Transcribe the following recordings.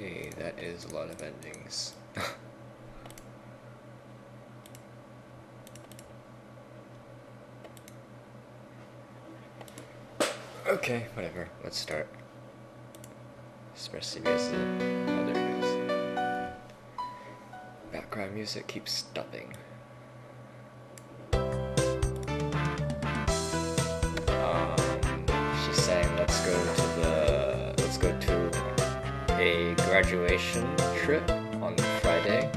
Okay, that is a lot of endings. Okay, whatever. Let's start. Express CBS. Oh, there it goes. Background music keeps stopping. She's saying let's go to a graduation trip on Friday.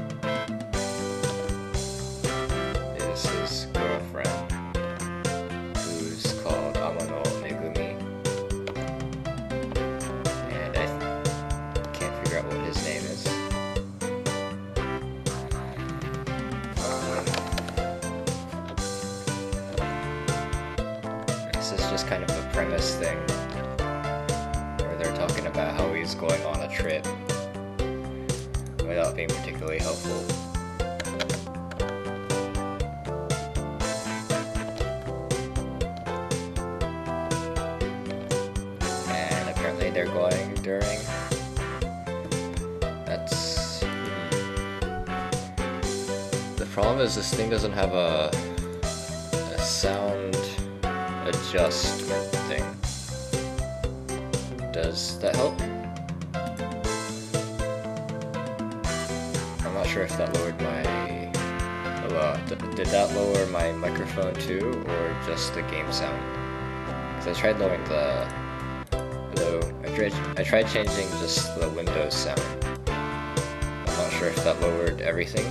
Is his girlfriend, who's called Amano Megumi, and I can't figure out what his name is. This is just kind of a premise thing, where they're talking about how he's going on a trip without being particularly helpful. And apparently they're going during... That's... The problem is this thing doesn't have a sound adjustment thing. Does that help? I'm not sure if that lowered my... did that lower my microphone too, or just the game sound? Because I tried lowering the... I tried changing just the Windows sound. I'm not sure if that lowered everything.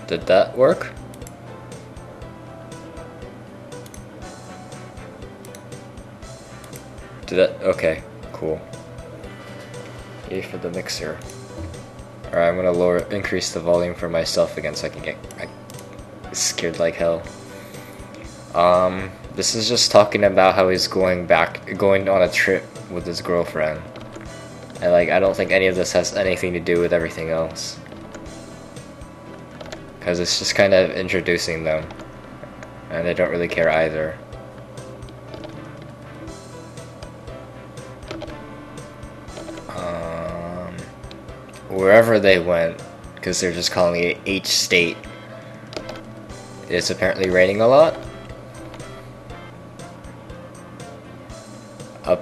Did that work? Did that? Okay, cool. Yay for the mixer. Alright, I'm gonna increase the volume for myself again so I can get scared like hell. This is just talking about how he's going on a trip with his girlfriend. I don't think any of this has anything to do with everything else. Because it's just kind of introducing them. And they don't really care either. Wherever they went, because they're just calling it H state, it's apparently raining a lot.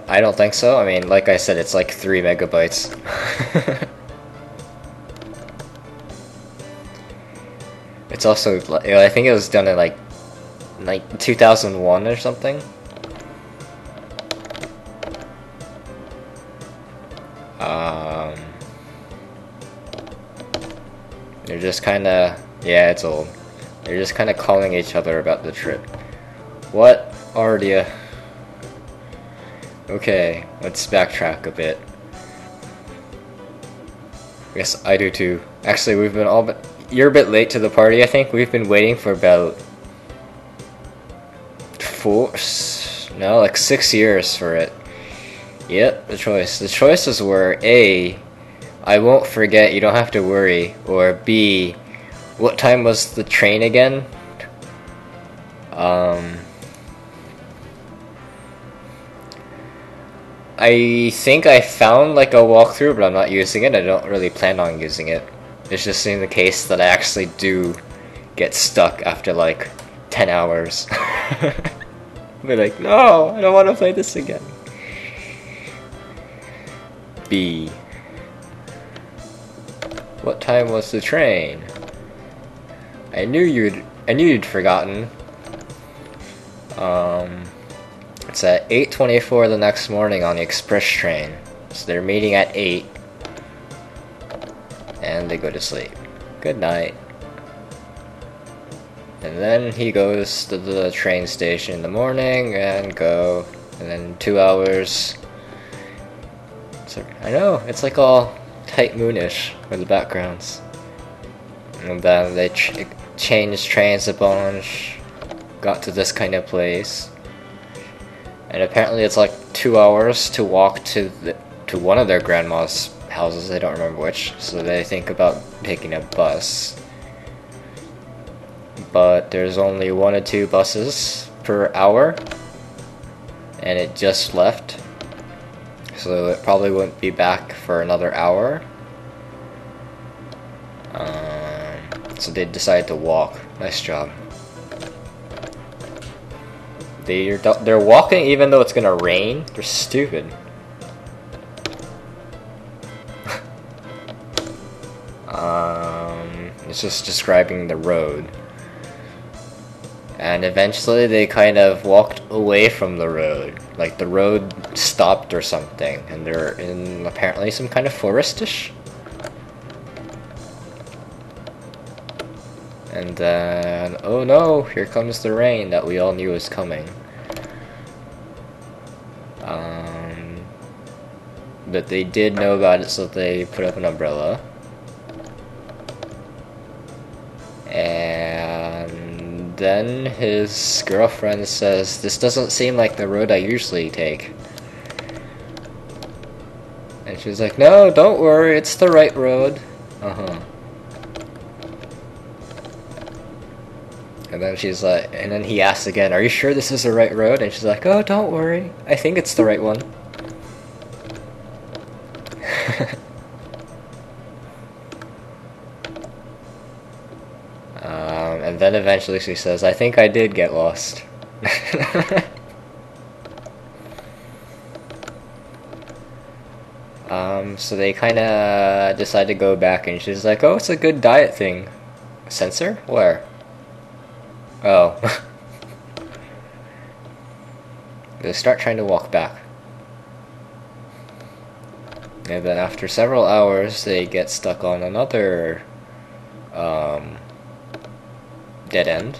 I don't think so. I mean, like I said, it's like 3 megabytes. It's also, I think it was done in like 2001 or something. They're just kinda, yeah, it's old. They're just kinda calling each other about the trip. What are you? Okay, let's backtrack a bit. Yes, I do too. Actually, we've been you're a bit late to the party, I think. We've been waiting for about 6 years for it. Yep, the choice. The choices were A, I won't forget, you don't have to worry, or B, what time was the train again? I think I found like a walkthrough, but I'm not using it. I don't really plan on using it. It's just in the case that I actually do get stuck after like 10 hours. Be like, no, I don't want to play this again. B. What time was the train? I knew you'd forgotten. It's at 8:24 the next morning on the express train. So they're meeting at 8. And they go to sleep. Good night. And then he goes to the train station in the morning and then 2 hours. So, I know, it's like all tight moonish with the backgrounds. And then they changed trains a bunch, got to this kind of place. And apparently it's like 2 hours to walk to one of their grandma's houses, I don't remember which, so they think about taking a bus. But there's only 1 or 2 buses per hour, and it just left, so it probably wouldn't be back for another hour. So they decided to walk. Nice job. They're walking even though it's gonna rain. They're stupid. It's just describing the road. And eventually they kind of walked away from the road. Like the road stopped or something. And they're in apparently some kind of forestish. And then, oh no, here comes the rain that we all knew was coming. But they did know about it, so they put up an umbrella. And then his girlfriend says, "This doesn't seem like the road I usually take." And she's like, "No, don't worry, it's the right road." And then she's like, and then he asks again, "Are you sure this is the right road?" And she's like, "Oh, don't worry, I think it's the right one." And then eventually she says, "I think I did get lost." So they kinda decide to go back, and she's like, "Oh, it's a good diet thing." Sensor? Where? Oh. They start trying to walk back. And then after several hours, they get stuck on another dead end.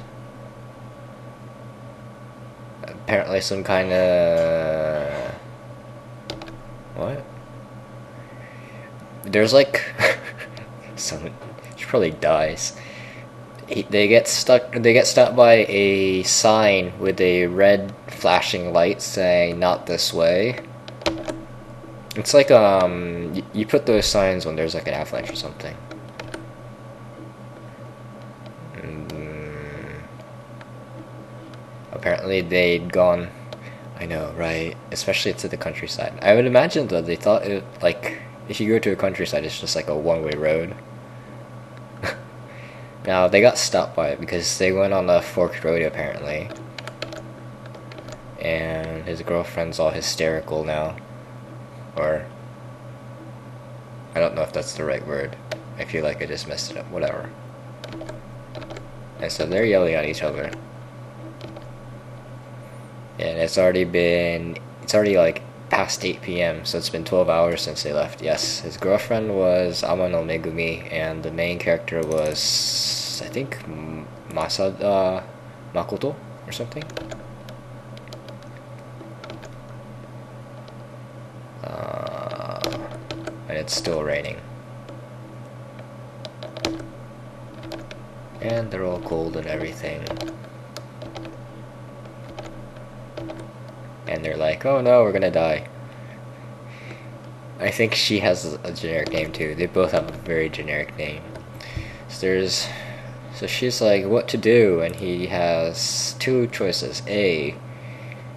Apparently some kind of... What? There's like... someone... She probably dies. They get stopped by a sign with a red flashing light saying "not this way." It's like you put those signs when there's like an avalanche or something. Apparently they'd gone. I know, right? Especially to the countryside. I would imagine though they thought it like if you go to a countryside, it's just like a one-way road. Now, they got stopped by it because they went on a forked road, apparently. And his girlfriend's all hysterical now. Or... I don't know if that's the right word. I feel like I just messed it up. Whatever. And so they're yelling at each other. And it's already like past 8 p.m. So it's been 12 hours since they left. Yes, his girlfriend was Amano Megumi, and the main character was, I think, Masada Makoto or something. And it's still raining. And they're all cold and everything. And they're like, oh no, we're gonna die. I think she has a generic name too. They both have a very generic name. So she's like, what to do? And he has two choices. A,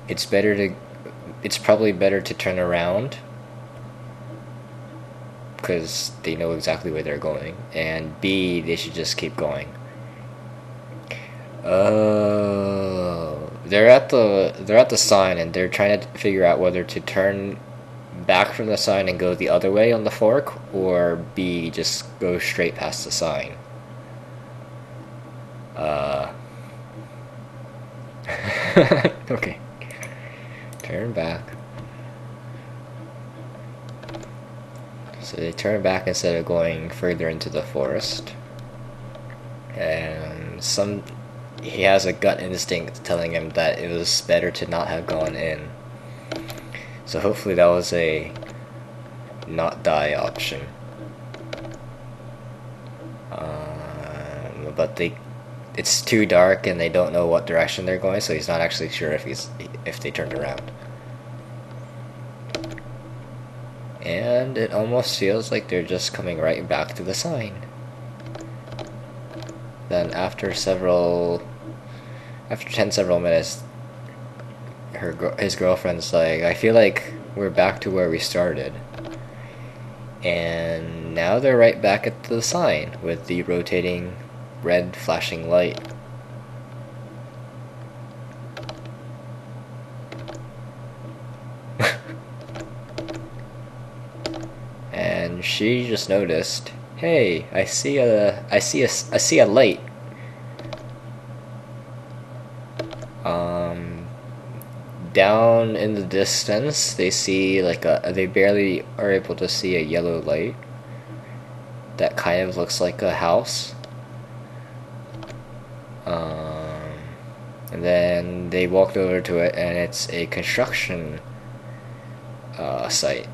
it's probably better to turn around, because they know exactly where they're going. And B, they should just keep going. Oh, they're at the sign and they're trying to figure out whether to turn back from the sign and go the other way on the fork, or B, just go straight past the sign. Okay. Turn back. So they turn back instead of going further into the forest. And he has a gut instinct telling him that it was better to not have gone in. So hopefully that was a not die option. But it's too dark and they don't know what direction they're going, so he's not actually sure if they turned around. And it almost feels like they're just coming right back to the sign. Then after several minutes, his girlfriend's like, I feel like we're back to where we started. And now they're right back at the sign with the rotating red flashing light. And she just noticed, hey, I see a light. Down in the distance, they see they barely are able to see a yellow light that kind of looks like a house. And then they walked over to it, and it's a construction site.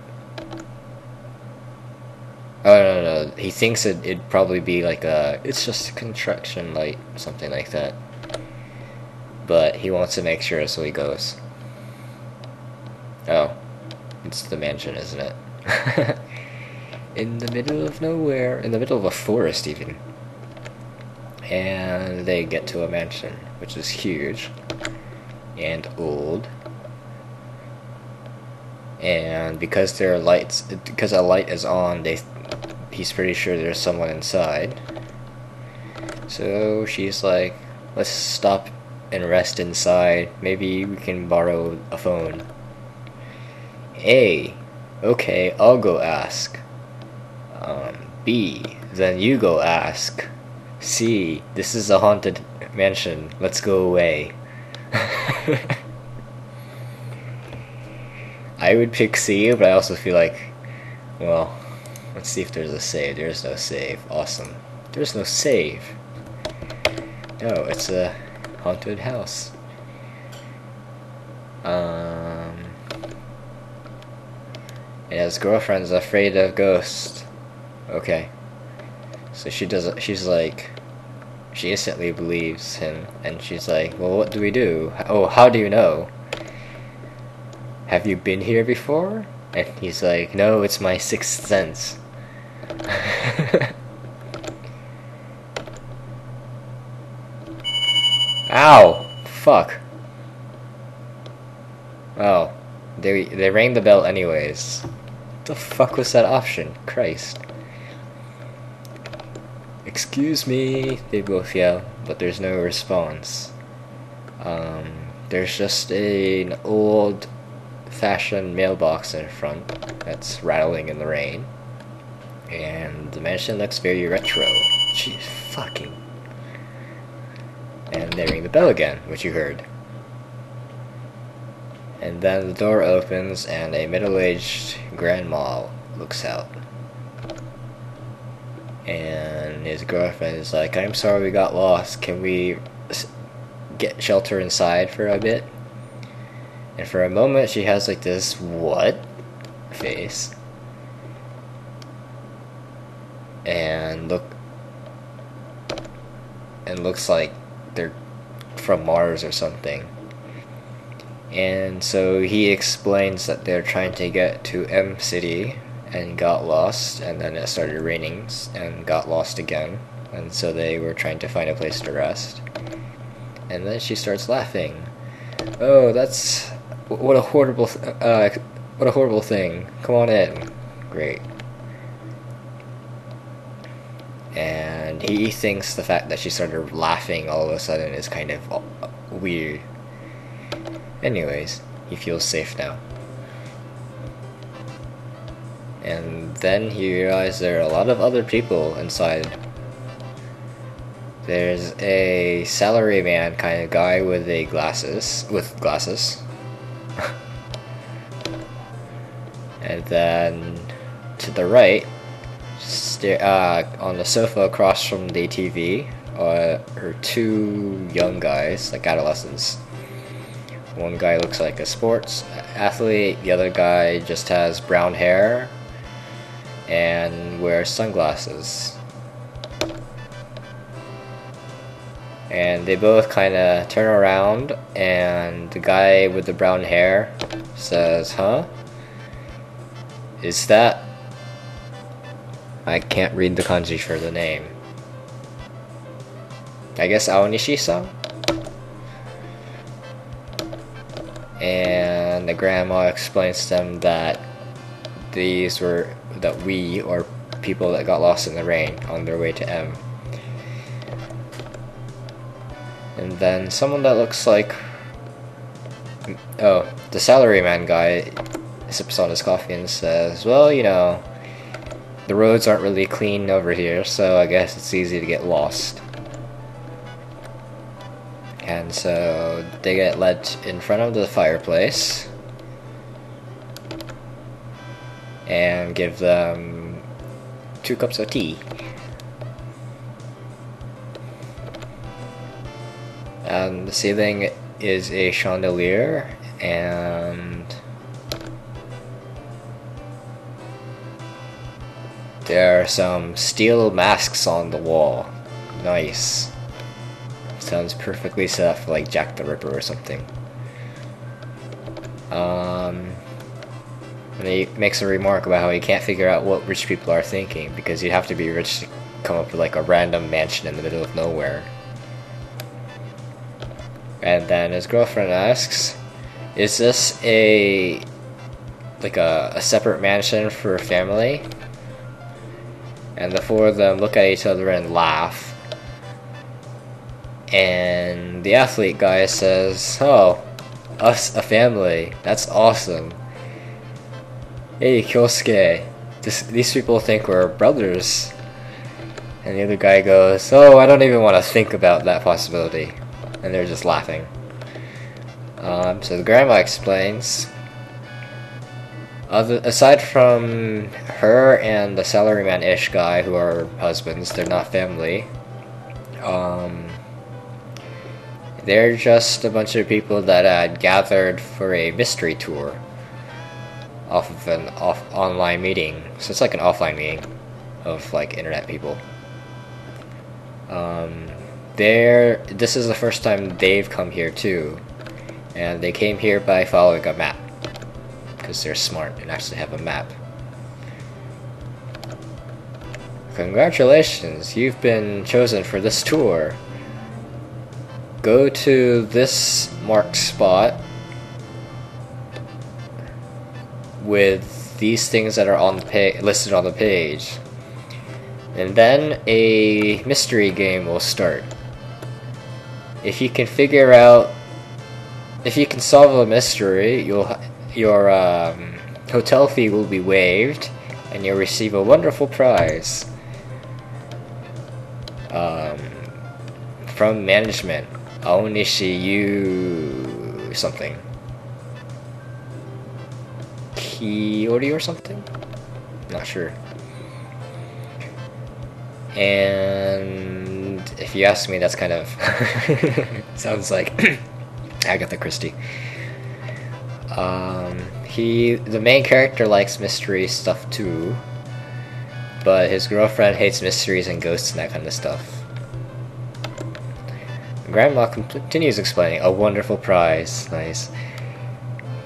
Oh no, he thinks it'd probably be it's just a construction light, something like that. But he wants to make sure, so he goes. Oh, it's the mansion, isn't it? In the middle of nowhere, in the middle of a forest even. And they get to a mansion, which is huge and old. And because a light is on, he's pretty sure there's someone inside. So she's like, let's stop and rest inside. Maybe we can borrow a phone. A, okay, I'll go ask. B, then you go ask. C, this is a haunted mansion. Let's go away. I would pick C, but I also feel like, well, let's see if there's a save. There's no save. Awesome. There's no save. Oh, it's a haunted house. And his girlfriend's afraid of ghosts. Okay. So she's like, she instantly believes him, and she's like, well, what do we do? Oh, how do you know? Have you been here before? And he's like, no, it's my sixth sense. Ow! Fuck. Oh. They rang the bell anyways. What the fuck was that option? Christ. Excuse me, they both yell, but there's no response. There's just an old-fashioned mailbox in front that's rattling in the rain. And the mansion looks very retro. Jeez, fucking. And they ring the bell again, which you heard. And then the door opens and a middle-aged grandma looks out. And his girlfriend is like, I'm sorry we got lost. Can we get shelter inside for a bit? And for a moment she has like this what face. And looks like they're from Mars or something. And so he explains that they're trying to get to M City and got lost, and then it started raining and got lost again, and so they were trying to find a place to rest. And then she starts laughing. Oh, that's what a horrible thing. Come on in. Great. And he thinks the fact that she started laughing all of a sudden is kind of weird. Anyways, he feels safe now. And then he realized there are a lot of other people inside. There's a salaryman kind of guy with glasses. And then to the right, on the sofa across from the TV, are two young guys, like adolescents. One guy looks like a sports athlete, the other guy just has brown hair and wears sunglasses. And they both kind of turn around, and the guy with the brown hair says, huh? Is that... I can't read the kanji for the name. I guess Aonishi-san? And the grandma explains to them that we are people that got lost in the rain on their way to M. And then someone that looks like... oh, the salaryman guy sips on his coffee and says, well, you know, the roads aren't really clean over here, so I guess it's easy to get lost. And so they get led in front of the fireplace and give them 2 cups of tea. And the ceiling is a chandelier, and there are some steel masks on the wall. Nice. Sounds perfectly set up for like Jack the Ripper or something. And he makes a remark about how he can't figure out what rich people are thinking, because you'd have to be rich to come up with like a random mansion in the middle of nowhere. And then his girlfriend asks, is this a separate mansion for a family? And the four of them look at each other and laugh. And the athlete guy says, oh, us a family, that's awesome. Hey, Kyosuke, these people think we're brothers. And the other guy goes, oh, I don't even want to think about that possibility. And they're just laughing. So the grandma explains, aside from her and the salaryman-ish guy, who are husbands, they're not family. They're just a bunch of people that had gathered for a mystery tour off of an online meeting. So it's like an offline meeting of like internet people. This is the first time they've come here too, and they came here by following a map because they're smart and actually have a map. Congratulations, you've been chosen for this tour. Go to this marked spot with these things that are on the listed on the page, and then a mystery game will start. If you can solve a mystery, your hotel fee will be waived, and you'll receive a wonderful prize from management. Aonishi something. Kiori or something? Not sure. And if you ask me, that's kind of sounds like Agatha Christie. The main character likes mystery stuff too, but his girlfriend hates mysteries and ghosts and that kind of stuff. Grandma continues explaining, a wonderful prize, nice.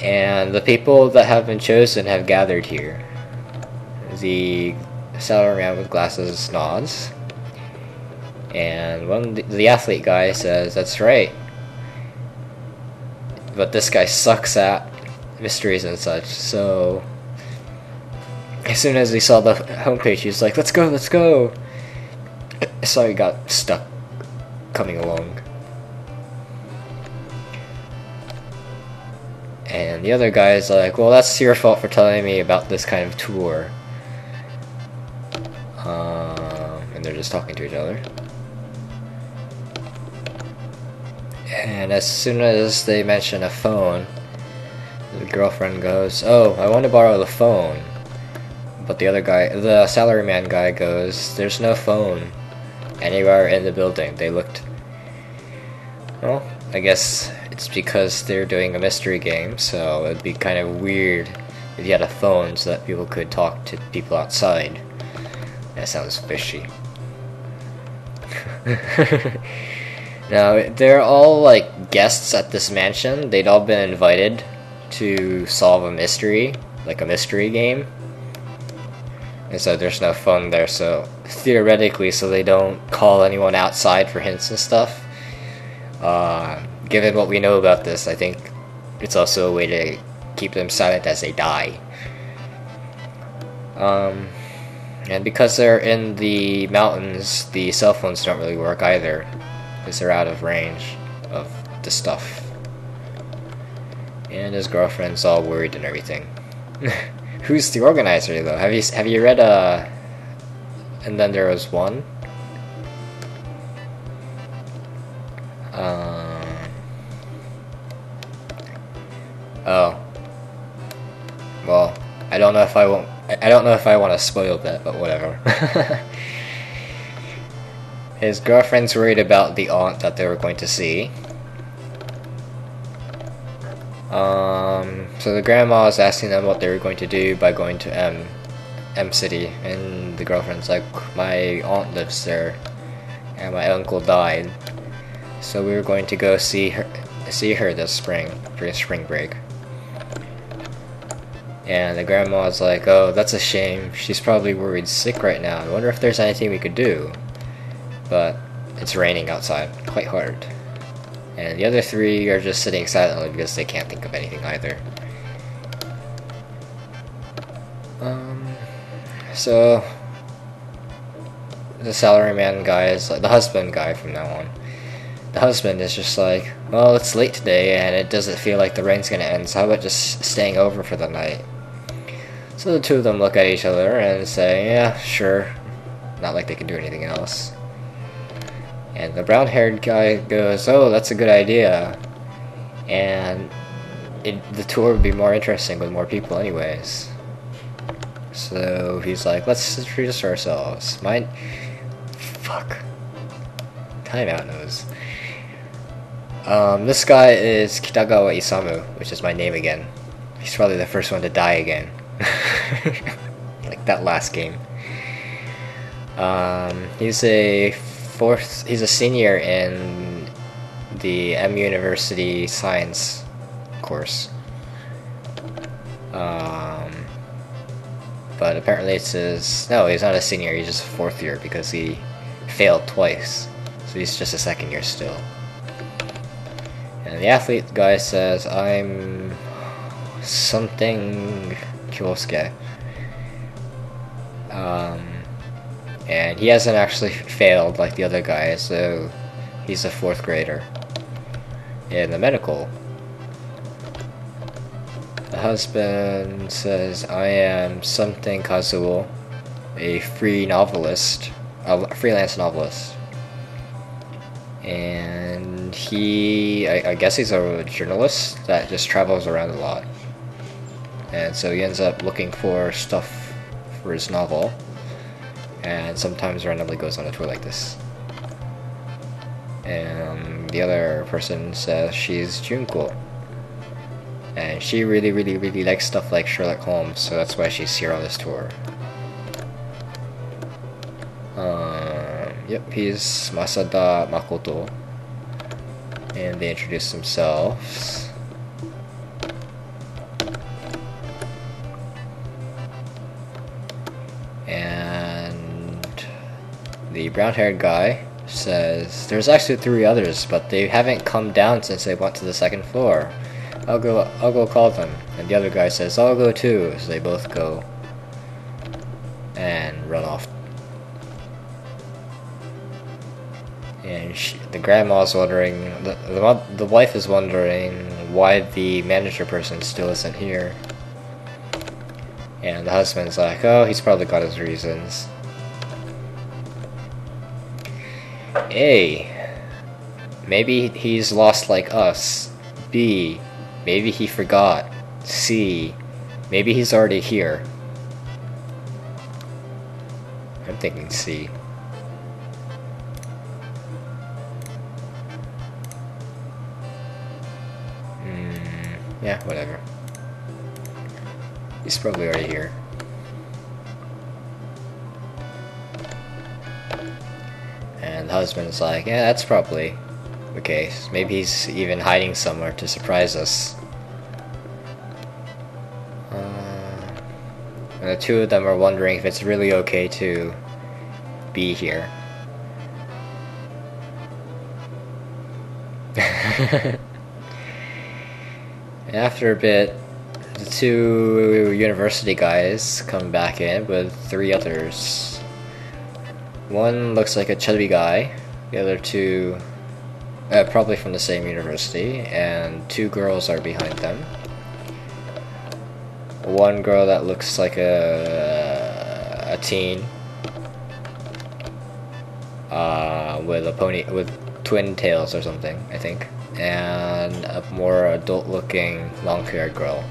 And the people that have been chosen have gathered here. The salaryman with glasses nods, and the athlete guy says, "That's right." But this guy sucks at mysteries and such, so as soon as he saw the homepage, he was like, "Let's go, let's go." So he got stuck coming along. And the other guy's like, "Well, that's your fault for telling me about this kind of tour." And they're just talking to each other. And as soon as they mention a phone, the girlfriend goes, "Oh, I want to borrow the phone." But the other guy, the salaryman guy, goes, "There's no phone anywhere in the building." They looked. Well, I guess it's because they're doing a mystery game, so it'd be kind of weird if you had a phone so that people could talk to people outside. That sounds fishy. Now, they're all like guests at this mansion. They'd all been invited to solve a mystery, like a mystery game. And so there's no phone there, so theoretically, so they don't call anyone outside for hints and stuff. Given what we know about this, I think it's also a way to keep them silent as they die. And because they're in the mountains, the cell phones don't really work either, because they're out of range of the stuff. And his girlfriend's all worried and everything. Who's the organizer though? Have you read And Then There Was One? Oh. Well, I don't know if I want to spoil that, but whatever. His girlfriend's worried about the aunt that they were going to see. So the grandma is asking them what they were going to do by going to M City, and the girlfriend's like, "My aunt lives there, and my uncle died, so we were going to go see her this spring during spring break." And the grandma's like, "Oh, that's a shame. She's probably worried sick right now. I wonder if there's anything we could do." But it's raining outside quite hard. And the other three are just sitting silently because they can't think of anything either. So the salaryman guy is like the husband guy from now on. The husband is just like, "Well, it's late today and it doesn't feel like the rain's gonna end, so how about just staying over for the night?" So the two of them look at each other and say, "Yeah, sure." Not like they can do anything else. And the brown-haired guy goes, "Oh, that's a good idea. And the tour would be more interesting with more people anyways." So he's like, "Let's introduce ourselves. Timeout knows. This guy is Kitagawa Isamu, which is my name again. He's probably the first one to die again. Like that last game. He's a senior in the M University Science course. But apparently it says no, he's not a senior, he's just a 4th year because he failed twice. So he's just a 2nd year still. And the athlete guy says, I'm something Kyosuke. And he hasn't actually failed like the other guy, so he's a 4th grader. In the medical, the husband says, I am something Kazuo, a freelance novelist. And I guess he's a journalist that just travels around a lot. And so he ends up looking for stuff for his novel, and sometimes randomly goes on a tour like this. And the other person says she's Junko, and she really likes stuff like Sherlock Holmes, so that's why she's here on this tour. Yep, he's Masada Makoto, and they introduce themselves. And the brown-haired guy says there's actually 3 others, but they haven't come down since they went to the 2nd floor. I'll go call them. And the other guy says I'll go too. So they both go and run off. And the grandma's wondering, the wife is wondering why the manager person still isn't here. And the husband's like, oh, he's probably got his reasons. A, maybe he's lost like us. B, maybe he forgot. C, maybe he's already here. I'm thinking C. Yeah, whatever. He's probably already here. And the husband's like, yeah, that's probably the case. Maybe he's even hiding somewhere to surprise us. And the 2 of them are wondering if it's really okay to be here. And after a bit, the 2 university guys come back in with 3 others. One looks like a chubby guy, the other 2 probably from the same university, and 2 girls are behind them. One girl that looks like a teen with a pony with twin tails or something, I think, and a more adult-looking long-haired girl.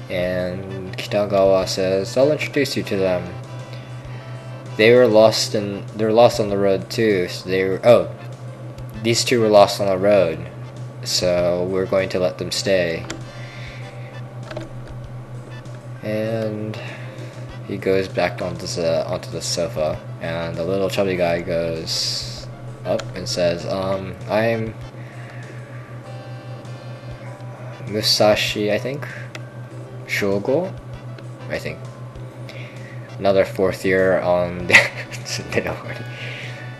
And Kitagawa says, I'll introduce you to them. They're lost on the road too. So these 2 were lost on the road, so we're going to let them stay. And he goes back onto the sofa, and the little chubby guy goes up and says, I'm Musashi, I think. Shogo, I think. Another 4th year on the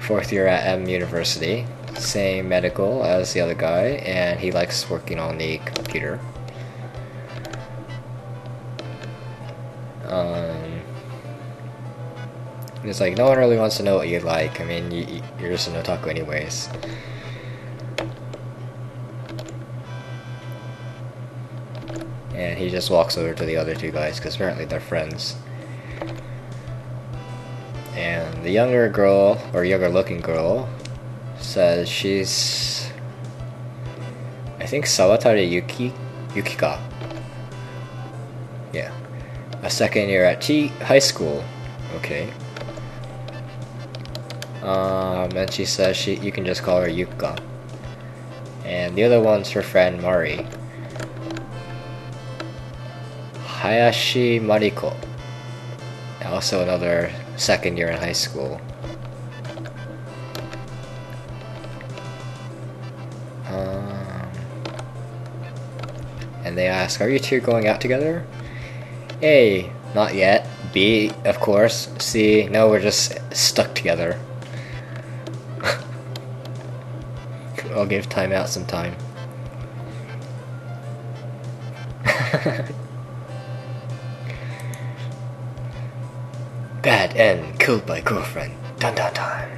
4th year at M University. Same medical as the other guy, and he likes working on the computer. It's like, no one really wants to know what you like. I mean, you're just an otaku anyways. And he just walks over to the other 2 guys, because apparently they're friends. And the younger girl, or younger looking girl, says she's, I think, Sawatari Yukika. Yeah. A 2nd year at high school. Okay. And she says you can just call her Yuka. And the other one's her friend Mari. Hayashi Mariko. Also another second year in high school. And they ask, are you two going out together? A, not yet. B, of course. C, no, we're just stuck together. I'll give time out some time. Bad end, killed by girlfriend. Dun dun dun.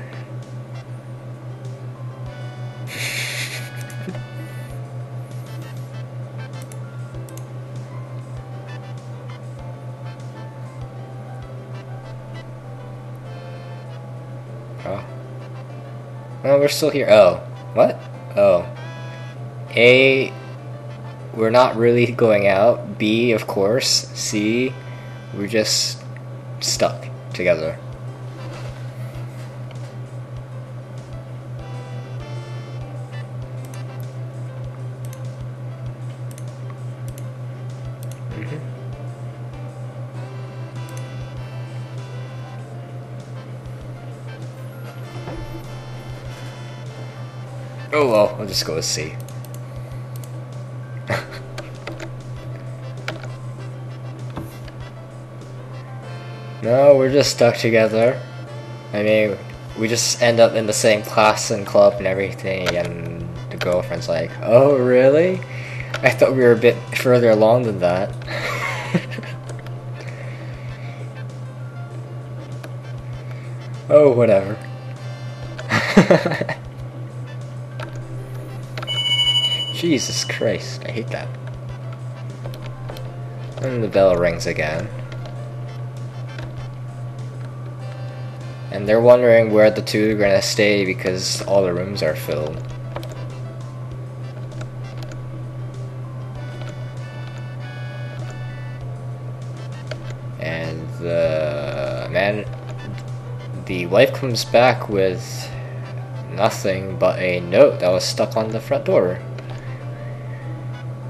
Oh. Oh, we're still here. Oh. What? Oh. A, we're not really going out. B, of course. C, we're just stuck together. Oh well, I'll just go with C. No, we're just stuck together. I mean, we just end up in the same class and club and everything, and the girlfriend's like, oh really? I thought we were a bit further along than that. Oh, whatever. Jesus Christ, I hate that. And the bell rings again. And they're wondering where the two are gonna stay because all the rooms are filled. And the wife comes back with nothing but a note that was stuck on the front door.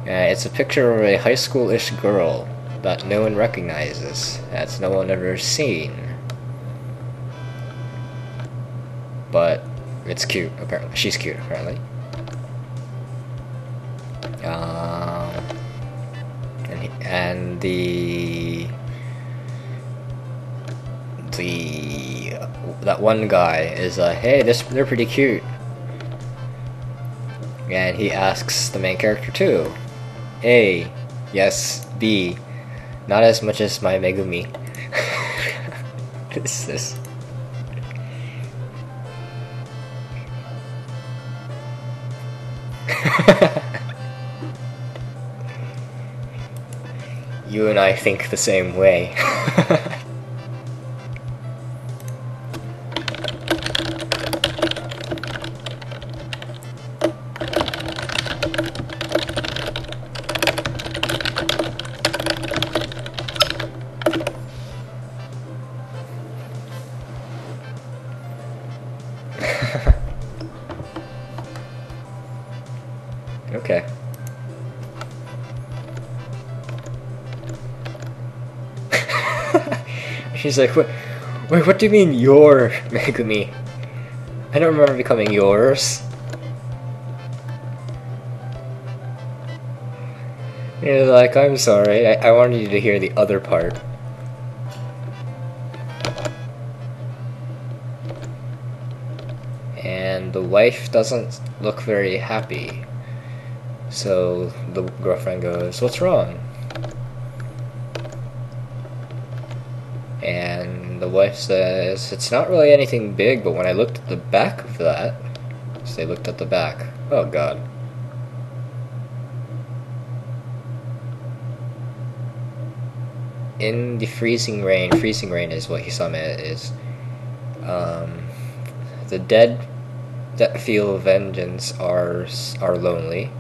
It's a picture of a high school-ish girl that no one recognizes, that's no one ever seen. But it's cute, apparently. She's cute, apparently. And that one guy is like, hey, they're pretty cute. And he asks the main character too. A, yes. B, not as much as my Megumi. What is this? You and I think the same way. Okay. She's like, wait, what do you mean your Megumi? I don't remember becoming yours. You're like, I'm sorry, I wanted you to hear the other part. And the wife doesn't look very happy. So the girlfriend goes, what's wrong? And the wife says, it's not really anything big, but when I looked at the back of that... So they looked at the back. Oh god. In the freezing rain is what Hisame is. The dead that feel vengeance are lonely.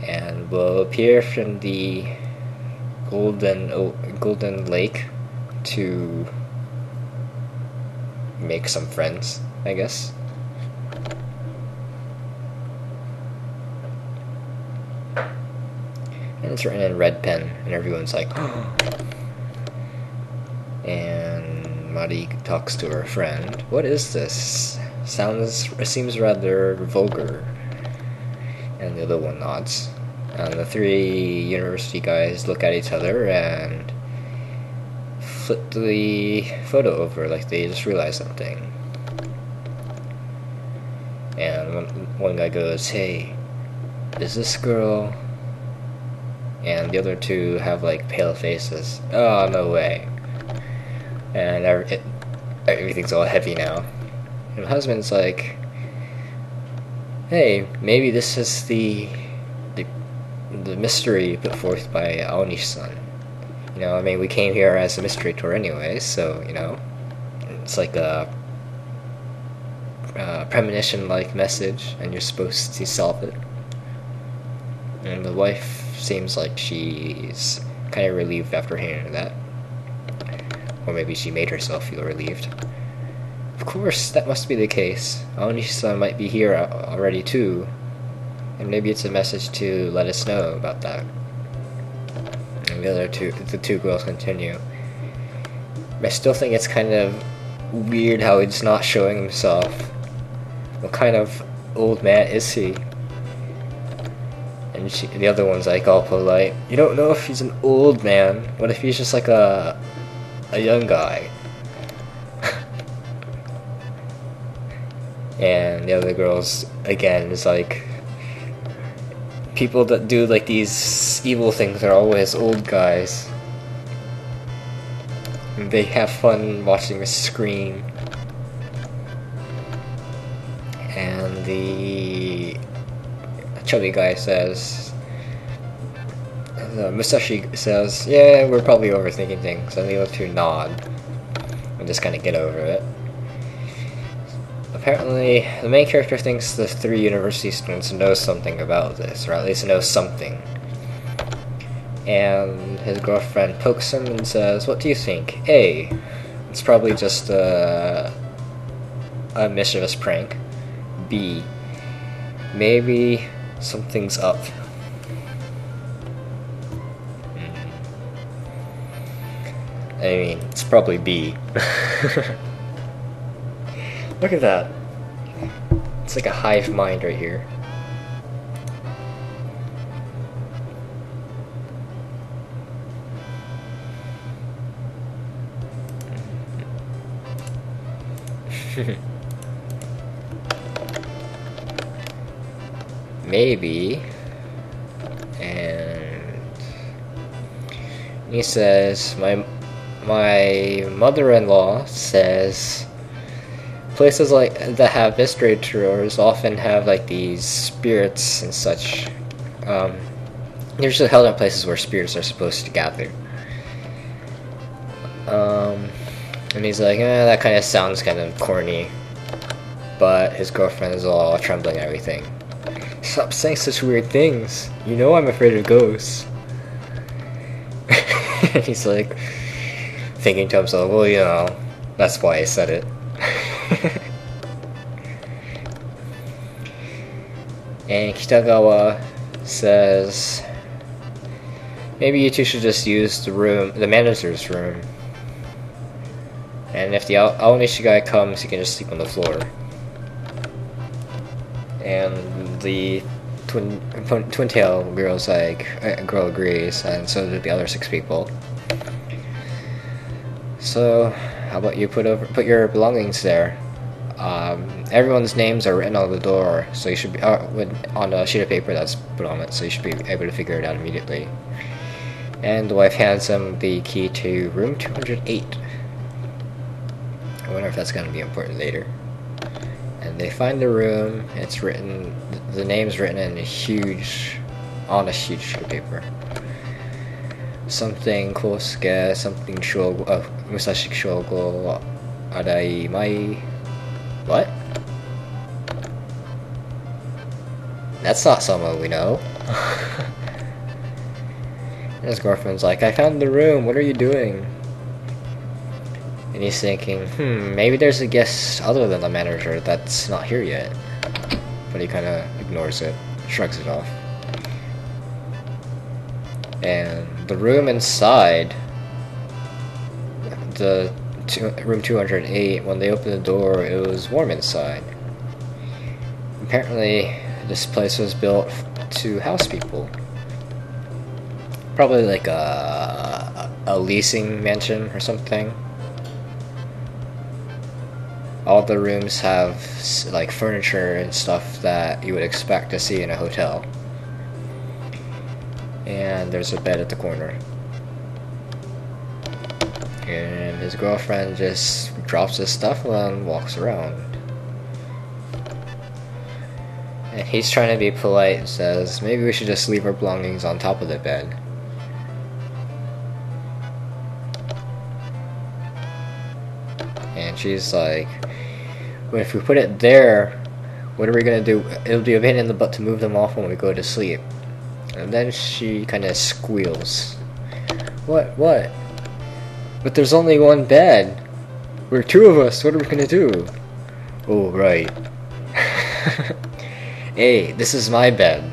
And will appear from the golden lake to make some friends, I guess. And it's written in red pen, and everyone's like, oh. And Mari talks to her friend. What is this? It seems rather vulgar. And the other one nods. And the three university guys look at each other and flip the photo over like they just realized something. And one guy goes, "Hey, is this girl?" And the other two have like pale faces. Oh, no way. And everything's all heavy now. And the husband's like, "Hey, maybe this is the mystery put forth by Aonishi-san. You know, I mean, we came here as a mystery tour anyway, so, you know, it's like a premonition-like message, and you're supposed to solve it." And the wife seems like she's kind of relieved after hearing that. Or maybe she made herself feel relieved. Of course, that must be the case. Aonishi-san might be here already too. And maybe it's a message to let us know about that. And the two girls continue. I still think it's kind of weird how he's not showing himself. What kind of old man is he? And the other one's like all polite. You don't know if he's an old man. What if he's just like a young guy? And the other girls, again, is like, people that do like these evil things are always old guys. And they have fun watching the screen. And the chubby guy says, Musashi says, "Yeah, we're probably overthinking things." And the other two nod and just kind of get over it. Apparently, the main character thinks the three university students know something about this, or at least know something. And his girlfriend pokes him and says, "What do you think? A, it's probably just a mischievous prank. B, maybe something's up." I mean, it's probably B. Look at that. It's like a hive mind right here. Maybe. And he says, my mother-in-law says places like that have mystery tours often have like these spirits and such. They're usually held in places where spirits are supposed to gather. And he's like, that kind of sounds kind of corny. But his girlfriend is all trembling and everything. "Stop saying such weird things. You know I'm afraid of ghosts." And he's like, thinking to himself, well, you know, that's why I said it. And Kitagawa says, maybe you two should just use the manager's room. And if the Aonishi guy comes, he can just sleep on the floor. And the twin tail girl's like, girl agrees, and so did the other 6 people. So, how about you put your belongings there? Everyone's names are written on the door, so you should be on a sheet of paper that's put on it, so you should be able to figure it out immediately. And the wife hands him the key to room 208. I wonder if that's going to be important later. And they find the room. It's written. The name's written in on a huge sheet of paper. Something Kosuke, something Shogo, Musashi Shogo, Arai Mai. What? That's not someone we know. And his girlfriend's like, I found the room, what are you doing? And he's thinking, maybe there's a guest other than the manager that's not here yet. But he kind of ignores it, shrugs it off. And the room inside, room 208, when they opened the door, it was warm inside. Apparently, this place was built to house people. Probably like a leasing mansion or something. All the rooms have like furniture and stuff that you would expect to see in a hotel. And there's a bed at the corner. And his girlfriend just drops his stuff and walks around. And he's trying to be polite and says, maybe we should just leave our belongings on top of the bed. And she's like, well, if we put it there, what are we gonna do? It'll be a pain in the butt to move them off when we go to sleep. And then she kind of squeals. What? But there's only one bed. We're two of us. What are we gonna do? Oh, right. A, this is my bed.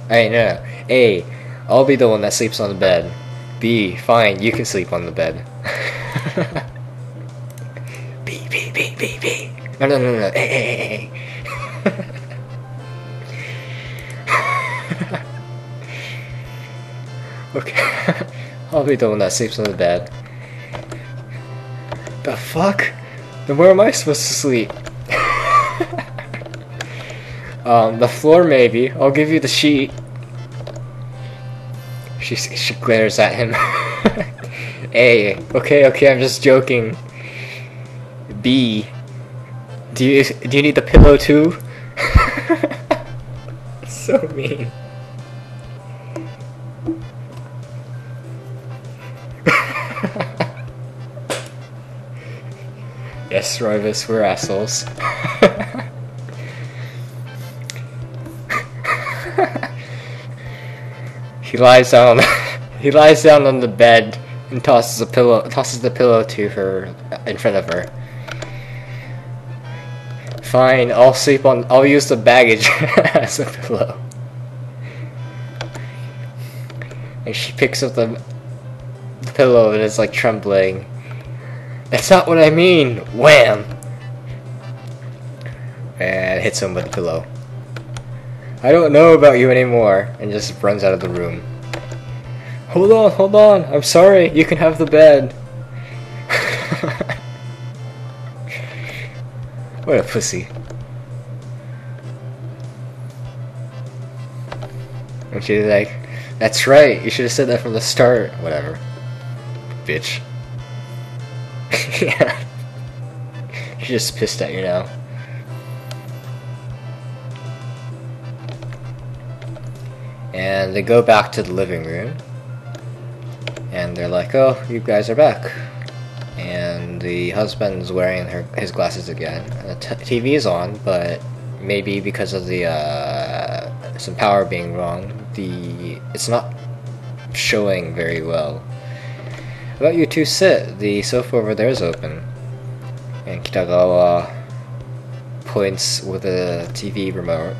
No. A, I'll be the one that sleeps on the bed. B, fine, you can sleep on the bed. B. No. A. Okay. I'll be the one that sleeps on the bed. The fuck? Then where am I supposed to sleep? The floor maybe. I'll give you the sheet. She glares at him. A, okay, I'm just joking. B, do you need the pillow too? So mean. Yes, Roivus, we're assholes. He lies down on the bed and tosses the pillow to her in front of her. Fine, I'll use the baggage as a pillow. And she picks up the pillow and is like trembling. That's not what I mean! Wham! And hits him with the pillow. I don't know about you anymore, and just runs out of the room. Hold on, I'm sorry, you can have the bed. What a pussy. And she's like, that's right, you should have said that from the start. Whatever. Bitch. Yeah. She's just pissed at you now. And they go back to the living room. And they're like, oh, you guys are back. And the husband's wearing his glasses again. And the TV is on, but maybe because of the some power being wrong, it's not showing very well. How about you two sit? The sofa over there is open. And Kitagawa points with a TV remote.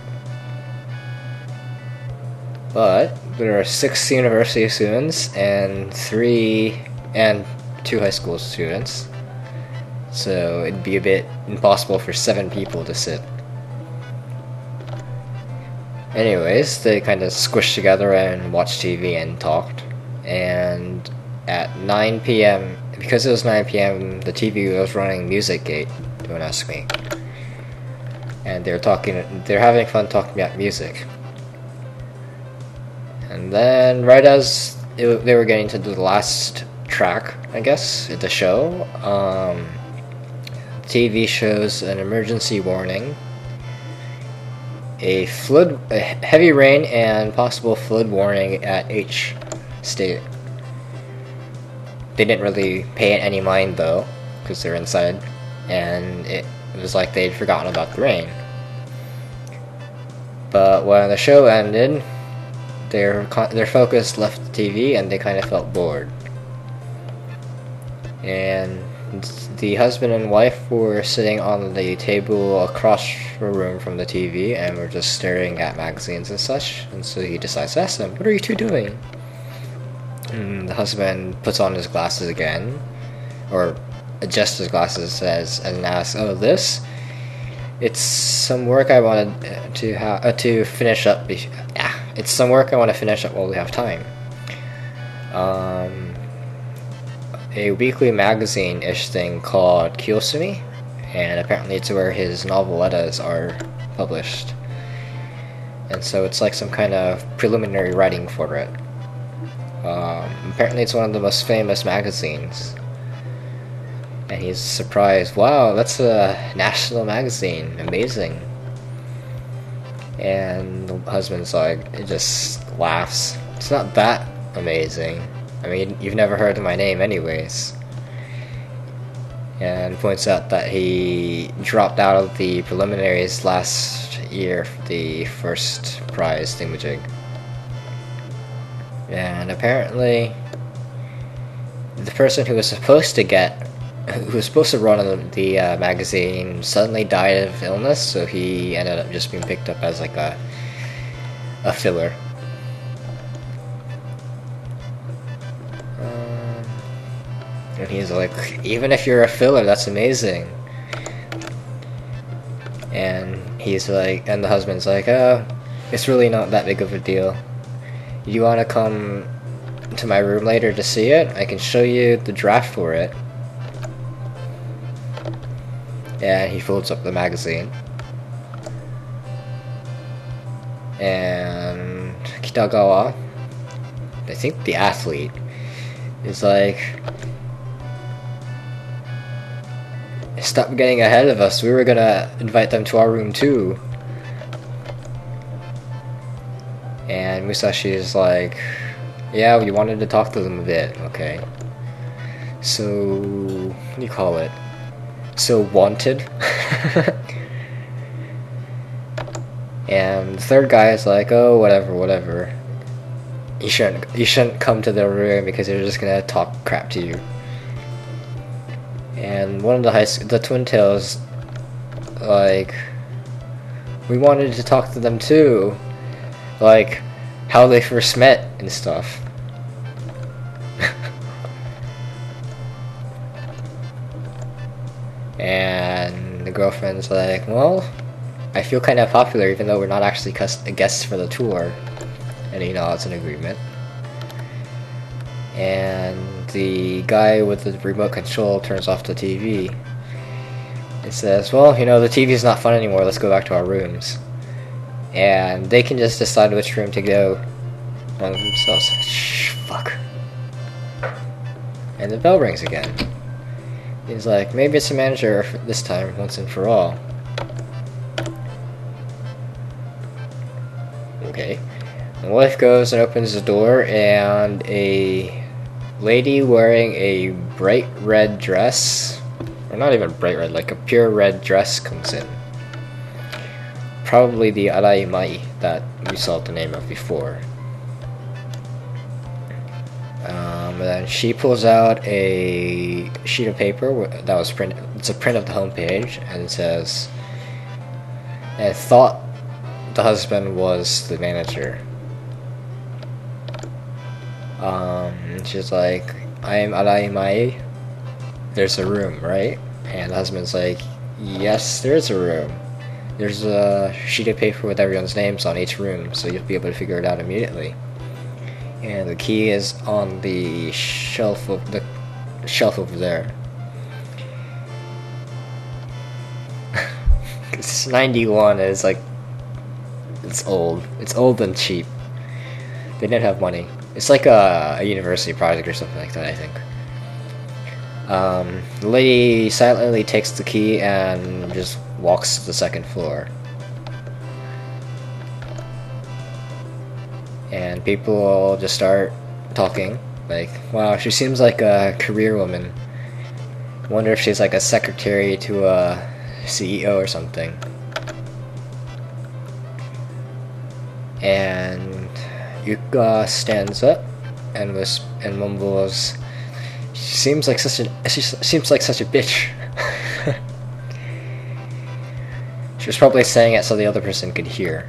But there are 6 university students and 2 high school students. So it'd be a bit impossible for 7 people to sit. Anyways, they kind of squished together and watched TV and talked. And at 9 p.m., because it was 9 p.m., the TV was running Music Gate, don't ask me. And they're having fun talking about music. And then, right as they were getting to the last track, I guess, the show, TV shows an emergency warning. A heavy rain and possible flood warning at H State. They didn't really pay it any mind though, because they're inside, and it was like they'd forgotten about the rain. But when the show ended, their focus left the TV and they kind of felt bored. and the husband and wife were sitting on the table across the room from the TV and were just staring at magazines and such. And so he decides to ask them, "What are you two doing?" And the husband puts on his glasses again, or adjusts his glasses and asks, "Oh, this? It's some work I wanted to finish up. It's some work I want to finish up while we have time. A weekly magazine-ish thing called Hisame, and apparently it's where his novelettas are published. And so it's like some kind of preliminary writing for it. Apparently it's one of the most famous magazines." And he's surprised, "Wow, that's a national magazine, amazing." And the husband's like, it just laughs. "It's not that amazing. I mean, you've never heard of my name anyways." And points out that he dropped out of the preliminaries last year for the first prize thingamajig. And apparently, the person who was supposed to run the magazine suddenly died of illness, so he ended up just being picked up as like a filler. And he's like, "Even if you're a filler, that's amazing." And he's like, and the husband's like, "Oh, it's really not that big of a deal. You want to come to my room later to see it? I can show you the draft for it." And he folds up the magazine. And Kitagawa, I think the athlete, is like, "Stop getting ahead of us. We were gonna invite them to our room too." And Musashi is like, "Yeah, we wanted to talk to them a bit, okay. So, what do you call it? So wanted?" And the third guy is like, "Oh, whatever. You shouldn't come to their room because they're just gonna talk crap to you." And one of the twin tails, like, "We wanted to talk to them too, like how they first met and stuff." And the girlfriend's like, "Well, I feel kind of popular even though we're not actually guests for the tour." And he nods in agreement. And the guy with the remote control turns off the TV. It says, "Well, the TV's not fun anymore, let's go back to our rooms." And they can just decide which room to go on themselves. Shh, fuck. And the bell rings again. He's like, "Maybe it's the manager this time, once and for all." Okay. The wife goes and opens the door, and a lady wearing a bright red dress, or not even bright red, like a pure red dress, comes in. Probably the Arai Mai that we saw the name of before. And then she pulls out a sheet of paper that was printed. It's a print of the homepage, and it says, "I thought the husband was the manager." She's like, "I'm Arai Mai. There's a room, right?" And the husband's like, "Yes, there is a room. There's a sheet of paper with everyone's names on each room, so you'll be able to figure it out immediately. And the key is on the shelf over there." It's 91. It's like, it's old. It's old and cheap. They didn't have money. It's like a university project or something like that, I think. The lady silently takes the key and just walks to the second floor. And people just start talking. Like, "Wow, she seems like a career woman. Wonder if she's like a secretary to a CEO or something." And Yuka stands up and mumbles, She seems like such a bitch. She was probably saying it so the other person could hear.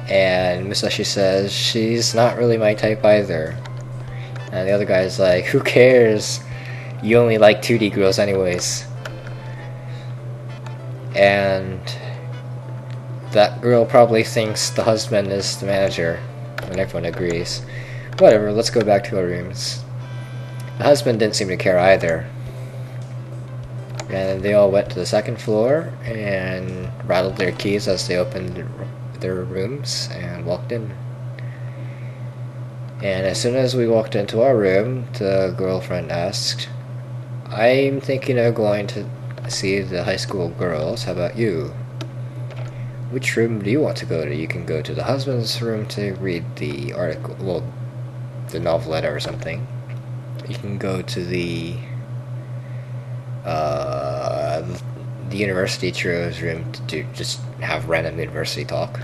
And Musashi says, she's not really my type either. And the other guy's like, who cares? You only like 2D girls anyways. And that girl probably thinks the husband is the manager, and everyone agrees. Whatever, let's go back to our rooms. The husband didn't seem to care either. And they all went to the second floor and rattled their keys as they opened their rooms and walked in. And as soon as we walked into our room, the girlfriend asked, I'm thinking of going to see the high school girls. How about you? Which room do you want to go to? You can go to the husband's room to read the article, well, the novelette or something. You can go to the university trio's room to just have random university talk.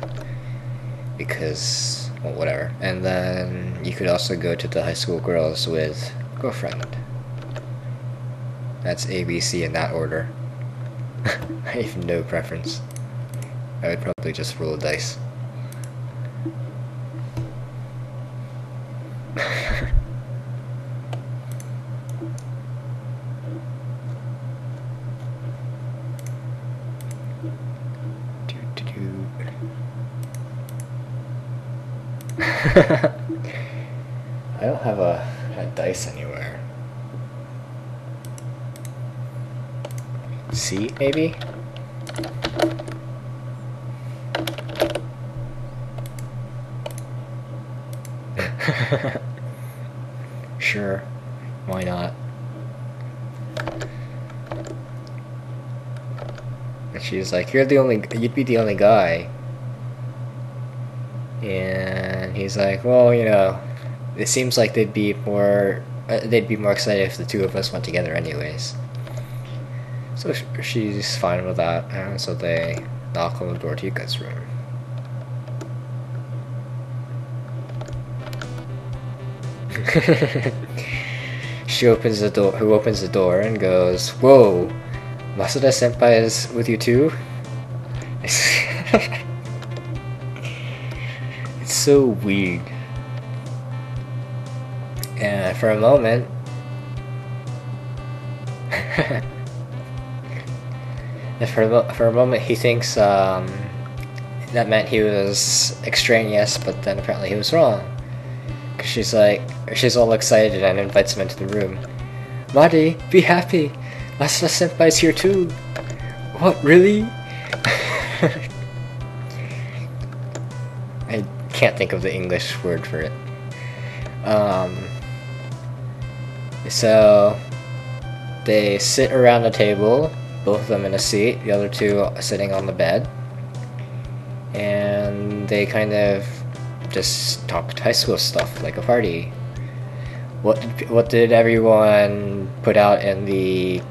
Because, well, whatever. And then you could also go to the high school girls with girlfriend. That's A, B, C in that order. I have no preference. I would probably just roll a dice. I don't have a dice anywhere. C, maybe? Sure, why not? And she's like, you'd be the only guy. And he's like, well, you know, it seems like they'd be more excited if the two of us went together anyways. So she's fine with that, and so they knock on the door to Yuka's room. She opens the door. Who opens the door and goes, "Whoa, Masuda Senpai is with you too?" It's so weird. And for a moment, for a moment, he thinks that meant he was extraneous, but then apparently he was wrong. Cause she's all excited and invites him into the room. Mari, be happy. Masuda Senpai's here too. What, really? I can't think of the English word for it. So they sit around the table, both of them in a seat, the other two sitting on the bed, and they kind of just talked high school stuff like a party. What did everyone put out in the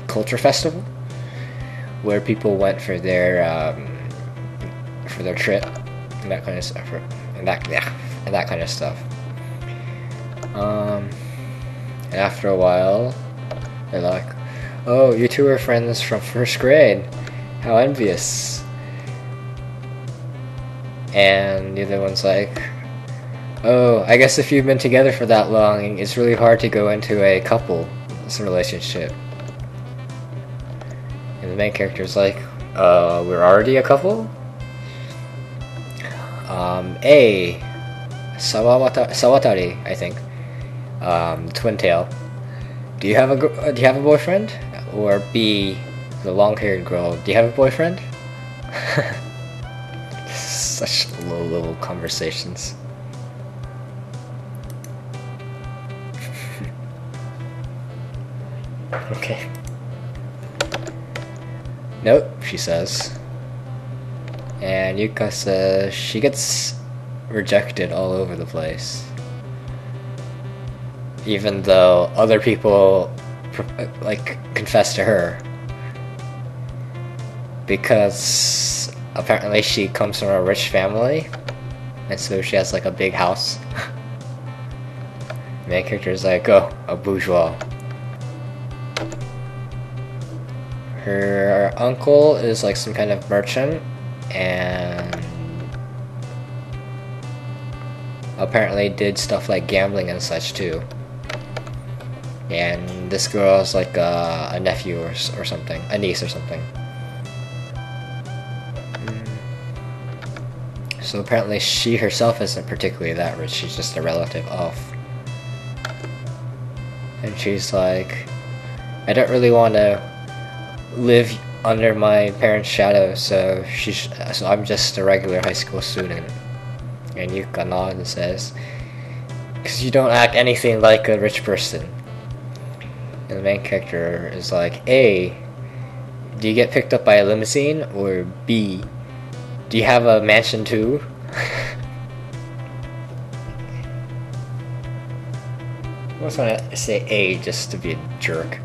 culture festival, where people went for their trip and that kind of stuff, and that kind of stuff. And after a while, they're like, "Oh, you two are friends from first grade. How envious." And the other one's like, "Oh, I guess if you've been together for that long, it's really hard to go into a couple's relationship." And the main character's like, we're already a couple? A, Sawatari, I think. Twin tail. Do you have a boyfriend? Or B, the long-haired girl, do you have a boyfriend? Such low-level conversations. Okay. Nope, she says. And Yuka says she gets rejected all over the place. Even though other people confess to her. Because apparently she comes from a rich family, and so she has like a big house. Main character is like, oh, a bourgeois. Her uncle is like some kind of merchant, and apparently did stuff like gambling and such too. And this girl is like a nephew or something, a niece or something. So apparently she herself isn't particularly that rich, she's just a relative of. And she's like, I don't really want to live under my parents' shadow, so I'm just a regular high school student. And Yuka nods and says, because you don't act anything like a rich person. And the main character is like, A, do you get picked up by a limousine? Or B, do you have a mansion too? I was gonna say A just to be a jerk.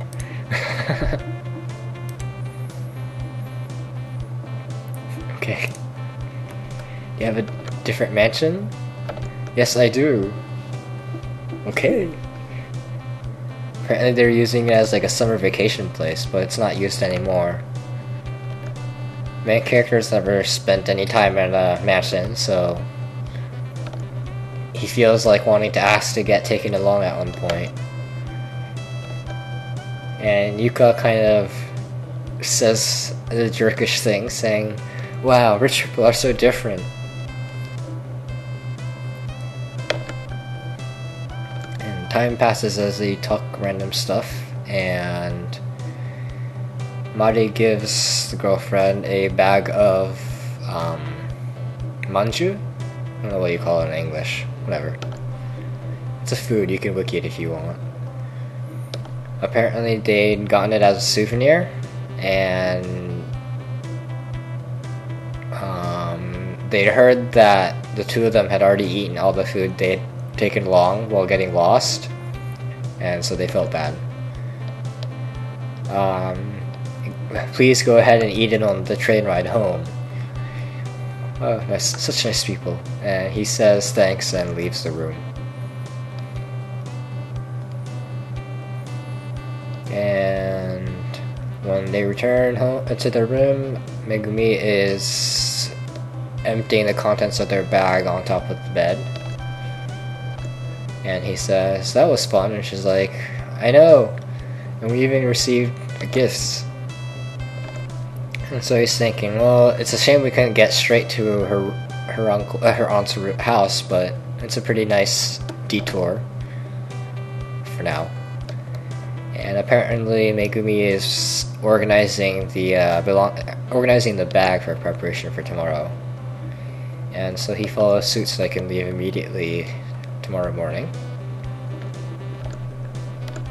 Okay. Do you have a different mansion? Yes, I do. Okay. Apparently they're using it as like a summer vacation place, but it's not used anymore. Main character's never spent any time in a mansion, so he feels like wanting to ask to get taken along at one point. And Yuka kind of says the jerkish thing, saying, wow, rich people are so different. And time passes as they talk random stuff, and Mari gives the girlfriend a bag of manju? I don't know what you call it in English. Whatever. It's a food, you can wiki it if you want. Apparently they'd gotten it as a souvenir, and they'd heard that the two of them had already eaten all the food they'd taken along while getting lost, and so they felt bad. Please go ahead and eat it on the train ride home. Oh, nice, such nice people. And he says thanks and leaves the room. And when they return home to their room, Megumi is emptying the contents of their bag on top of the bed. And he says, that was fun. And she's like, I know. And we even received gifts. And so he's thinking, well, it's a shame we couldn't get straight to her aunt's house, but it's a pretty nice detour for now. And apparently Megumi is organizing the bag for preparation for tomorrow. And so he follows suit so they can leave immediately tomorrow morning.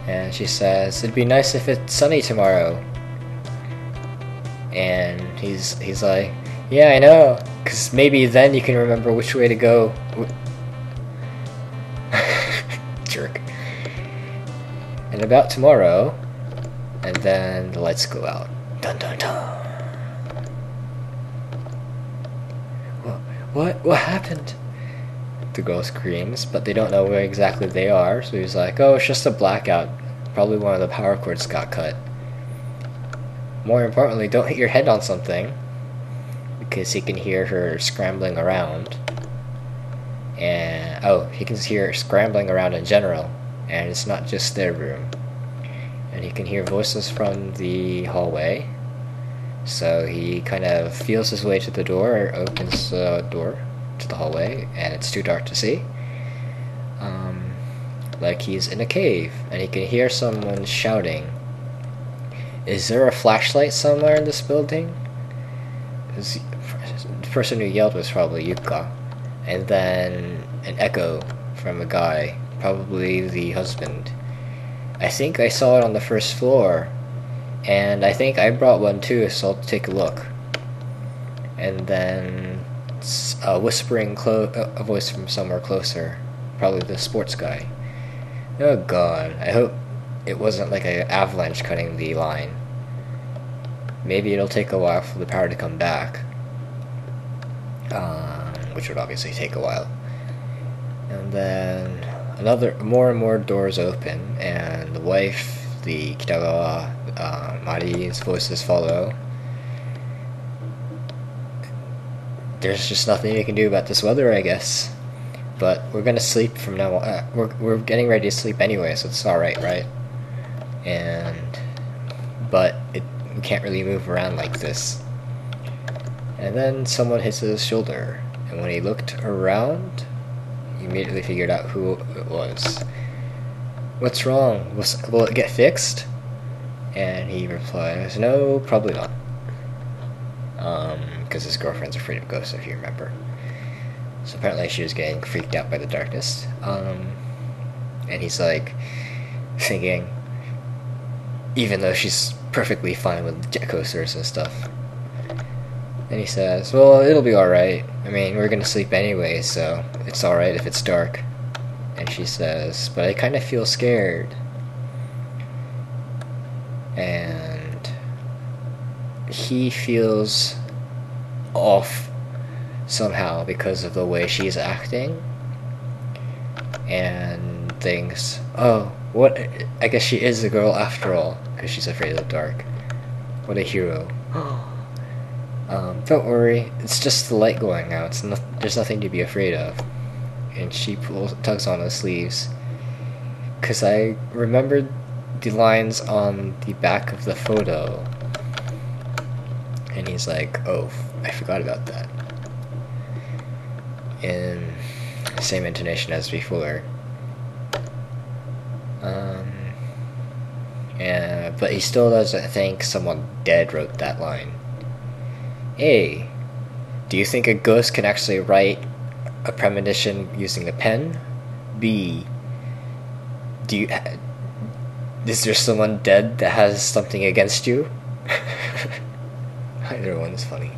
And she says, it'd be nice if it's sunny tomorrow. And he's like, yeah, I know, because maybe then you can remember which way to go. Jerk. And about tomorrow, and then the lights go out. Dun dun dun. What happened? The girl screams, but they don't know where exactly they are, so he's like, oh, it's just a blackout. Probably one of the power cords got cut. More importantly, don't hit your head on something, because he can hear her scrambling around. And, oh, he can hear her scrambling around in general, and it's not just their room. And he can hear voices from the hallway. So he kind of feels his way to the door, opens the door to the hallway, and it's too dark to see. Like he's in a cave, and he can hear someone shouting, is there a flashlight somewhere in this building? The person who yelled was probably Yuka. And then an echo from a guy, probably the husband. I think I saw it on the first floor, and I think I brought one too, so I'll take a look. And then a whispering a voice from somewhere closer, probably the sports guy. Oh god, I hope it wasn't like an avalanche cutting the line. Maybe it'll take a while for the power to come back. which would obviously take a while. And then more and more doors open, and the wife, the Kitagawa, Mari's voices follow. There's just nothing you can do about this weather, I guess. But we're gonna sleep from now on. We're getting ready to sleep anyway, so it's alright, right? But we can't really move around like this. And then someone hits his shoulder, and when he looked around, he immediately figured out who it was. What's wrong? Will it get fixed? And he replies, no, probably not. Because his girlfriend's afraid of ghosts, if you remember. So apparently she was getting freaked out by the darkness. And he's like, thinking, even though she's perfectly fine with jet coasters and stuff. And he says, well, it'll be alright. I mean, we're gonna sleep anyway, so it's alright if it's dark. And she says, but I kind of feel scared. And he feels off somehow because of the way she's acting. And thinks, oh, what? I guess she is a girl after all, because she's afraid of the dark. What a hero. Don't worry, it's just the light going out. There's nothing to be afraid of. And she tugs on his sleeves. Because I remembered the lines on the back of the photo. And he's like, oh, I forgot about that. In the same intonation as before. But he still doesn't think someone dead wrote that line. A. Do you think a ghost can actually write a premonition using a pen? B. Is there someone dead that has something against you? Either one is funny.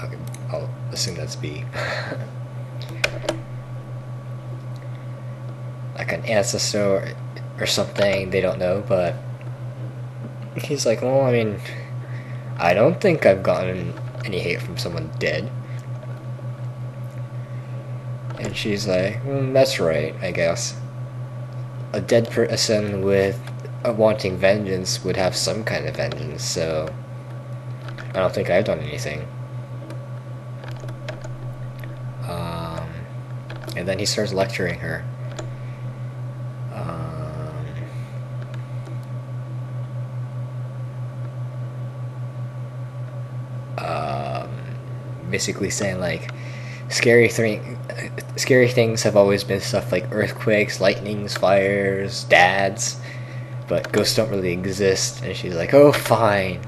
Okay, I'll assume that's B. Like an ancestor or something, they don't know, but he's like, well, I mean, I don't think I've gotten any hate from someone dead. And she's like, that's right, I guess. A dead person with a wanting vengeance would have some kind of vengeance, so I don't think I've done anything. And then he starts lecturing her. Basically saying like scary things have always been stuff like earthquakes, lightnings, fires, dads, but ghosts don't really exist. And she's like, oh, fine,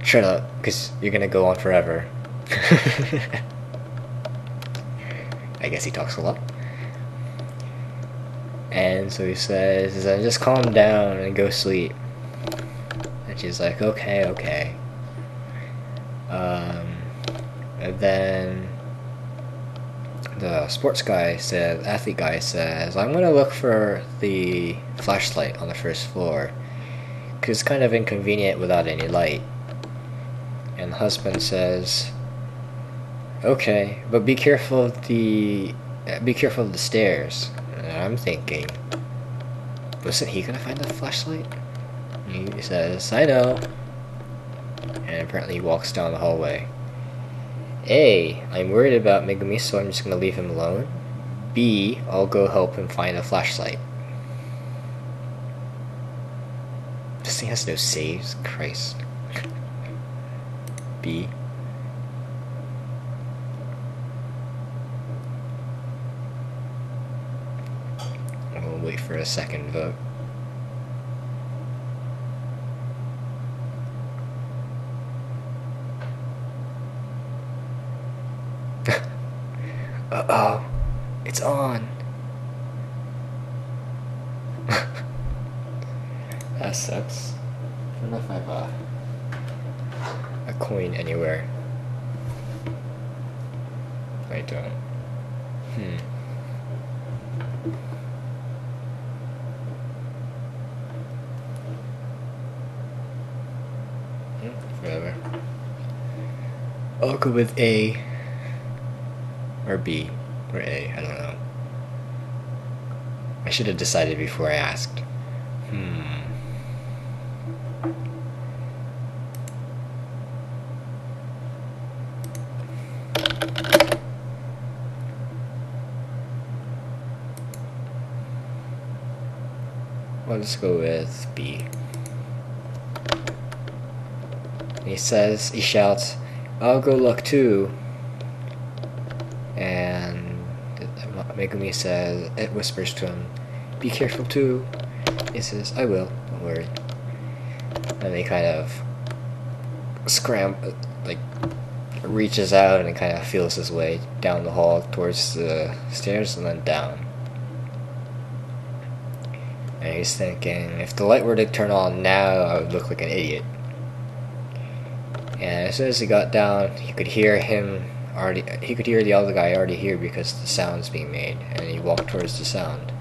shut up, because you're gonna go on forever. I guess he talks a lot. And so he says, just calm down and go sleep. And she's like, okay. And then the athlete guy says, I'm gonna look for the flashlight on the first floor, because it's kind of inconvenient without any light. And the husband says, okay, but be careful of the stairs. And I'm thinking, wasn't he gonna find the flashlight? And he says, I know. And apparently he walks down the hallway. A. I'm worried about Megumi, so I'm just gonna leave him alone. B. I'll go help him find a flashlight. This thing has no saves. Christ. B. We'll wait for a second vote. Uh-oh, it's on. That sucks. I don't know if I have a coin anywhere. I don't. I'll go with A. Or B. Or A, I don't know. I should have decided before I asked. Well, let's go with B. He shouts, I'll go look too. And Megumi says, it whispers to him, be careful too. He says, I will, don't worry. And he kind of reaches out and kind of feels his way down the hall towards the stairs and then down. And he's thinking, if the light were to turn on now, I would look like an idiot. And as soon as he got down, he could hear the other guy already here because the sound's being made, and he walked towards the sound.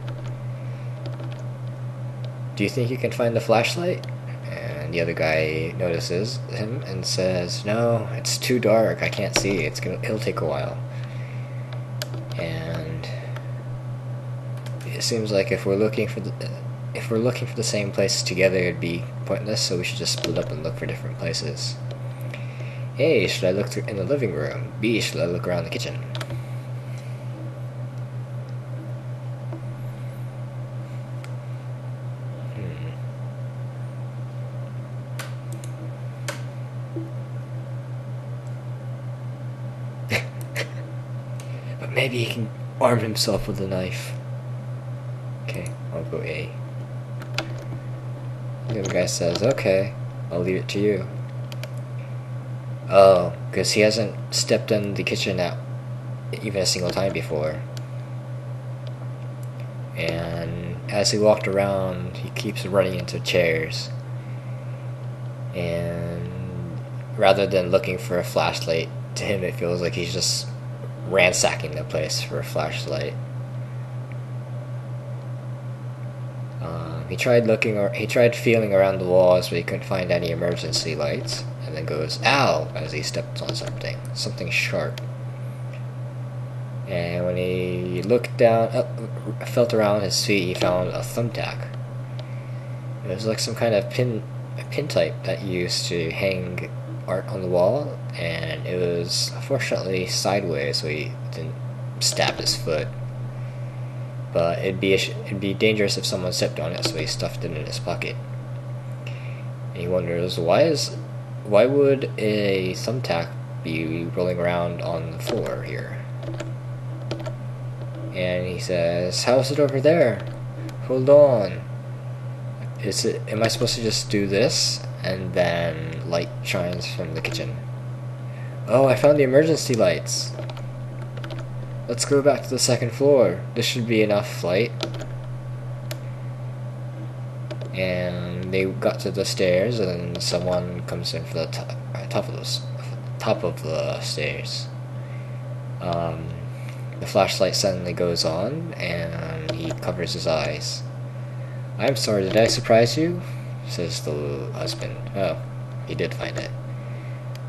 Do you think you can find the flashlight? And the other guy notices him and says, no, it's too dark, I can't see, it'll take a while. And it seems like if we're looking for the same places together, it'd be pointless, so we should just split up and look for different places. A, should I look in the living room? B, should I look around the kitchen? But maybe he can arm himself with a knife. Okay, I'll go A. The other guy says, okay, I'll leave it to you. Oh, because he hasn't stepped in the kitchen even a single time before. And as he walked around, he keeps running into chairs. And rather than looking for a flashlight, to him it feels like he's just ransacking the place for a flashlight. He tried feeling around the walls, but he couldn't find any emergency lights. And then goes, ow, as he stepped on something sharp. And when he looked down, felt around his feet, he found a thumbtack. It was like some kind of pin type that you used to hang art on the wall, and it was fortunately sideways, so he didn't stab his foot. But it'd be dangerous if someone stepped on it, so he stuffed it in his pocket. And he wonders, why would a thumbtack be rolling around on the floor here? And he says, how's it over there? Hold on. Am I supposed to just do this? And then light shines from the kitchen. Oh, I found the emergency lights. Let's go back to the second floor. This should be enough light. And they got to the stairs, and someone comes in for the top of the stairs. The flashlight suddenly goes on, and he covers his eyes. I'm sorry, did I surprise you? Says the husband. Oh, he did find it.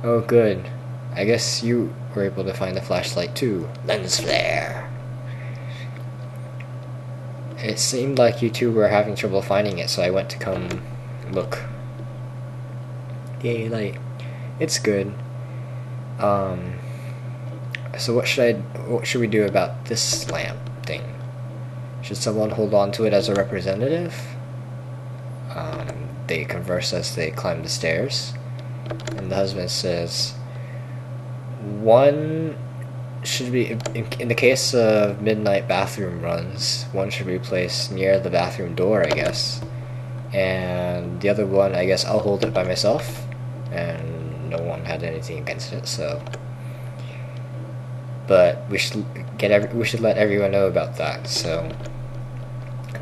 Oh, good. I guess you were able to find the flashlight too. Lens flare. It seemed like you two were having trouble finding it, so I went to come look. Yay, light. It's good. So what should we do about this lamp thing? Should someone hold on to it as a representative? They converse as they climb the stairs, and the husband says, one should be, in the case of midnight bathroom runs, one should be placed near the bathroom door, I guess, and the other one, I guess I'll hold it by myself, and no one had anything against it, so. But we should let everyone know about that. So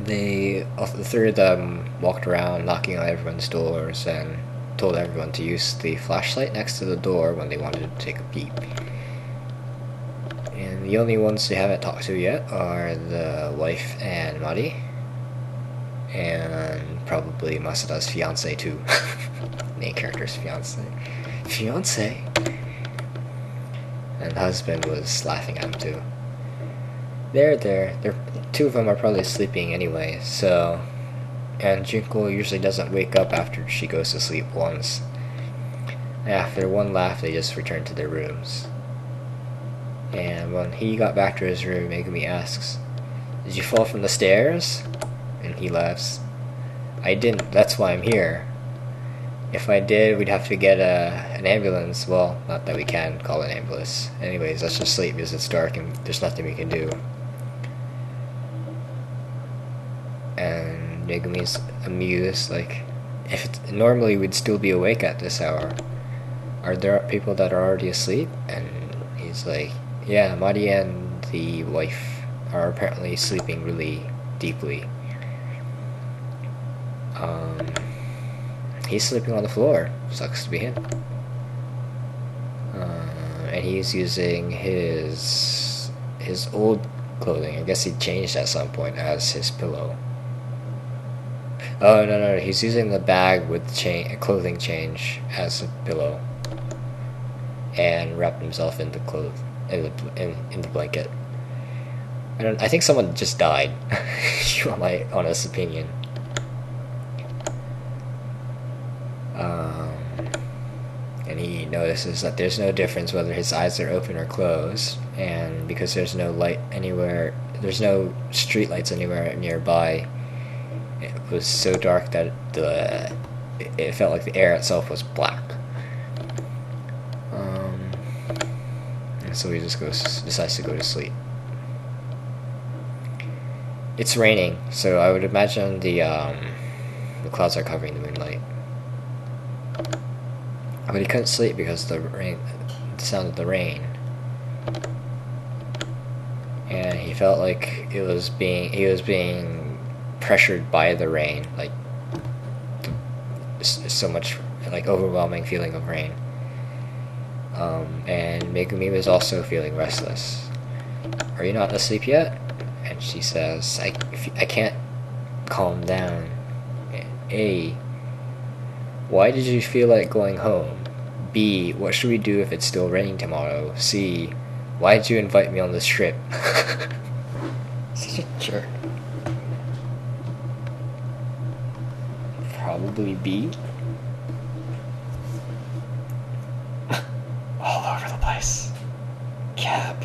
the three of them walked around knocking on everyone's doors and told everyone to use the flashlight next to the door when they wanted to take a peep. And the only ones they haven't talked to yet are the wife and Mari, and probably Masuda's fiance too. Main character's fiance. Fiance. and the husband was laughing at him too. They're two of them are probably sleeping anyway, so. And Junko usually doesn't wake up after she goes to sleep once. After one laugh, they just return to their rooms. And when he got back to his room, Megumi asks, "Did you fall from the stairs?" And he laughs, "I didn't, that's why I'm here. If I did, we'd have to get an ambulance. Well, not that we can call an ambulance. Anyways, let's just sleep because it's dark and there's nothing we can do." And Megumi's amused, like, normally we'd still be awake at this hour. Are there people that are already asleep? And he's like, yeah, Mari and the wife are apparently sleeping really deeply. He's sleeping on the floor. Sucks to be him. And he's using his old clothing. I guess he changed at some point as his pillow. Oh no, he's using the bag with clothing change as a pillow, and wrapped himself in the in the blanket. I think someone just died. You want my honest opinion? And he notices that there's no difference whether his eyes are open or closed, and because there's no light anywhere, there's no street lights anywhere nearby. It was so dark that it felt like the air itself was black. And so he just decides to go to sleep. It's raining, so I would imagine the clouds are covering the moonlight. But he couldn't sleep because the sound of the rain, and he felt like he was being pressured by the rain, like so much, like overwhelming feeling of rain. And Megumi was also feeling restless. "Are you not asleep yet?" And she says, I can't calm down. A, why did you feel like going home? B, what should we do if it's still raining tomorrow? C, why did you invite me on this trip? Such a jerk. Probably B. All over the place. Cab.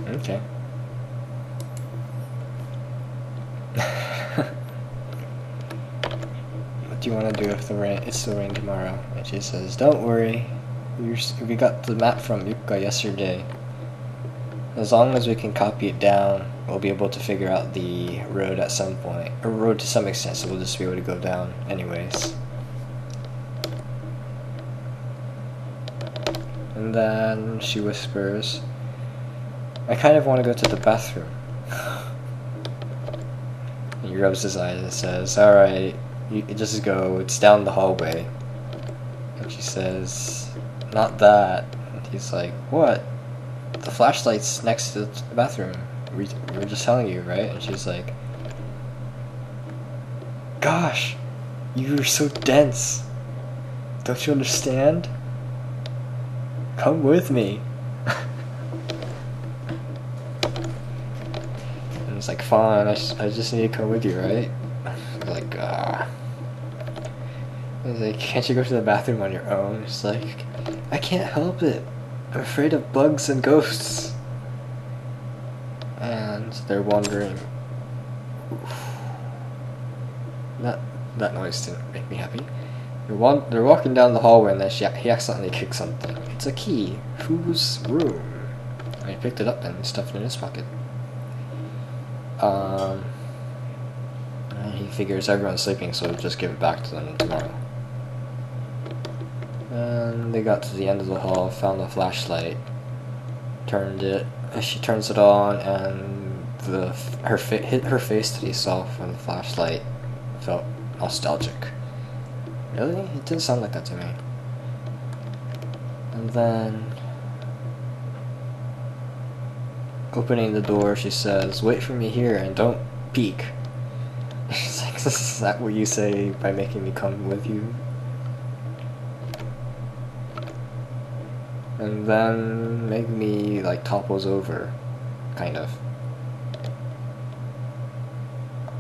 Okay. What do you want to do if it's still rain tomorrow? And she says, "Don't worry. We got the map from Yuka yesterday. As long as we can copy it down, we'll be able to figure out the road at some point, or road to some extent, so we'll just be able to go down anyways." And then she whispers, "I kind of want to go to the bathroom." And he rubs his eyes and says, "Alright, you just go, it's down the hallway." And she says, "Not that." And he's like, "What? The flashlight's next to the bathroom. We were just telling you, right?" And she's like, "Gosh, you're so dense. Don't you understand? Come with me." And it's like, "Fine, I just need to come with you, right?" I was like, I was like, "Can't you go to the bathroom on your own?" It's like, "I can't help it. I'm afraid of bugs and ghosts." And they're wandering. That noise didn't make me happy. They're walking down the hallway, and then he accidentally kicks something. It's a key. Whose room? And he picked it up and stuffed it in his pocket. Um, and he figures everyone's sleeping, so just give it back to them tomorrow. And they got to the end of the hall, found the flashlight, turned it. She turns it on, and her face that he saw from the flashlight felt nostalgic. Really? It didn't sound like that to me. And then, opening the door, she says, "Wait for me here and don't peek." She's like, "Is that what you say by making me come with you?" And then Megumi like topples over, kind of.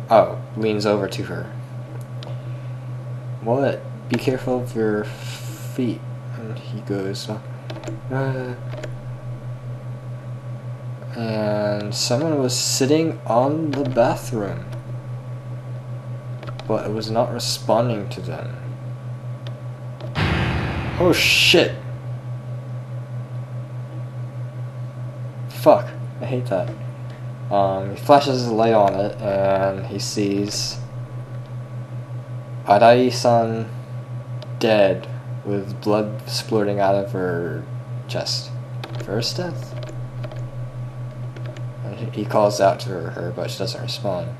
Oh, leans over to her. "What? Be careful of your feet." And he goes, and someone was sitting on the bathroom, but it was not responding to them. Oh shit! Fuck, I hate that. He flashes a light on it, and he sees Arai-san dead, with blood splurting out of her chest. First death? And he calls out to her, but she doesn't respond.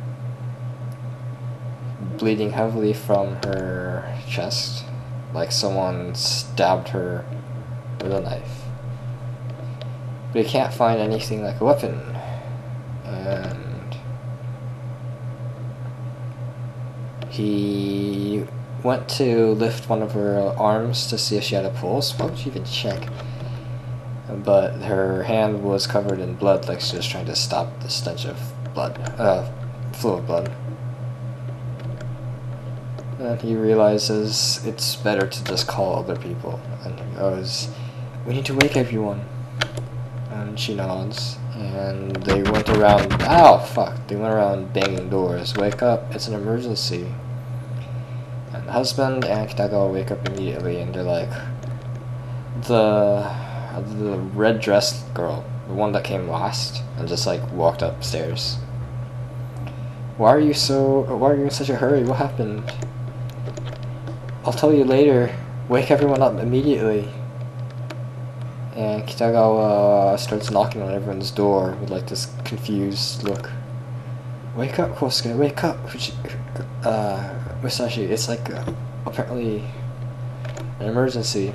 Bleeding heavily from her chest, like someone stabbed her with a knife. But he can't find anything like a weapon. And he went to lift one of her arms to see if she had a pulse. Why would you even check? But her hand was covered in blood, like she was trying to stop the stench of blood, flow of blood. And he realizes it's better to just call other people. And he goes, "We need to wake everyone." And she nods. And they went around. Ow, fuck! They went around banging doors. "Wake up! It's an emergency." And the husband and Kitagawa wake up immediately, and they're like, the red dressed girl, the one that came last, and just like walked upstairs. Why are you in such a hurry? What happened?" "I'll tell you later. Wake everyone up immediately." And Kitagawa starts knocking on everyone's door with like this confused look. "Wake up, Kosuke, wake up!" Musashi, it's like apparently an emergency.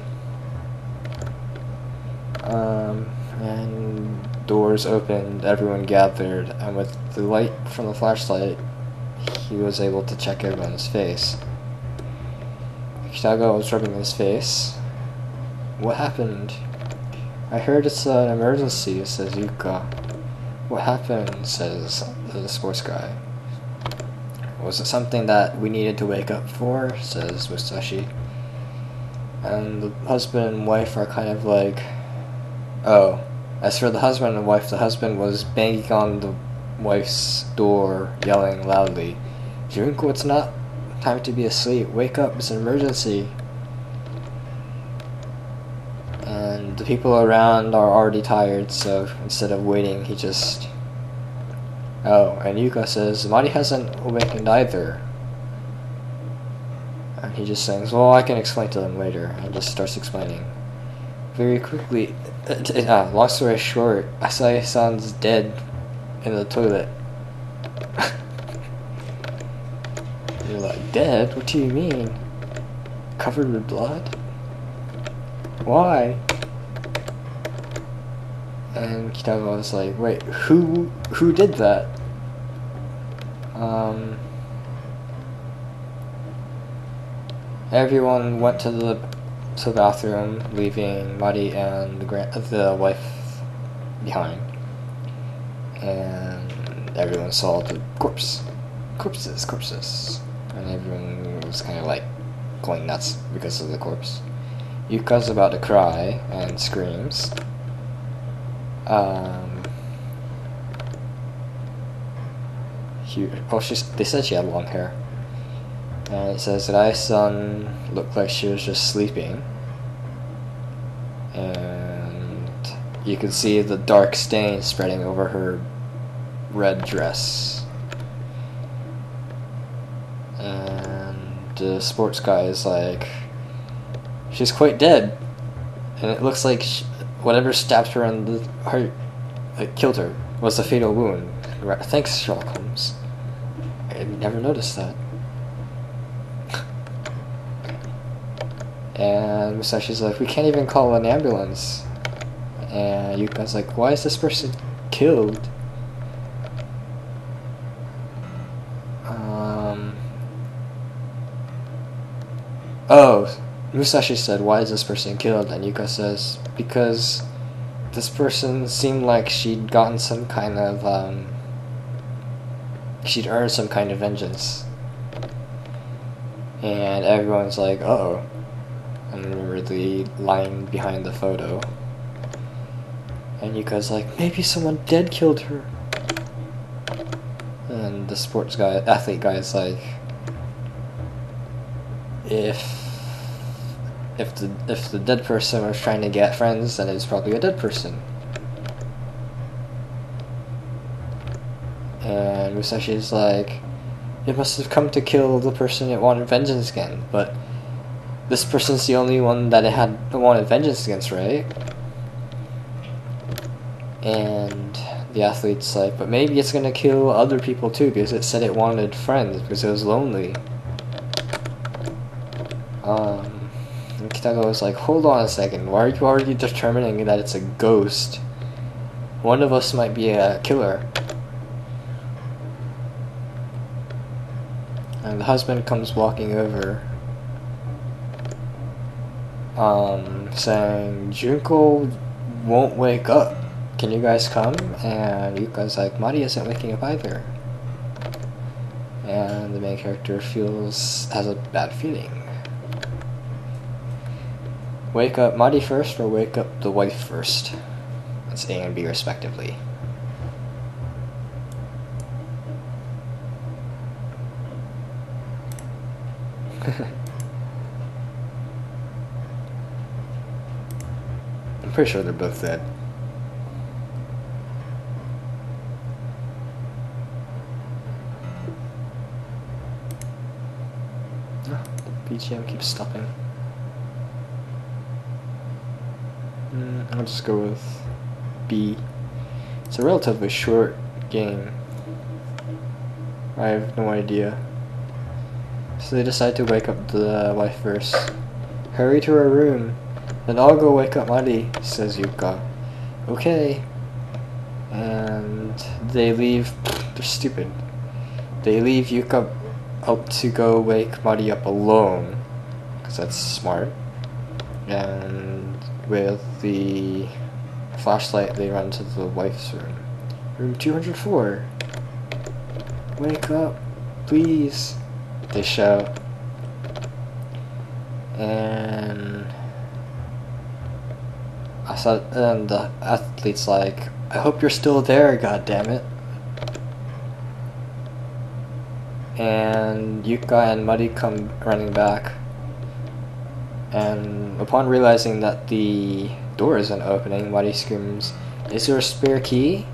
And doors opened, everyone gathered, and with the light from the flashlight, he was able to check everyone's face. Kitagawa was rubbing his face. "What happened?" "I heard it's an emergency," says Yuka. "What happened?" says the sports guy. "Was it something that we needed to wake up for?" says Musashi. And the husband and wife are kind of like, oh. As for the husband and wife, the husband was banging on the wife's door, yelling loudly, "Junko, it's not time to be asleep. Wake up, it's an emergency." And the people around are already tired, so instead of waiting, he just... Oh, and Yuka says, "Mari hasn't awakened either." And he just sings, "Well, I can explain to them later," and just starts explaining. Very quickly, long story short, Asahi-san's dead in the toilet. You're like, "Dead? What do you mean? Covered with blood? Why?" And Kitagawa was like, "Wait, who did that?" Everyone went to the bathroom, leaving Mari and the wife behind. And everyone saw the corpses. And everyone was kind of like going nuts because of the corpse. Yuka's about to cry and screams. They said she had long hair. And it says that Ai-san looked like she was just sleeping. And you could see the dark stain spreading over her red dress. And the sports guy is like, she's quite dead. And it looks like whatever stabbed her in the heart, like, killed her, was a fatal wound. Thanks, Sherlock Holmes. I never noticed that. And Musashi's like, we can't even call an ambulance. And Yuka's like, why is this person killed? Oh, Musashi said, why is this person killed? And Yuka says, because this person seemed like she'd gotten some kind of, she'd earned some kind of vengeance. And everyone's like, uh-oh. And remember the line behind the photo. And Yuka's like, maybe someone dead killed her. And the sports guy, athlete guy is like, if the dead person was trying to get friends, then it's probably a dead person. And Musashi's like, it must have come to kill the person it wanted vengeance against, but this person's the only one that it had wanted vengeance against, right? And the athlete's like, but maybe it's gonna kill other people too, because it said it wanted friends, because it was lonely. And Kitagawa was like, hold on a second, why are you already determining that it's a ghost? One of us might be a killer. And the husband comes walking over, saying, Junko won't wake up. Can you guys come? And Yuka's like, Mari isn't waking up either. And the main character has a bad feeling. Wake up Mari first, or wake up the wife first? That's A and B respectively. I'm pretty sure they're both dead. Oh, the BGM keeps stopping. I'll just go with B. It's a relatively short game. I have no idea. So they decide to wake up the wife first. Hurry to her room. Then I'll go wake up Mari, says Yuka. Okay. And they leave. They're stupid. They leave Yuka up to go wake Mari up alone, because that's smart. And with the flashlight, they run to the wife's room. Room 204. Wake up, please, they shout. And the athlete's like, I hope you're still there, goddammit. And Yuka and Mari come running back. And upon realizing that the door isn't opening, Mari screams, is there a spare key?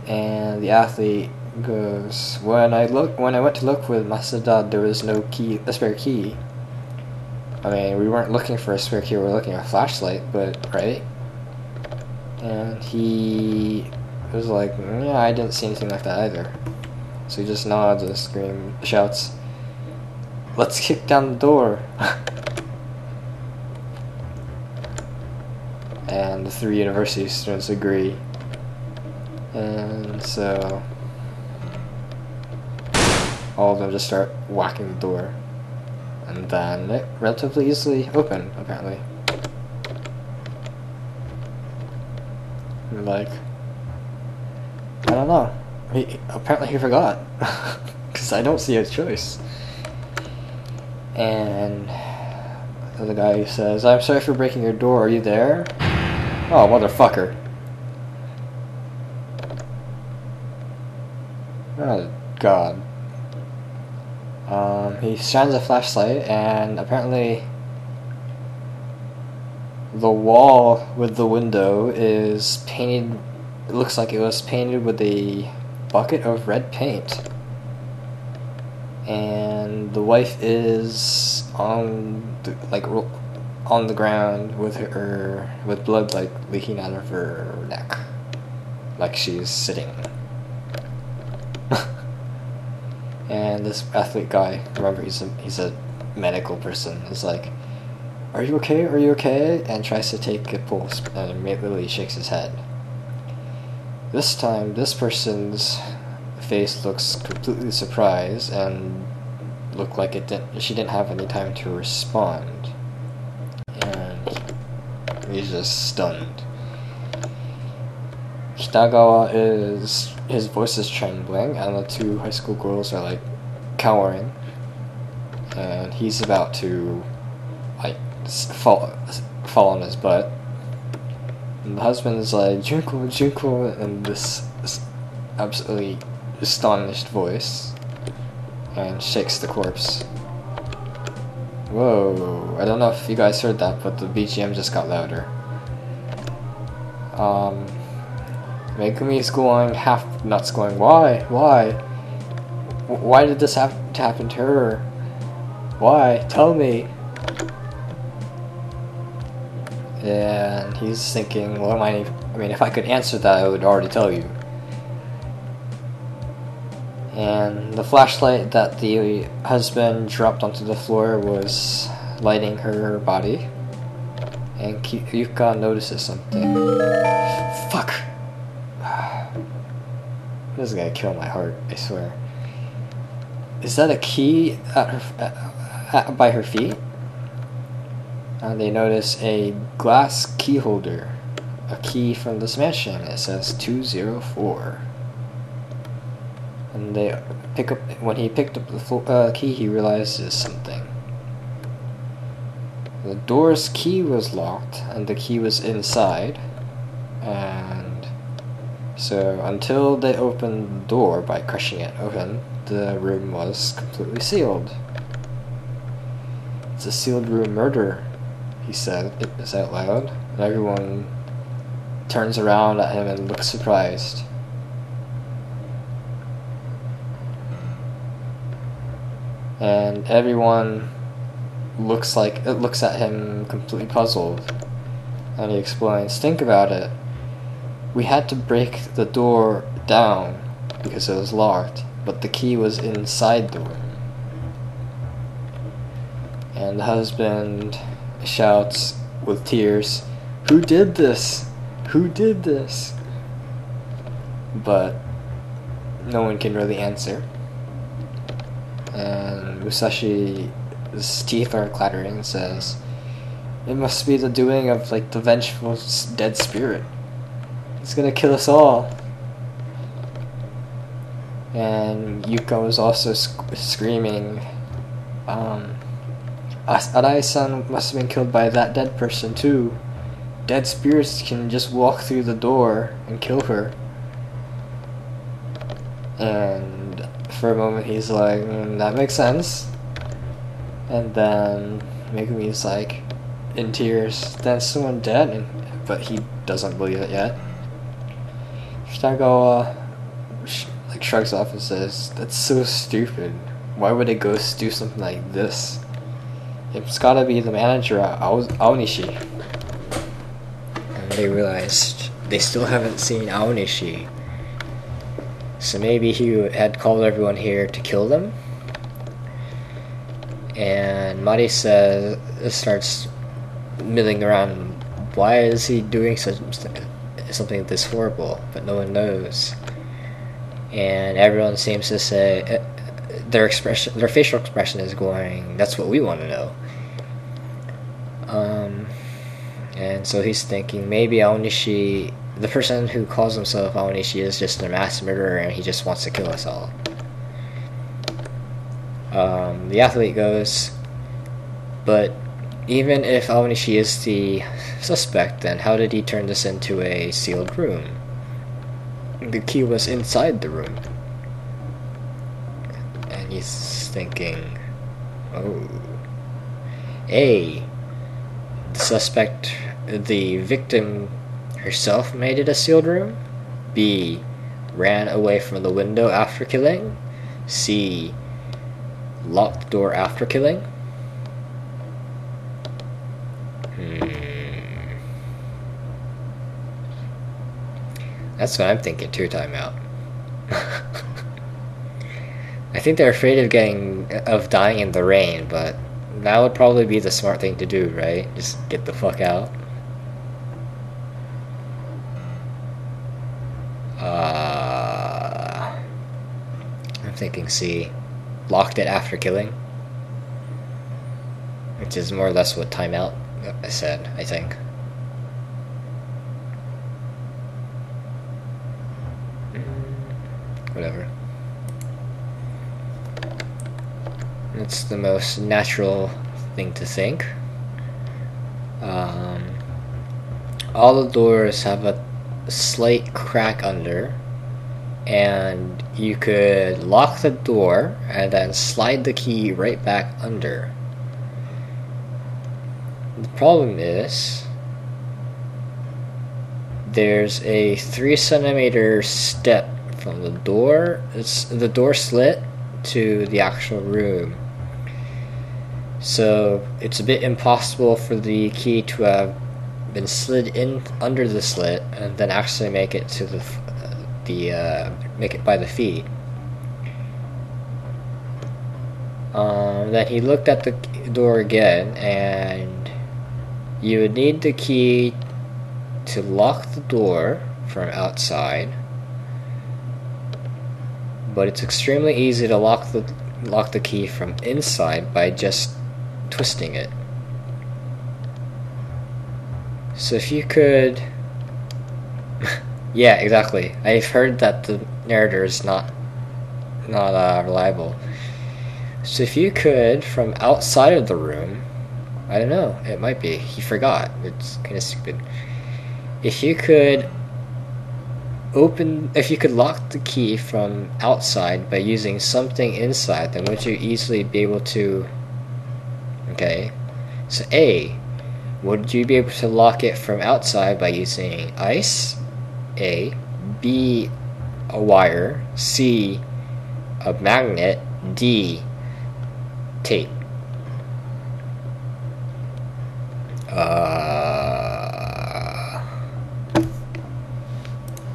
And the athlete goes, when I went to look with Masada, there was no key, a spare key. I mean, we weren't looking for a spare key, we were looking at a flashlight, but, right? And he was like, yeah, I didn't see anything like that either. So he just nods and shouts, let's kick down the door. And the 3 university students agree. And so all of them just start whacking the door. And then it relatively easily open, apparently. And like, I don't know. Apparently he forgot. Because I don't see a choice. And the guy says, I'm sorry for breaking your door, are you there? Oh, motherfucker. Oh, God. He shines a flashlight, and apparently the wall with the window is painted it looks like it was painted with a bucket of red paint. And the wife is on the ground with blood like leaking out of her neck, like she's sitting. And this athlete guy, remember he's a medical person, is like, "Are you okay? Are you okay?" and tries to take a pulse, and immediately shakes his head. This time, this person's face looks completely surprised and looked like she didn't have any time to respond, and he's just stunned. Kitagawa his voice is trembling, and the two high school girls are like cowering, and he's about to like fall on his butt. And the husband is like, "Junko, Junko," in this absolutely astonished voice, and shakes the corpse. Whoa, I don't know if you guys heard that, but the BGM just got louder. Megumi's going half nuts, going, why? Why did this have to happen to her? Why? Tell me. And he's thinking, well, I mean, if I could answer that, I would already tell you. And the flashlight that the husband dropped onto the floor was lighting her body. And Yuka notices something. Fuck! This is gonna kill my heart, I swear. Is that a key by her feet? And they notice a glass key holder. A key from this mansion. It says 204. And when he picked up the key, he realizes something. The door's key was locked, and the key was inside. And so until they opened the door by crushing it open, the room was completely sealed. "It's a sealed room murder," he said it out loud, and everyone turns around at him and looks surprised. And everyone looks at him completely puzzled. And he explains, "Think about it. We had to break the door down because it was locked, but the key was inside the room." And the husband shouts with tears, "Who did this? Who did this?" But no one can really answer. And Musashi's teeth are clattering and says, "It must be the doing of the vengeful dead spirit. It's gonna kill us all." And Yuko is also screaming, "Arai-san must have been killed by that dead person too. Dead spirits can just walk through the door and kill her." And for a moment he's like, "That makes sense." And then Megumi's like in tears, "Then someone dead?" But he doesn't believe it yet. Kitagawa shrugs off and says, "That's so stupid. Why would a ghost do something like this? It's gotta be the manager at Aonishi." And they realized they still haven't seen Aonishi. So maybe he had called everyone here to kill them. And Mari starts milling around. Why is he doing something this horrible? But no one knows. And everyone seems to say their facial expression is going, "That's what we want to know." And so he's thinking maybe Aonishi, the person who calls himself Aonishi, is just a mass murderer and he just wants to kill us all. The athlete goes, "But even if Aonishi is the suspect, then how did he turn this into a sealed room? The key was inside the room." And he's thinking, oh, the suspect, the victim herself made it a sealed room? B. Ran away from the window after killing. C. Locked the door after killing. That's what I'm thinking too, timeout. I think they're afraid of dying in the rain, but that would probably be the smart thing to do, right? Just get the fuck out. I'm thinking C. Locked it after killing. Which is more or less what timeout said, I think. Whatever. It's the most natural thing to think. All the doors have a slight crack under, and you could lock the door and then slide the key right back under. The problem is there's a 3 centimeter step from the door. It's the door slit to the actual room, so it's a bit impossible for the key to have been slid in under the slit and then actually make it to make it by the feet. Then he looked at the door again, and you would need the key to lock the door from outside, but it's extremely easy to lock the key from inside by just twisting it. So if you could yeah, exactly. I've heard that the narrator is not reliable. So if you could, from outside of the room, I don't know, it might be, he forgot, it's kind of stupid. If you could lock the key from outside by using something inside, then would you easily be able to... Okay, so A, would you be able to lock it from outside by using ice? A. B. A wire. C. A magnet. D. Tape. Let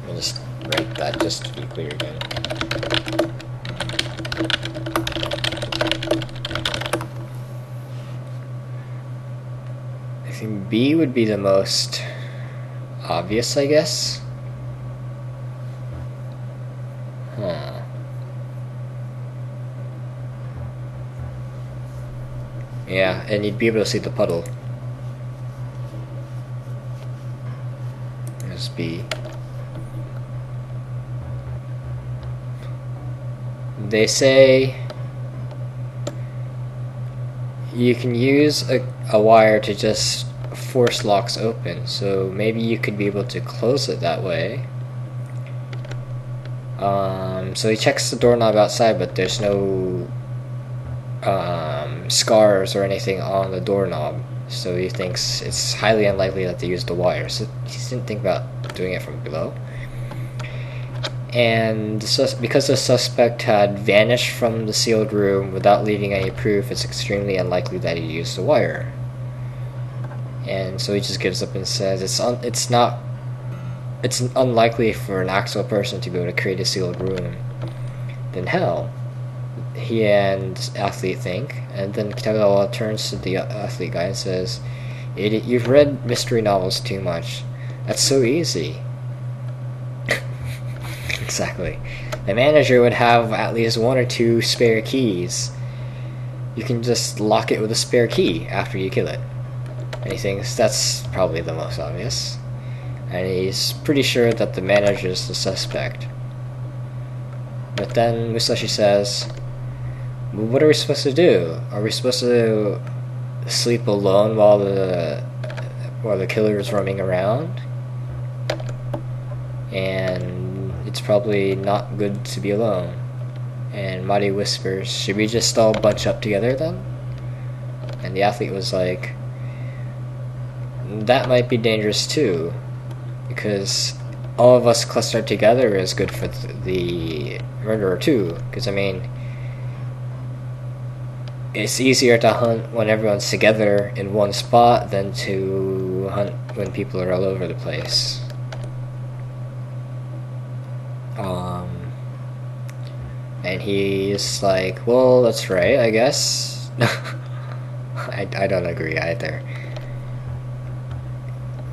me just write that just to be clear again. I think B would be the most obvious, I guess. Yeah, and you'd be able to see the puddle. There's B. They say you can use a wire to just force locks open, so maybe you could be able to close it that way. So he checks the doorknob outside, but there's no scars or anything on the doorknob, so he thinks it's highly unlikely that they used the wire. So he didn't think about doing it from below. And because the suspect had vanished from the sealed room without leaving any proof, it's extremely unlikely that he used the wire. And so he just gives up and says it's unlikely for an actual person to be able to create a sealed room. Then hell, he and athlete think, and then Kitagawa turns to the athlete guy and says, "Idiot, you've read mystery novels too much. That's so easy." Exactly. The manager would have at least 1 or 2 spare keys. You can just lock it with a spare key after you kill it. And he thinks that's probably the most obvious. And he's pretty sure that the manager is the suspect. But then Musashi says, "What are we supposed to do? Are we supposed to sleep alone while the killer is roaming around? And it's probably not good to be alone." And Mari whispers, "Should we just all bunch up together then?" And the athlete was like, "That might be dangerous too, because all of us clustered together is good for the murderer too, because I mean, it's easier to hunt when everyone's together in one spot than to hunt when people are all over the place. And he's like, well, that's right, I guess. I don't agree either.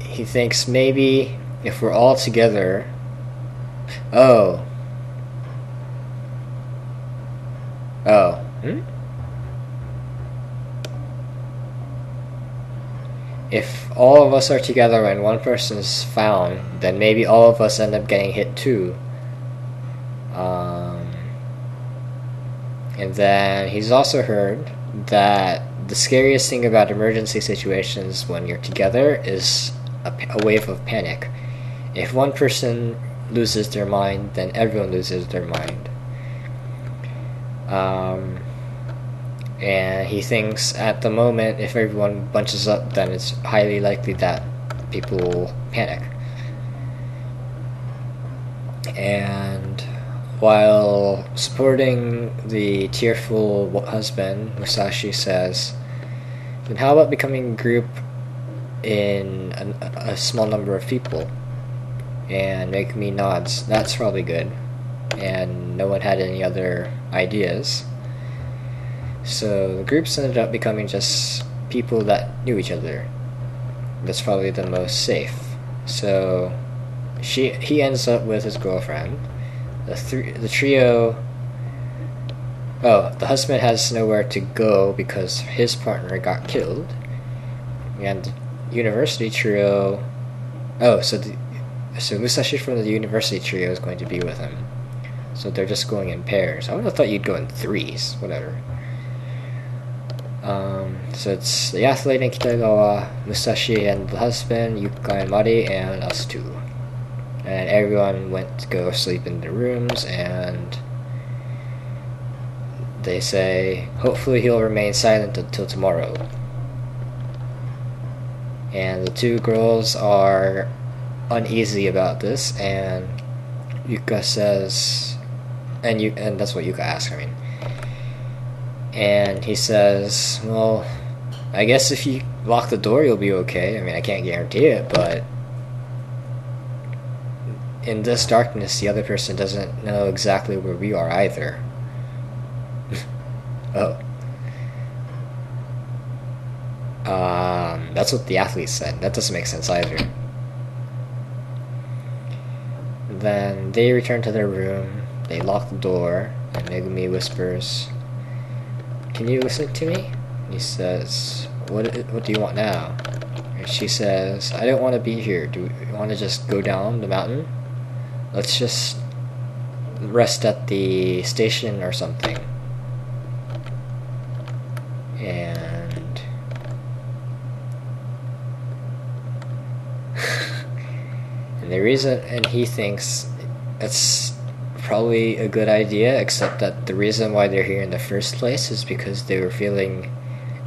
He thinks maybe if we're all together... Oh. If all of us are together and one person's found, then maybe all of us end up getting hit too. And then he's also heard that the scariest thing about emergency situations when you're together is a wave of panic. If one person loses their mind, then everyone loses their mind. And he thinks at the moment, if everyone bunches up, then it's highly likely that people will panic. And while supporting the tearful husband, Musashi says, then how about becoming a group in a small number of people? And Megumi nods. That's probably good. And no one had any other ideas. So the groups ended up becoming just people that knew each other. That's probably the most safe. So he ends up with his girlfriend. The trio... Oh, the husband has nowhere to go because his partner got killed. And the university trio... Oh, so Musashi from the university trio is going to be with him. So they're just going in pairs. I would have thought you'd go in threes. Whatever. So it's the athlete in Kitagawa, Musashi and the husband, Yuka and Mari, and us two. And everyone went to go sleep in their rooms, and they say, hopefully he'll remain silent until tomorrow. And the two girls are uneasy about this, and Yuka says, and that's what Yuka asks, I mean. And he says, well, I guess if you lock the door, you'll be okay. I mean, I can't guarantee it, but in this darkness, the other person doesn't know exactly where we are either. Oh. That's what the athlete said. That doesn't make sense either. Then they return to their room. They lock the door, and Megumi whispers, "Can you listen to me?" He says, What do you want now?" And she says, "I don't want to be here. Do you want to just go down the mountain? Let's just rest at the station or something." And the reason, and he thinks it's probably a good idea, except that the reason why they're here in the first place is because they were feeling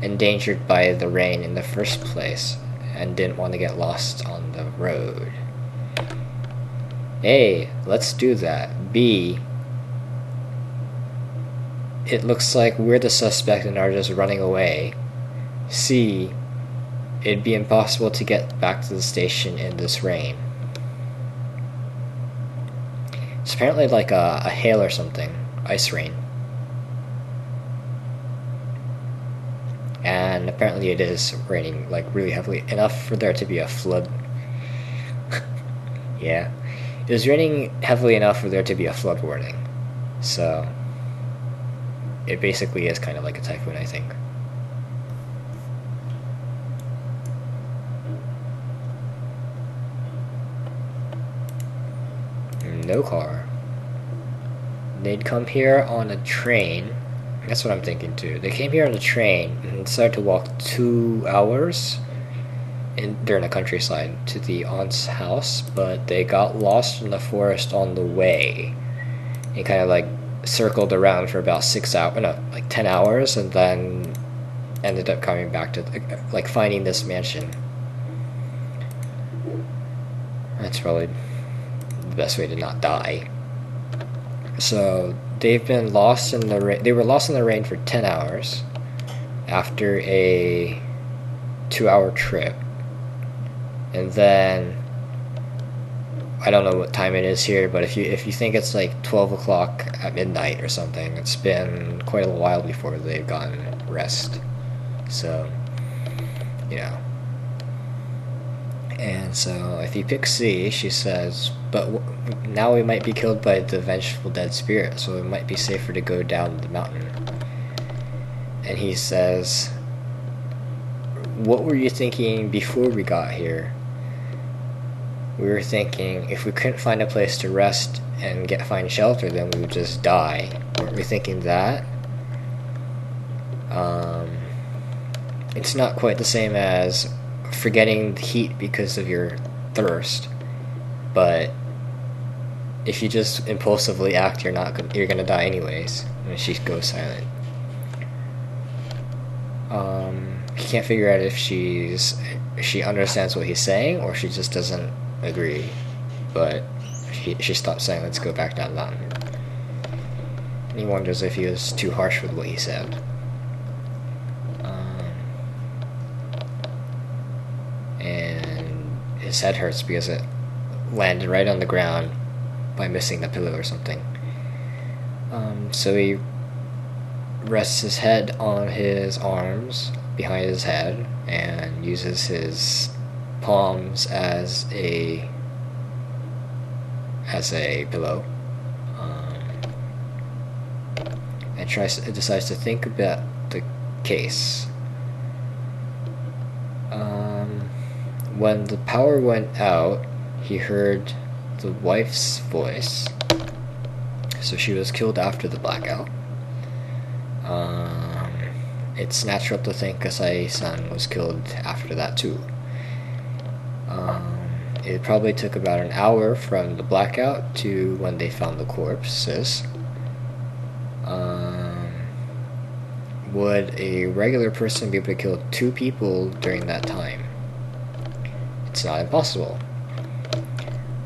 endangered by the rain in the first place and didn't want to get lost on the road. A, let's do that. B, it looks like we're the suspect and are just running away. C, it'd be impossible to get back to the station in this rain. It's apparently like a hail or something. Ice rain. And apparently it is raining like really heavily, enough for there to be a flood. Yeah. It was raining heavily enough for there to be a flood warning. So it basically is kind of like a typhoon, I think. No car. They'd come here on a train. That's what I'm thinking too. They came here on a train and decided to walk 2 hours during the countryside to the aunt's house, but they got lost in the forest on the way. And kind of like circled around for about 6 hours, no, like 10 hours, and then ended up coming back to like finding this mansion. That's probably the best way to not die. So they've been lost in the rain. They were lost in the rain for 10 hours after a 2-hour trip. And then I don't know what time it is here, but if you think it's like 12 o'clock at midnight or something, it's been quite a while before they've gotten rest. So, you know. And so if you pick C, she says, but now we might be killed by the vengeful dead spirit, so it might be safer to go down the mountain. And he says, what were you thinking before we got here? We were thinking if we couldn't find a place to rest and find shelter, then we would just die. Weren't we thinking that? It's not quite the same as forgetting the heat because of your thirst, but if you just impulsively act, you're gonna die anyways. And she goes silent. He can't figure out if she understands what he's saying or she just doesn't agree, but she stops saying let's go back down the mountain. And he wonders if he was too harsh with what he said. And his head hurts because it landed right on the ground by missing the pillow or something. So he rests his head on his arms behind his head and uses his palms as a pillow, and decides to think about the case. When the power went out, he heard the wife's voice, so she was killed after the blackout. It's natural to think Kasai-san was killed after that too. It probably took about an hour from the blackout to when they found the corpses. Would a regular person be able to kill 2 people during that time? It's not impossible.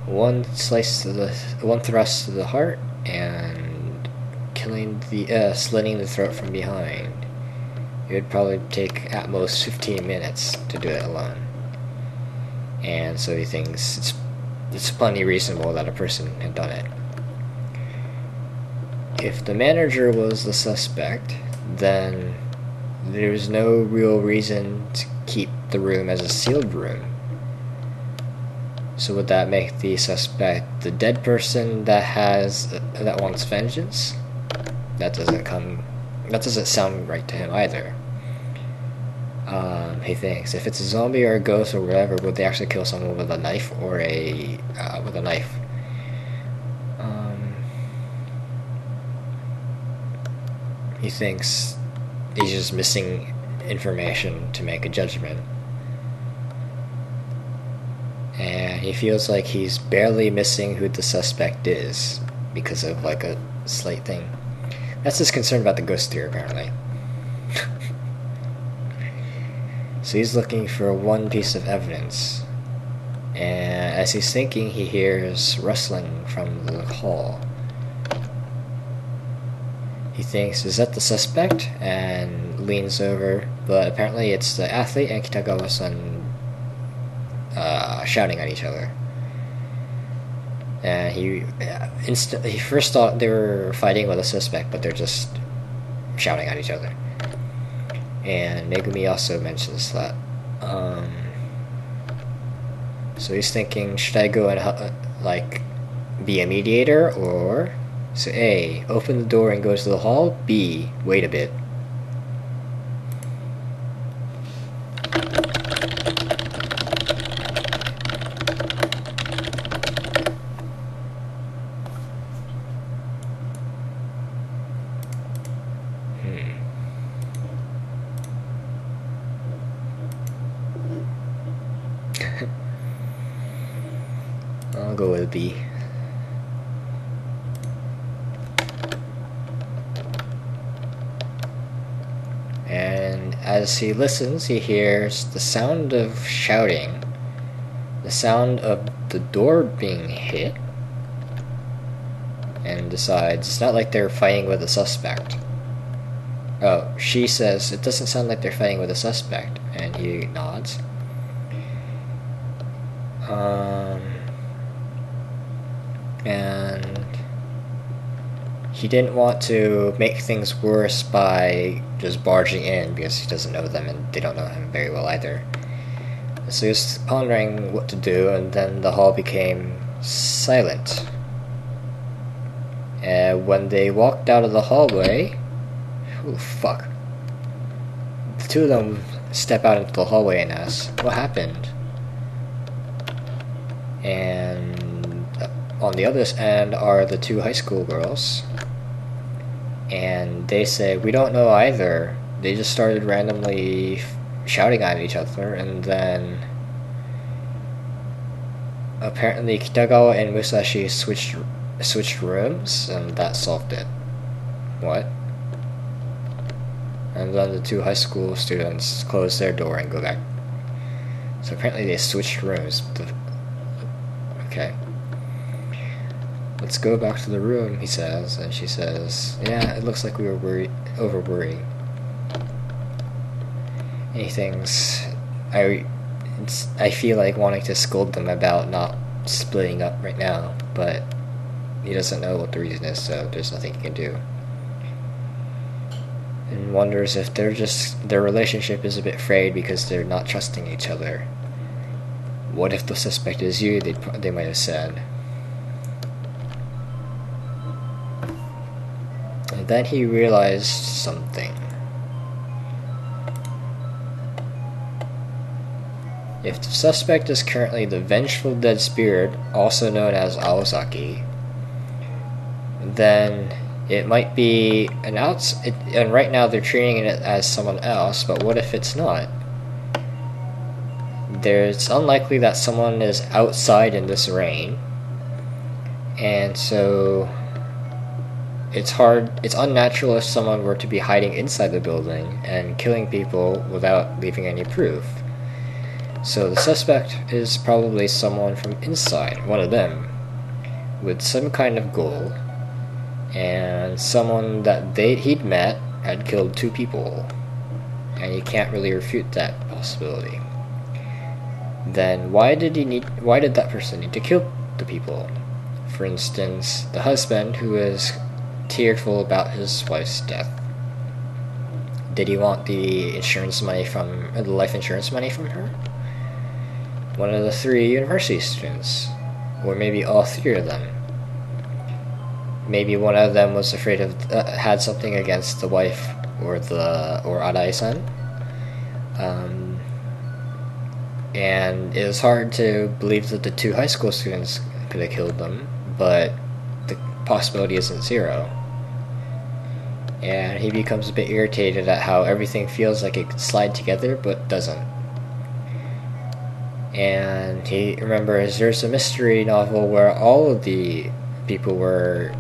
One thrust to the heart and slitting the throat from behind. It would probably take at most 15 minutes to do it alone. And so he thinks it's plenty reasonable that a person had done it. If the manager was the suspect, then there's no real reason to keep the room as a sealed room. So would that make the suspect the dead person that wants vengeance? That doesn't sound right to him either. He thinks if it's a zombie or a ghost or whatever, would they actually kill someone with a knife or with a knife? He thinks he's just missing information to make a judgment. And he feels like he's barely missing who the suspect is because of like a slight thing. That's his concern about the ghost theory, apparently. So he's looking for one piece of evidence. And as he's thinking, he hears rustling from the hall. He thinks, is that the suspect? And leans over, but apparently it's the athlete and Kitagawa-san shouting at each other. And he first thought they were fighting with a suspect, but they're just shouting at each other. And Megumi also mentions that. So he's thinking, should I go and be a mediator, or so A, open the door and go to the hall, B, wait a bit. I'll go with B. And as he listens, he hears the sound of shouting, the sound of the door being hit, and decides it's not like they're fighting with a suspect. Oh, she says, it doesn't sound like they're fighting with a suspect, and he nods. And he didn't want to make things worse by just barging in because he doesn't know them and they don't know him very well either. So he was pondering what to do, and then the hall became silent. And when they walked out of the hallway, oh fuck, the two of them step out into the hallway and ask, what happened? And on the other end are the two high school girls, and they say, we don't know either. They just started randomly shouting at each other, and then apparently Kitagawa and Musashi switched rooms, and that solved it. What? And then the two high school students close their door and go back. So apparently they switched rooms. Okay. Let's go back to the room, he says, and she says, yeah, it looks like we were over worrying. And he thinks, I feel like wanting to scold them about not splitting up right now, but he doesn't know what the reason is, so there's nothing he can do. And wonders if their relationship is a bit frayed because they're not trusting each other. What if the suspect is you, they might have said. And then he realized something. If the suspect is currently the vengeful dead spirit, also known as Aozaki, then it might be and right now they're treating it as someone else, but what if it's not? It's unlikely that someone is outside in this rain, and so it's unnatural if someone were to be hiding inside the building and killing people without leaving any proof. So the suspect is probably someone from inside, one of them, with some kind of goal, and someone that he'd met had killed two people, and you can't really refute that possibility. Then why did that person need to kill the people? For instance, the husband, who is tearful about his wife's death. Did he want the life insurance money from her? One of the three university students, or maybe all three of them. Maybe one of them was afraid of had something against the wife or Arai-san. And it was hard to believe that the two high school students could have killed them, but the possibility isn't zero. And he becomes a bit irritated at how everything feels like it could slide together, but doesn't. And he remembers there's a mystery novel where all of the people were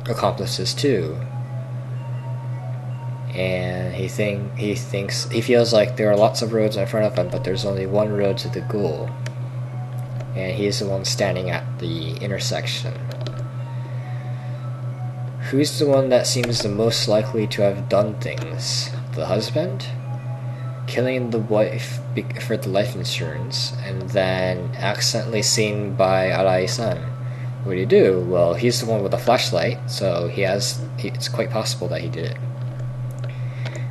accomplices too. And he feels like there are lots of roads in front of him, but there's only one road to the goal. And he's the one standing at the intersection. Who's the one that seems the most likely to have done things? The husband? Killing the wife for the life insurance, and then accidentally seen by Arai-san. What do you do? Well, he's the one with the flashlight, so it's quite possible that he did it.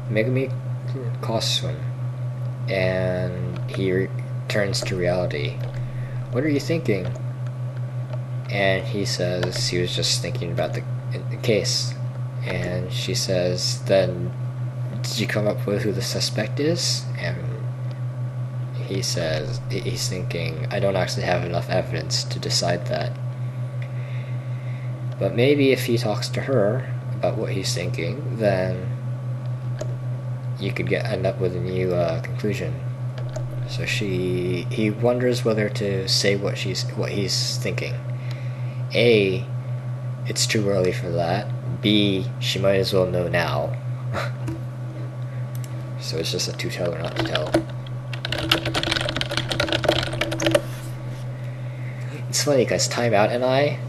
Megumi costume, and he returns to reality. What are you thinking? And he says he was just thinking about the case. And she says, then did you come up with who the suspect is? And he says he's thinking, I don't actually have enough evidence to decide that. But maybe if he talks to her about what he's thinking, then you could end up with a new conclusion. So he wonders whether to say what he's thinking. A, it's too early for that. B, she might as well know now. So it's just a to tell or not to tell. It's funny because Time Out and I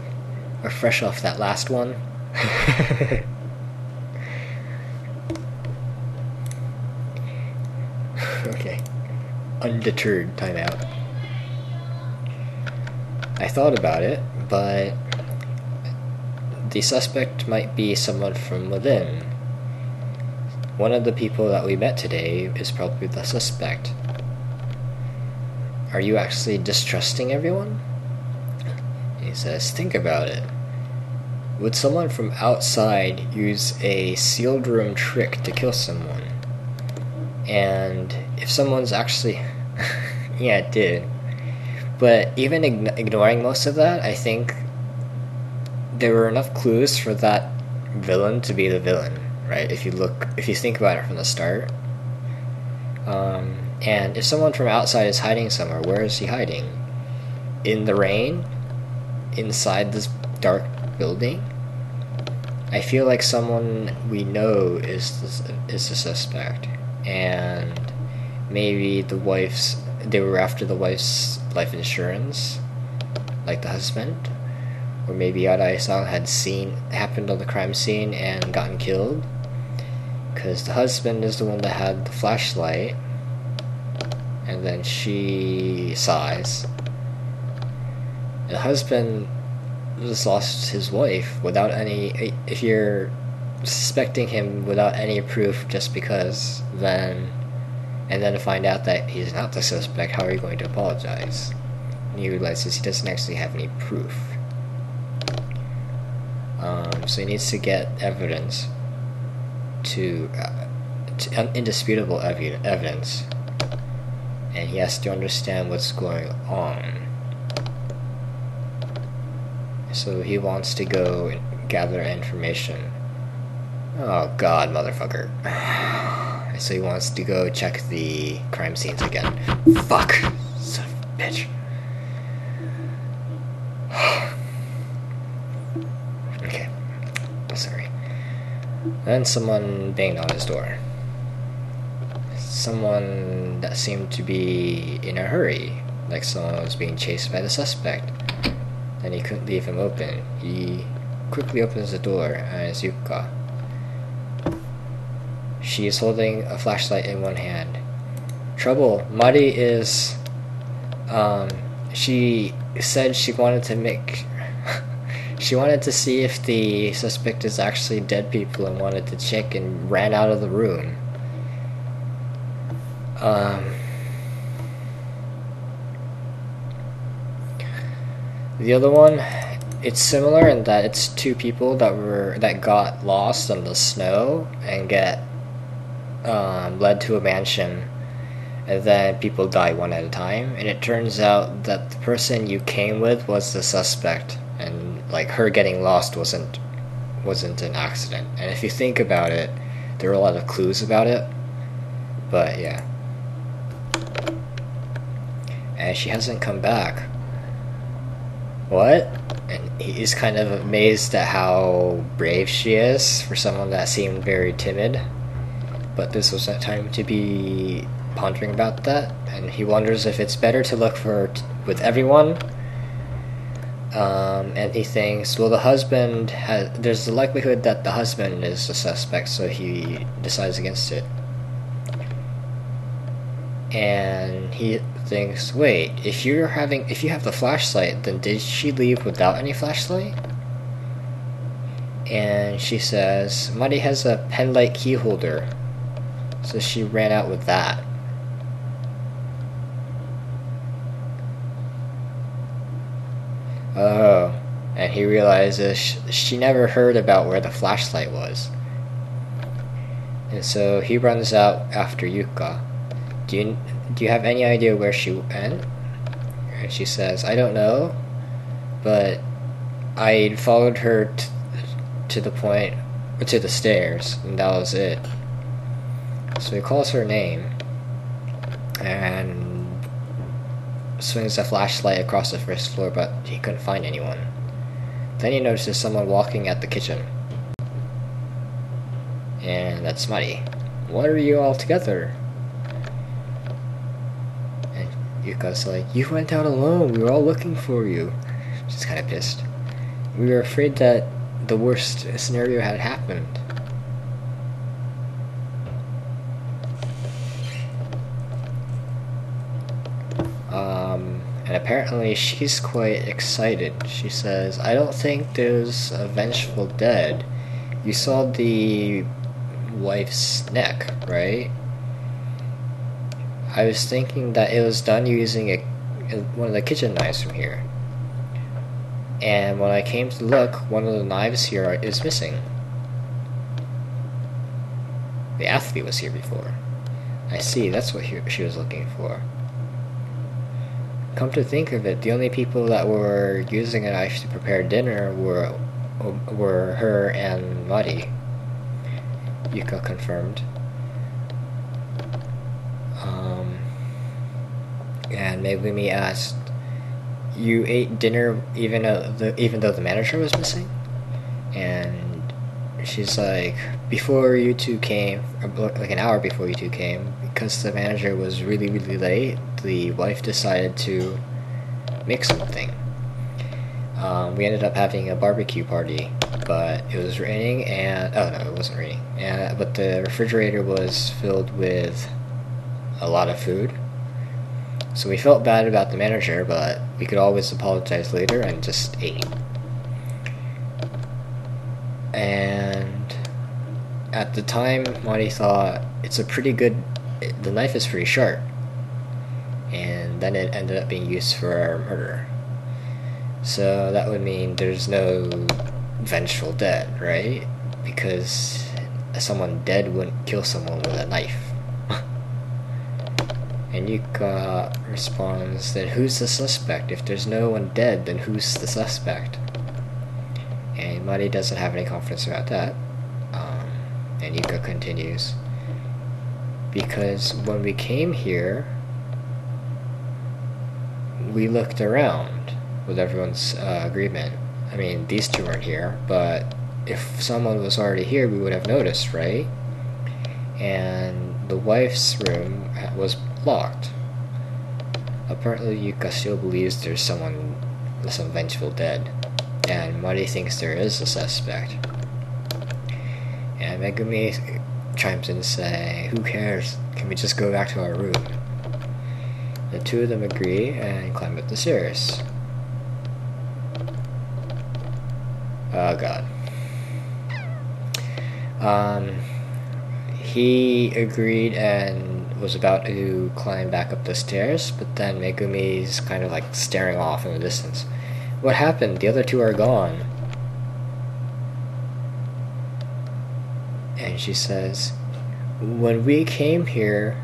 We're fresh off that last one. Okay. Undeterred timeout. I thought about it, but the suspect might be someone from within. One of the people that we met today is probably the suspect. Are you actually distrusting everyone? He says, think about it. Would someone from outside use a sealed room trick to kill someone? And if someone's actually... yeah, it did. But even ignoring most of that, I think there were enough clues for that villain to be the villain, right? If you think about it from the start. And if someone from outside is hiding somewhere, where is he hiding? In the rain? Inside this dark building? I feel like someone we know is the suspect. And maybe they were after the wife's life insurance, like the husband. Or maybe Yada-san had happened on the crime scene and gotten killed. Because the husband is the one that had the flashlight. And then she sighs. The husband just lost his wife without any... If you're suspecting him without any proof just because, then... And then to find out that he's not the suspect, how are you going to apologize? And he realizes he doesn't actually have any proof. So he needs to get evidence to indisputable evidence. And he has to understand what's going on. So he wants to go and gather information. Oh god, motherfucker. So he wants to go check the crime scenes again. Fuck! Son of a bitch. Okay. Sorry. Then someone banged on his door. Someone that seemed to be in a hurry. Like someone was being chased by the suspect. Then he couldn't leave him open. He quickly opens the door, and it's Yuka. She is holding a flashlight in one hand. Trouble. Mari is... she said she wanted to make... she wanted to see if the suspect is actually dead people and wanted to check and ran out of the room. The other one, it's similar in that it's two people that got lost in the snow and get led to a mansion, and then people die one at a time, and it turns out that the person you came with was the suspect, and like her getting lost wasn't an accident. And if you think about it, there are a lot of clues about it, but yeah. And she hasn't come back. What? And he's kind of amazed at how brave she is for someone that seemed very timid. But this was that time to be pondering about that, and he wonders if it's better to look with everyone. And he thinks, well, there's the likelihood that the husband is the suspect, so he decides against it. And he thinks, wait, if you have the flashlight, then did she leave without any flashlight? And she says, Mari has a pen-like key holder, so she ran out with that. Oh, and he realizes she never heard about where the flashlight was. And so he runs out after Yuka. Do you have any idea where she went? And she says, I don't know, but I followed her to the stairs, and that was it. So he calls her name and swings a flashlight across the first floor, but he couldn't find anyone. Then he notices someone walking at the kitchen. And that's Mari. What are you all together? And Yuka's like, you went out alone, we were all looking for you. She's kind of pissed. We were afraid that the worst scenario had happened. And apparently she's quite excited. She says, I don't think there's a vengeful dead. You saw the wife's neck, right? I was thinking that it was done using one of the kitchen knives from here. And when I came to look, one of the knives here is missing. The athlete was here before. I see, that's what she was looking for. Come to think of it, the only people that were using a knife to prepare dinner were her and Mari. Yuka confirmed. And Megumi asked, you ate dinner even though the manager was missing? And she's like, before you two came, like an hour before you two came, because the manager was really, really late, the wife decided to make something. We ended up having a barbecue party, but it was raining and... oh no, it wasn't raining. But the refrigerator was filled with a lot of food. So we felt bad about the manager, but we could always apologize later and just ate. And at the time, Mari thought it's a pretty good... the knife is pretty sharp. And then it ended up being used for our murder. So that would mean there's no vengeful dead, right? Because someone dead wouldn't kill someone with a knife. And Yuka responds, then who's the suspect? If there's no one dead, then who's the suspect? And Mari doesn't have any confidence about that. And Yuka continues, because when we came here, we looked around with everyone's agreement. I mean, these two weren't here, but if someone was already here, we would have noticed, right? And the wife's room was locked. Apparently Yuka still believes there's some vengeful dead, and Mari thinks there is a suspect. And Megumi chimes in to say, who cares? Can we just go back to our room? The two of them agree and climb up the stairs. Oh god. He agreed and was about to climb back up the stairs, but then Megumi's kind of like staring off in the distance. What happened? The other two are gone. And she says, when we came here,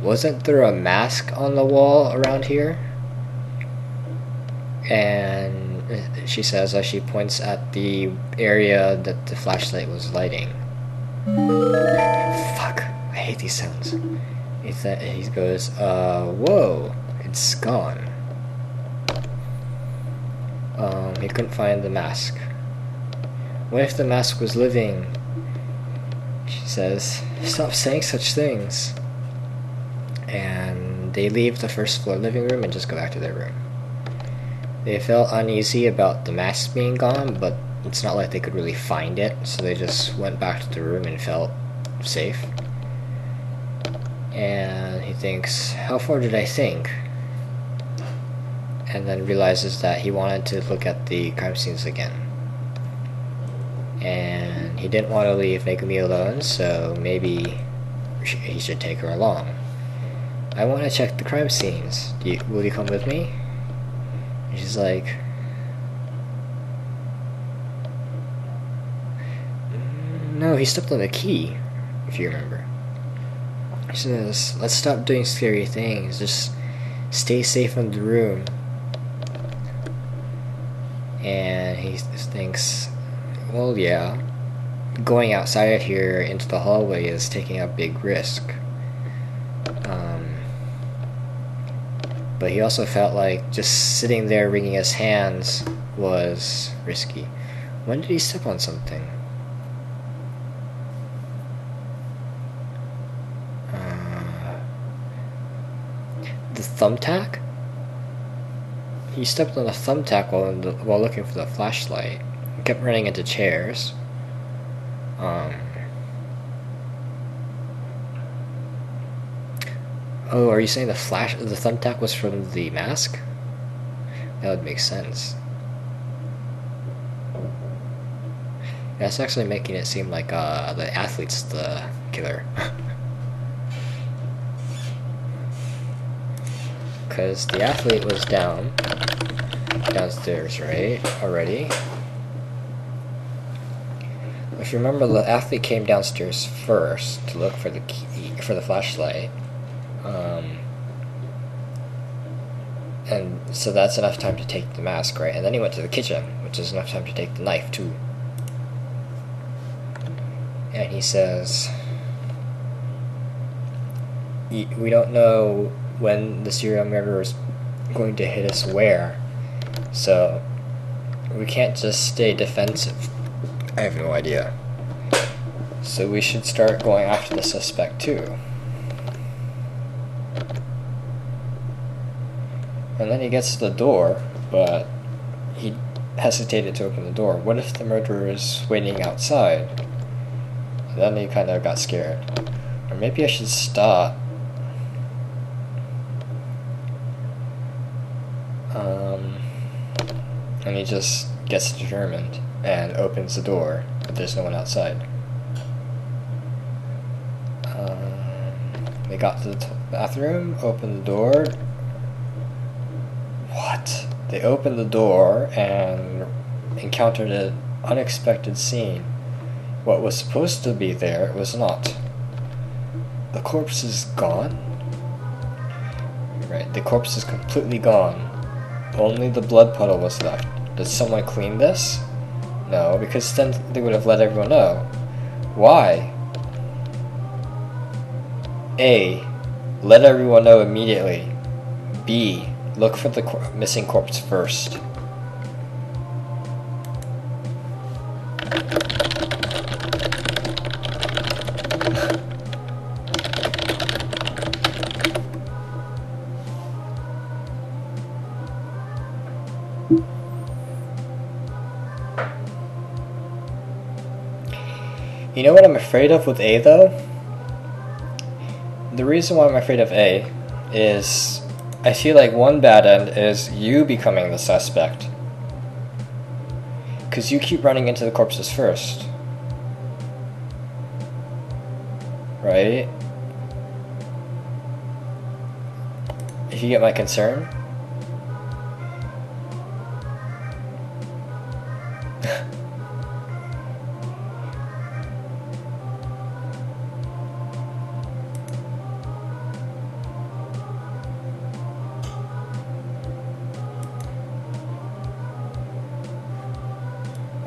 wasn't there a mask on the wall around here? And she says as she points at the area that the flashlight was lighting. Fuck, I hate these sounds. He goes, whoa, it's gone. He couldn't find the mask. What if the mask was living? She says, stop saying such things. And they leave the first floor living room and just go back to their room. They felt uneasy about the mask being gone, but it's not like they could really find it, so they just went back to the room and felt safe. And he thinks, how far did I think? And then realizes that he wanted to look at the crime scenes again. And he didn't want to leave Megumi alone, so maybe he should take her along. I want to check the crime scenes. Will you come with me? And she's like, no, he stepped on the key, if you remember. She says, let's stop doing scary things, just stay safe in the room. And he thinks, well, yeah, going outside here into the hallway is taking a big risk. But he also felt like just sitting there wringing his hands was risky. When did he step on something? The thumbtack? He stepped on a thumbtack while looking for the flashlight. kept running into chairs. Oh, are you saying the thumbtack was from the mask? That would make sense. That's actually making it seem like the athlete's the killer. Because the athlete was downstairs, right? Already. If you remember, the athlete came downstairs first to look for the key, for the flashlight. And so that's enough time to take the mask, right? And then he went to the kitchen, which is enough time to take the knife, too. And he says, we don't know when the serial murderer is going to hit us where, so we can't just stay defensive. I have no idea. So we should start going after the suspect too. And then he gets to the door, but he hesitated to open the door. What if the murderer is waiting outside? And then he kind of got scared. Or maybe I should stop. And he just gets determined and opens the door, but there's no one outside. They got to the bathroom, opened the door. What? They opened the door and encountered an unexpected scene. What was supposed to be there was not. The corpse is gone? Right, the corpse is completely gone. Only the blood puddle was left. Did someone clean this? No, because then they would have let everyone know. Why? A. Let everyone know immediately. B. Look for the missing corpse first. You know what I'm afraid of with A, though? The reason why I'm afraid of A is I feel like one bad end is you becoming the suspect. Because you keep running into the corpses first. Right? If you get my concern?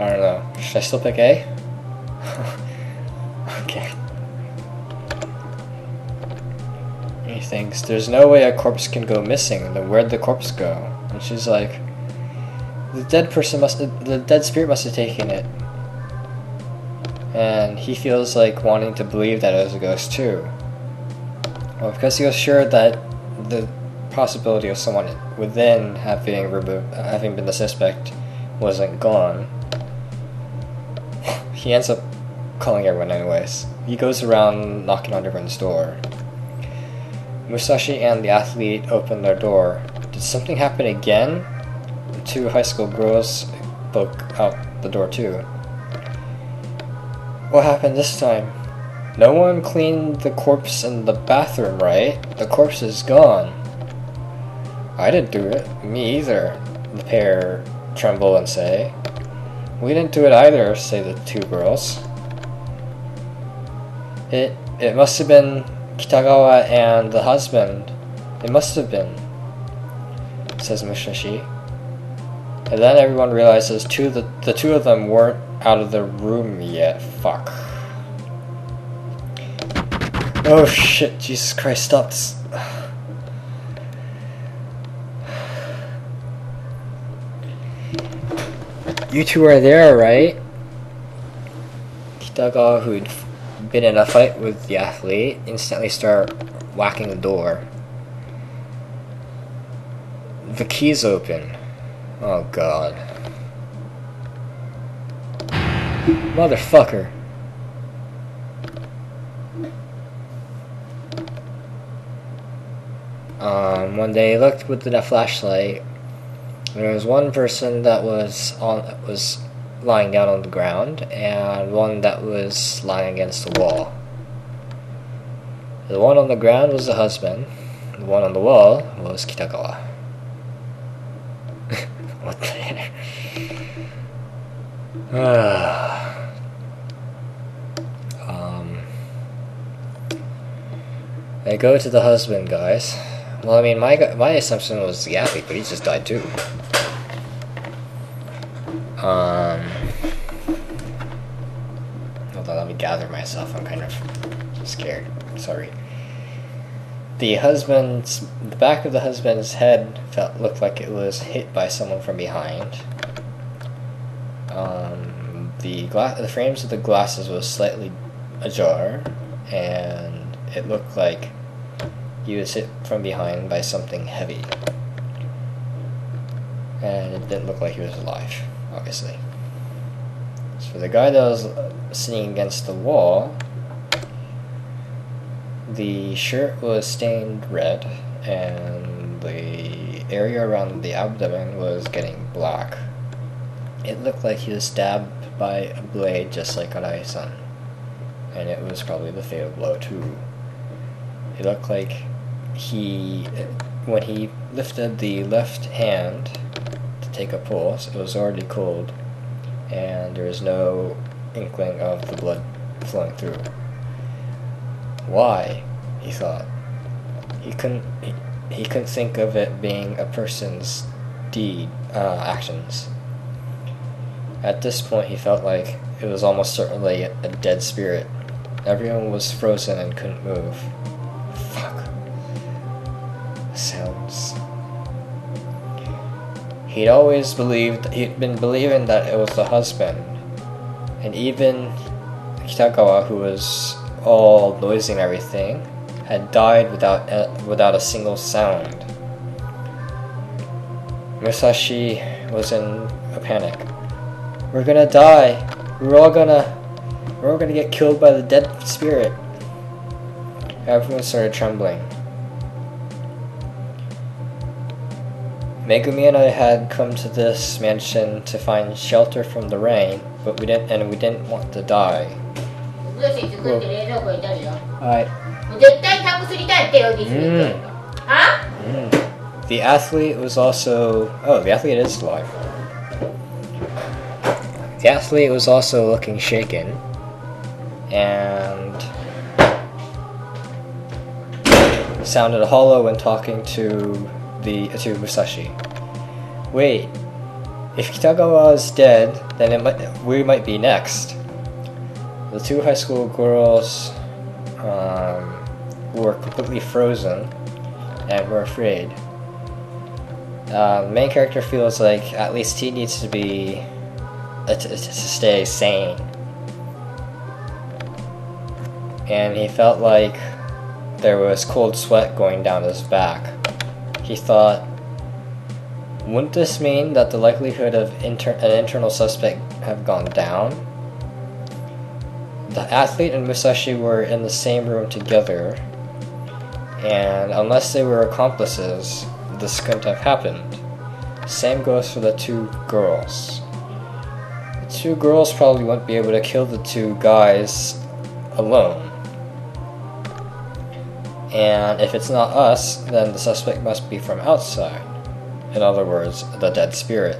I don't know. Should I still pick A? Okay. He thinks, there's no way a corpse can go missing. Then where'd the corpse go? And she's like, the dead spirit must have taken it. And he feels like wanting to believe that it was a ghost too. Well, because he was sure that the possibility of someone within having been the suspect wasn't gone. He ends up calling everyone anyways. He goes around knocking on everyone's door. Musashi and the athlete open their door. Did something happen again? The two high school girls poke out the door too. What happened this time? No one cleaned the corpse in the bathroom, right? The corpse is gone. I didn't do it. Me either, the pair tremble and say. We didn't do it either, say the two girls. It must have been Kitagawa and the husband. It must have been, says Musashi. And then everyone realizes the two of them weren't out of the room yet. Fuck. Oh shit, Jesus Christ, stop this. You two are there, right? Kitagawa, who'd been in a fight with the athlete, instantly start whacking the door. The key's open. Oh god. Motherfucker. When they looked with the flashlight, there was one person that was lying down on the ground, and one that was lying against the wall. The one on the ground was the husband. The one on the wall was Kitagawa. What the heck? They go to the husband, guys. Well, I mean, my assumption was the athlete, but he just died too. Hold on, let me gather myself. I'm kind of scared. Sorry. The back of the husband's head looked like it was hit by someone from behind. The frames of the glasses was slightly ajar, and it looked like he was hit from behind by something heavy. And it didn't look like he was alive, obviously. So the guy that was sitting against the wall, the shirt was stained red, and the area around the abdomen was getting black. It looked like he was stabbed by a blade, just like Arai-san. And it was probably the fatal blow, too. It looked like when he lifted the left hand to take a pulse, it was already cold, and there was no inkling of the blood flowing through. Why? He thought. He couldn't think of it being a person's actions. At this point, he felt like it was almost certainly a dead spirit. Everyone was frozen and couldn't move. Fuck. Sounds. He'd been believing that it was the husband. And even Kitagawa, who was all noisy and everything, had died without a single sound. Musashi was in a panic. We're gonna die. We're all gonna get killed by the dead spirit. Everyone started trembling. Megumi and I had come to this mansion to find shelter from the rain, but we didn't want to die. The athlete was also... Oh, the athlete is alive. The athlete was also looking shaken, and sounded hollow when talking to Musashi. Wait, if Kitagawa is dead, then we might be next. The two high school girls were completely frozen and were afraid. The main character feels like at least he needs to be to stay sane, and he felt like there was cold sweat going down his back. He thought, wouldn't this mean that the likelihood of an internal suspect have gone down? The athlete and Musashi were in the same room together, and unless they were accomplices, this couldn't have happened. Same goes for the two girls. The two girls probably won't be able to kill the two guys alone. And if it's not us, then the suspect must be from outside. In other words, the dead spirit.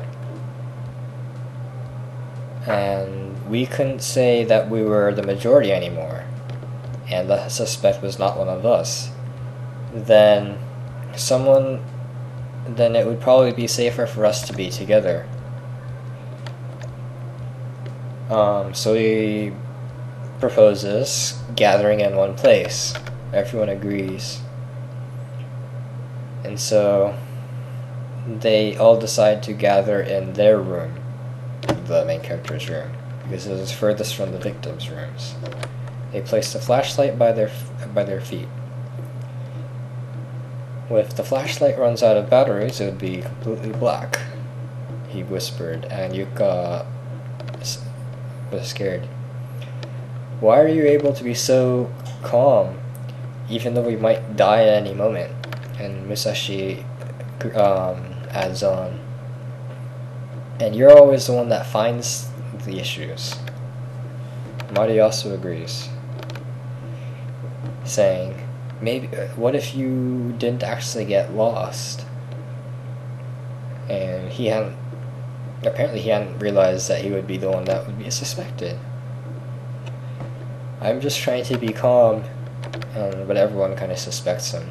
And we couldn't say that we were the majority anymore, and the suspect was not one of us. Then it would probably be safer for us to be together. So he proposes gathering in one place. Everyone agrees. And so they all decide to gather in their room, the main character's room, because it was furthest from the victims' rooms. They placed a flashlight by their feet. If the flashlight runs out of batteries, it would be completely black, he whispered, and Yuka but scared. Why are you able to be so calm, even though we might die at any moment? And Musashi adds on, and you're always the one that finds the issues. Marty also agrees, saying, maybe, what if you didn't actually get lost? And apparently he hadn't realized that he would be the one that would be suspected. I'm just trying to be calm, but everyone kind of suspects him.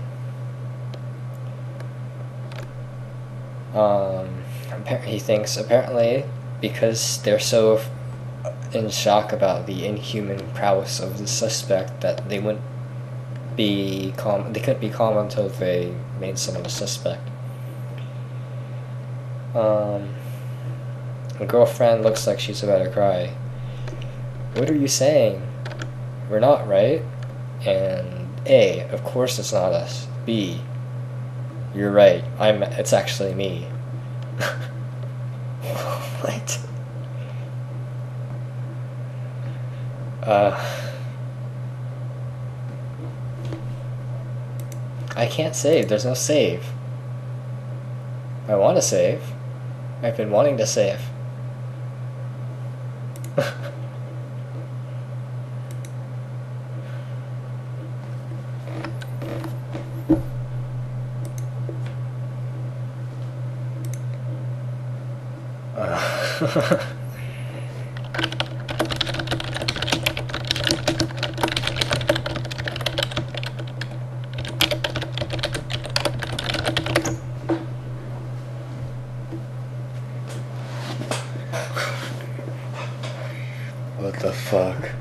He thinks, apparently, because they're so in shock about the inhuman prowess of the suspect, that they wouldn't be calm. They couldn't be calm until they made someone a suspect. The girlfriend looks like she's about to cry. What are you saying? We're not, right? And A, of course it's not us. B, you're right. It's actually me. What? I can't save. There's no save. I want to save. I've been wanting to save. What the fuck?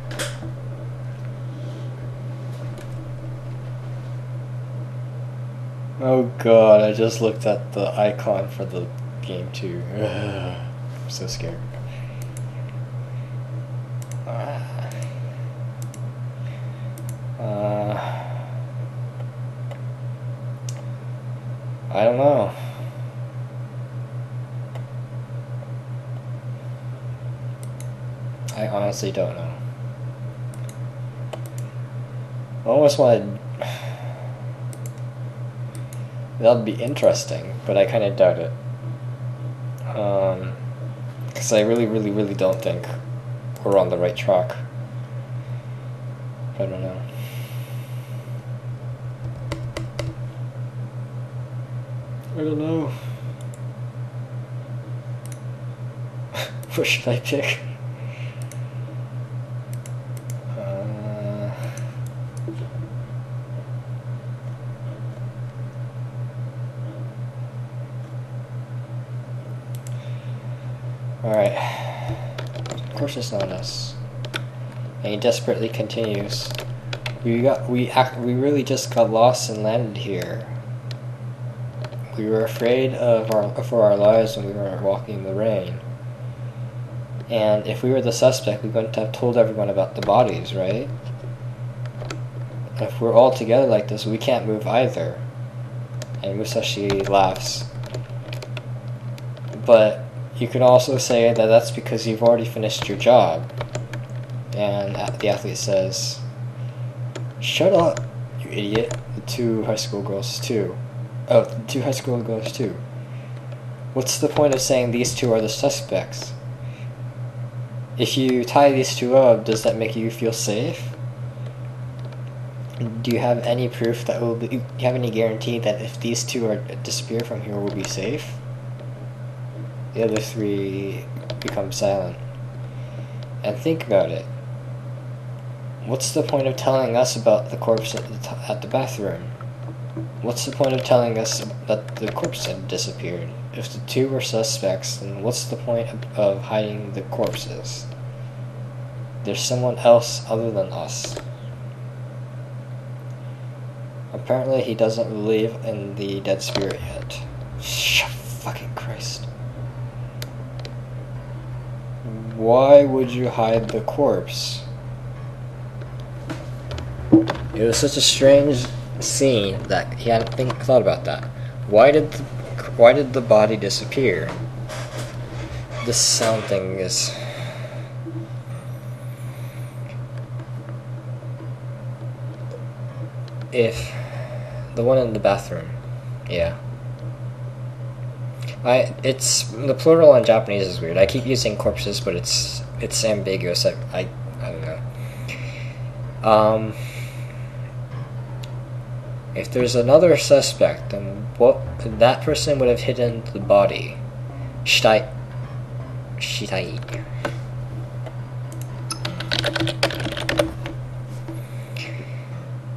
Oh god, I just looked at the icon for the game too. I'm so scared. I don't know. I honestly don't know. I almost wanted... That'd be interesting, but I kind of doubt it. Because I really don't think we're on the right track. I don't know. I don't know. What should I pick? Alright. Of course it's not us. And he desperately continues. We really just got lost and landed here. We were afraid for our lives when we were walking in the rain. And if we were the suspect, we wouldn't have told everyone about the bodies, right? If we're all together like this, we can't move either. And Musashi laughs. But you can also say that that's because you've already finished your job. And the athlete says, "Shut up, you idiot." The two high school girls too. Oh, the two high school girls too. What's the point of saying these two are the suspects? If you tie these two up, does that make you feel safe? Do you have any proof that do you have any guarantee that if these two disappear from here, we'll be safe? The other three become silent. And think about it. What's the point of telling us about the corpse at the bathroom? What's the point of telling us that the corpse had disappeared? If the two were suspects, then what's the point of hiding the corpses? There's someone else other than us. Apparently he doesn't believe in the dead spirit yet. Fucking Christ. Why would you hide the corpse? It was such a strange scene that he hadn't thought about that. Why did the body disappear? This sound thing is... if the one in the bathroom, yeah. It's the plural in Japanese is weird. I keep using corpses, but it's ambiguous. I don't know. If there's another suspect, then what that person would have hidden the body. Shitai.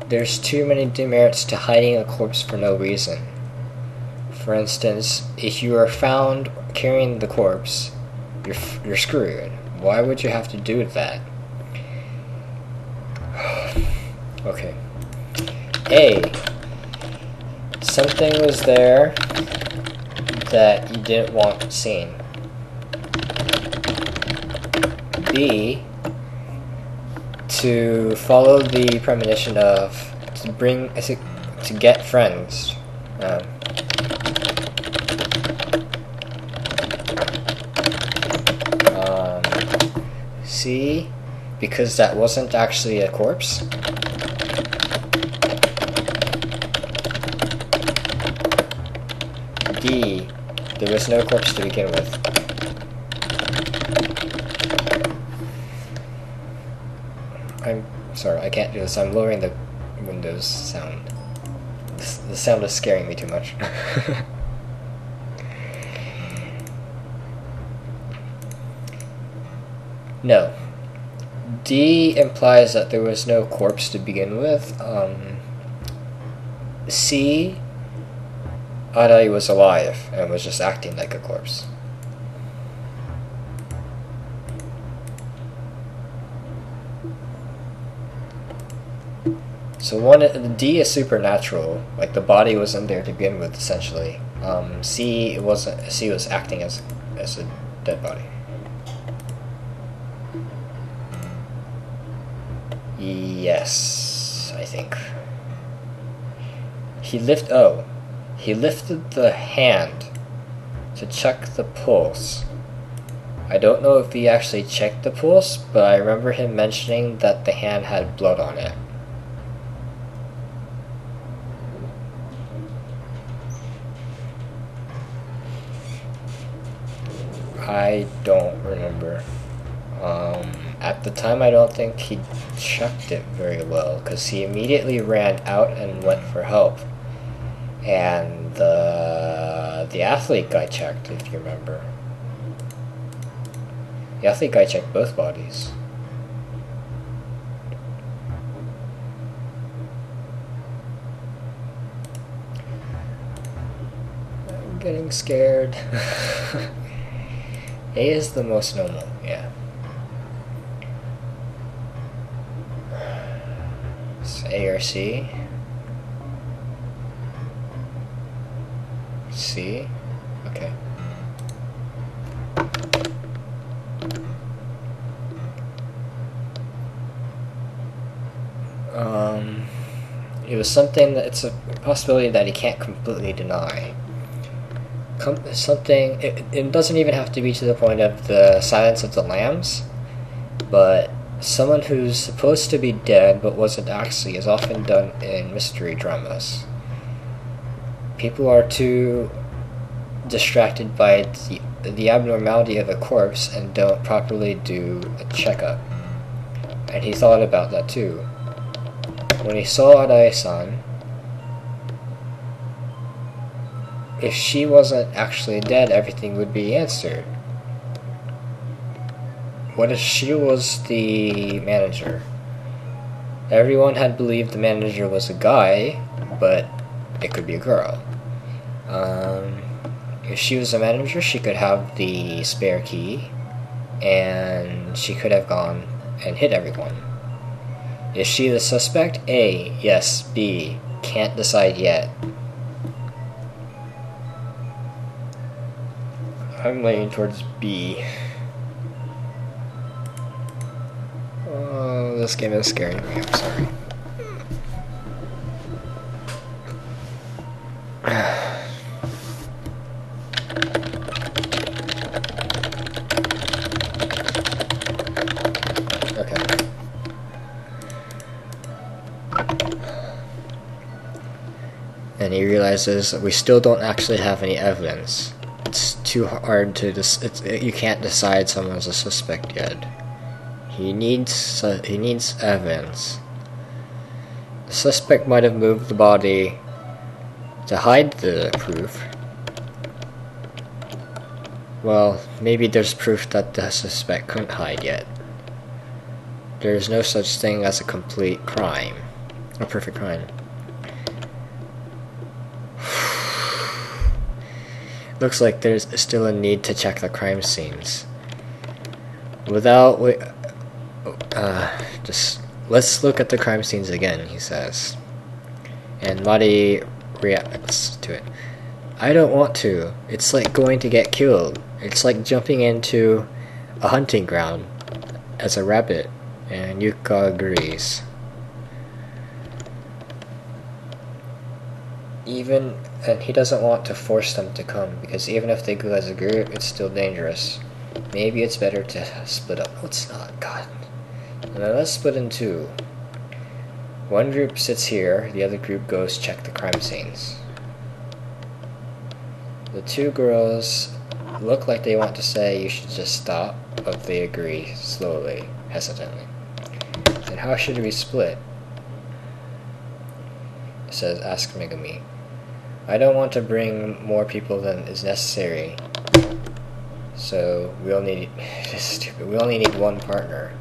There's too many demerits to hiding a corpse for no reason. For instance, if you are found carrying the corpse, you're screwed. Why would you have to do that? Okay. A. Something was there that you didn't want seen. B. To follow the premonition of to get friends. C, because that wasn't actually a corpse. D, there was no corpse to begin with. I'm sorry, I can't do this. I'm lowering the Windows sound. The sound is scaring me too much. No. D implies that there was no corpse to begin with. C, Arai was alive and was just acting like a corpse. So D is supernatural, like the body wasn't there to begin with, essentially. C wasn't. C was acting as a dead body. Yes, I think. He lifted the hand to check the pulse. I don't know if he actually checked the pulse, but I remember him mentioning that the hand had blood on it. I don't remember. At the time, I don't think he checked it very well, because he immediately ran out and went for help. And the athlete guy checked, if you remember. The athlete guy checked both bodies. I'm getting scared. A is the most normal, yeah. It's A or C. C? Okay. It was something that it's a possibility that he can't completely deny. It doesn't even have to be to the point of the Silence of the Lambs, but someone who's supposed to be dead but wasn't actually is often done in mystery dramas. People are too distracted by the abnormality of a corpse and don't properly do a checkup. And he thought about that too. When he saw Adai-san, if she wasn't actually dead, everything would be answered. What if she was the manager? Everyone had believed the manager was a guy, but it could be a girl. If she was a manager, she could have the spare key, and she could have gone and hit everyone. Is she the suspect? A, yes. B, can't decide yet. I'm leaning towards B. Oh, this game is scaring me, I'm sorry. Okay. realizes that we still don't actually have any evidence. It's too hard to you can't decide someone's a suspect yet. He needs evidence. The suspect might have moved the body to hide the proof. Well, maybe there's proof that the suspect couldn't hide yet. There is no such thing as a complete crime. A perfect crime. Looks like there's still a need to check the crime scenes. Just let's look at the crime scenes again, he says. And Mari reacts to it. I don't want to. It's like going to get killed. It's like jumping into a hunting ground as a rabbit. And Yuka agrees. And he doesn't want to force them to come, because even if they go as a group, it's still dangerous. Maybe it's better to split up. No, it's not. God. Now let's split in two. One group sits here, the other group goes check the crime scenes. The two girls look like they want to say you should just stop, but they agree slowly, hesitantly. And how should we split? It says, ask Megumi. I don't want to bring more people than is necessary. So we only need this is stupid. We only need one partner.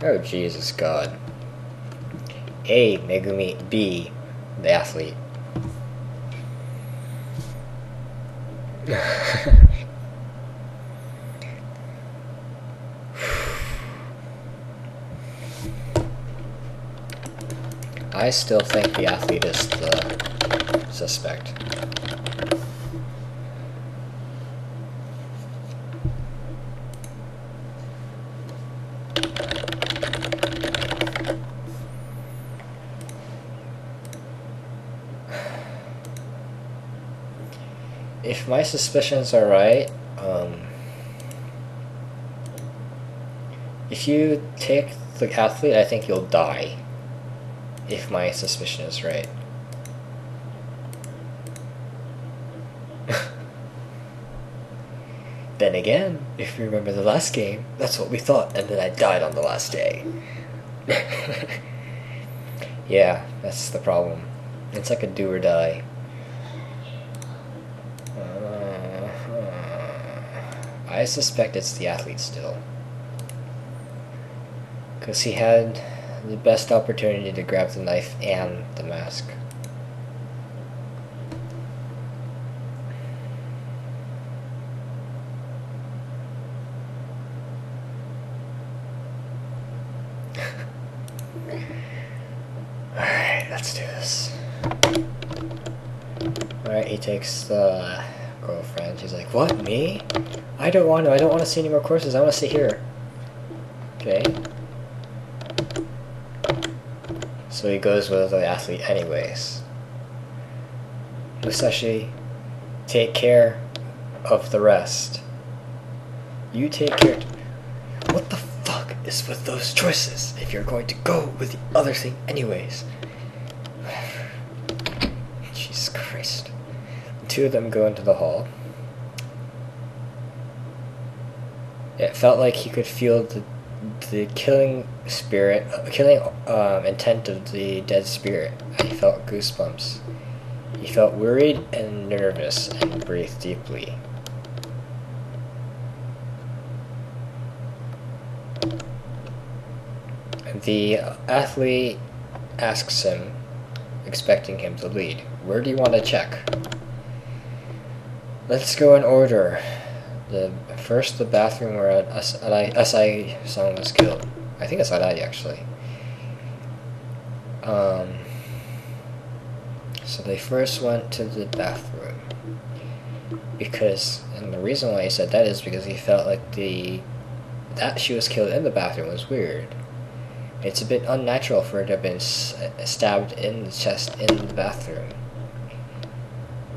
Oh Jesus God. A, Megumi. B, the athlete. I still think the athlete is the suspect. If my suspicions are right, if you take the athlete, I think you'll die. If my suspicion is right. Then again, if you remember the last game, that's what we thought, and then I died on the last day. Yeah, that's the problem. It's like a do or die. I suspect it's the athlete still. Because he had the best opportunity to grab the knife and the mask. Alright, let's do this. Alright, he takes the girlfriend. She's like, what, me? I don't want to see any more courses. I want to sit here. Okay. So he goes with the athlete anyways. Musashi, take care of the rest. You take care. What the fuck is with those choices if you're going to go with the other thing anyways? Jesus Christ. The two of them go into the hall. It felt like he could feel the killing intent of the dead spirit. He felt goosebumps. He felt worried and nervous and breathed deeply. The athlete asks him, expecting him to lead, where do you want to check? Let's go in order. First, the bathroom where Asai-san was killed. I think it's Arai, actually. So they first went to the bathroom. And the reason why he said that is because he felt like that she was killed in the bathroom was weird. It's a bit unnatural for her to have been stabbed in the chest in the bathroom.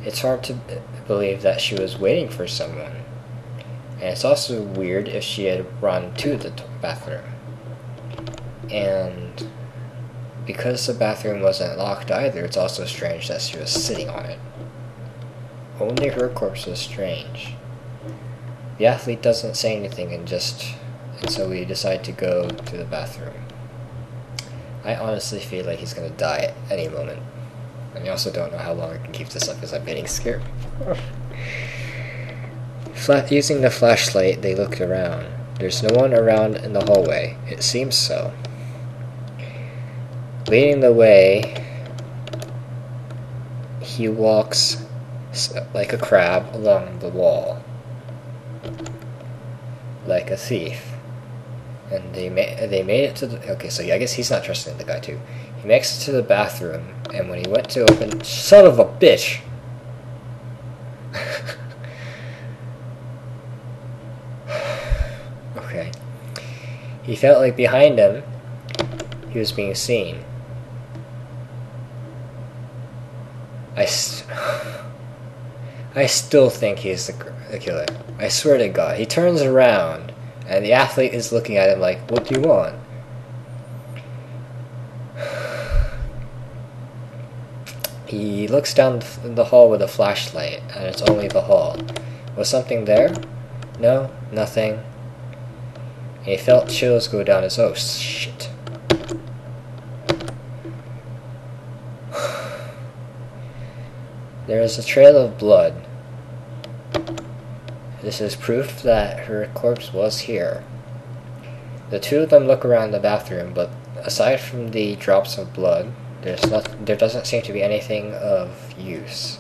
It's hard to believe that she was waiting for someone. And it's also weird if she had run to the bathroom. And because the bathroom wasn't locked either, it's also strange that she was sitting on it. Only her corpse was strange. The athlete doesn't say anything and so we decide to go to the bathroom. I honestly feel like he's gonna die at any moment. And I also don't know how long I can keep this up because I'm getting scared. Using the flashlight, they looked around. There's no one around in the hallway. It seems so. Leading the way, he walks like a crab along the wall. Like a thief. And they made it to the... Okay, so yeah, I guess he's not trusting the guy too. He makes it to the bathroom, and when he went to open... Son of a bitch! Okay. He felt like behind him, he was being seen. I still think he's the killer. I swear to God. He turns around, and the athlete is looking at him like, what do you want? He looks down the hall with a flashlight, and it's only the hall. Was something there? No, nothing. And he felt chills go down his... Oh, shit. There is a trail of blood. This is proof that her corpse was here. The two of them look around the bathroom, but aside from the drops of blood, there doesn't seem to be anything of use.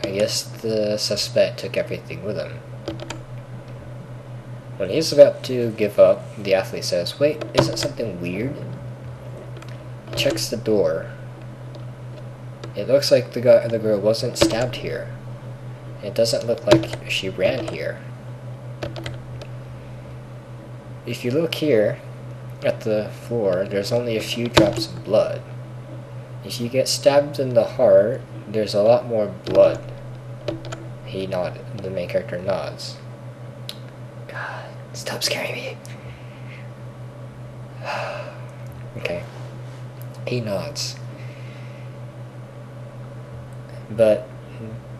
I guess the suspect took everything with him. When he's about to give up, the athlete says, "Wait, isn't something weird?" He checks the door. It looks like the girl wasn't stabbed here. It doesn't look like she ran here. If you look here at the floor, there's only a few drops of blood. If you get stabbed in the heart, there's a lot more blood. He nodded. The main character nods. God, stop scaring me. Okay. He nods. But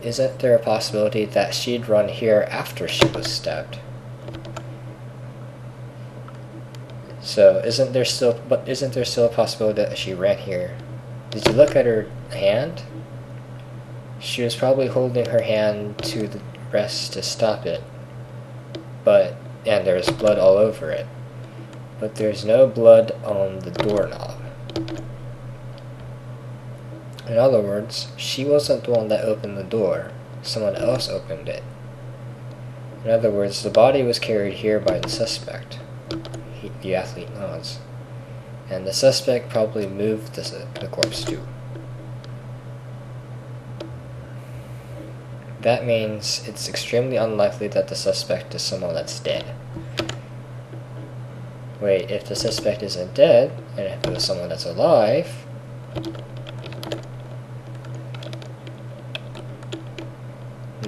isn't there a possibility that she'd run here after she was stabbed? So isn't there still a possibility that she ran here? Did you look at her hand? She was probably holding her hand to the breast to stop it. And there's blood all over it. But there's no blood on the doorknob. In other words, she wasn't the one that opened the door. Someone else opened it. In other words, the body was carried here by the suspect. The athlete nods. And the suspect probably moved the corpse too. That means it's extremely unlikely that the suspect is someone that's dead. Wait, if the suspect isn't dead, and if it was someone that's alive...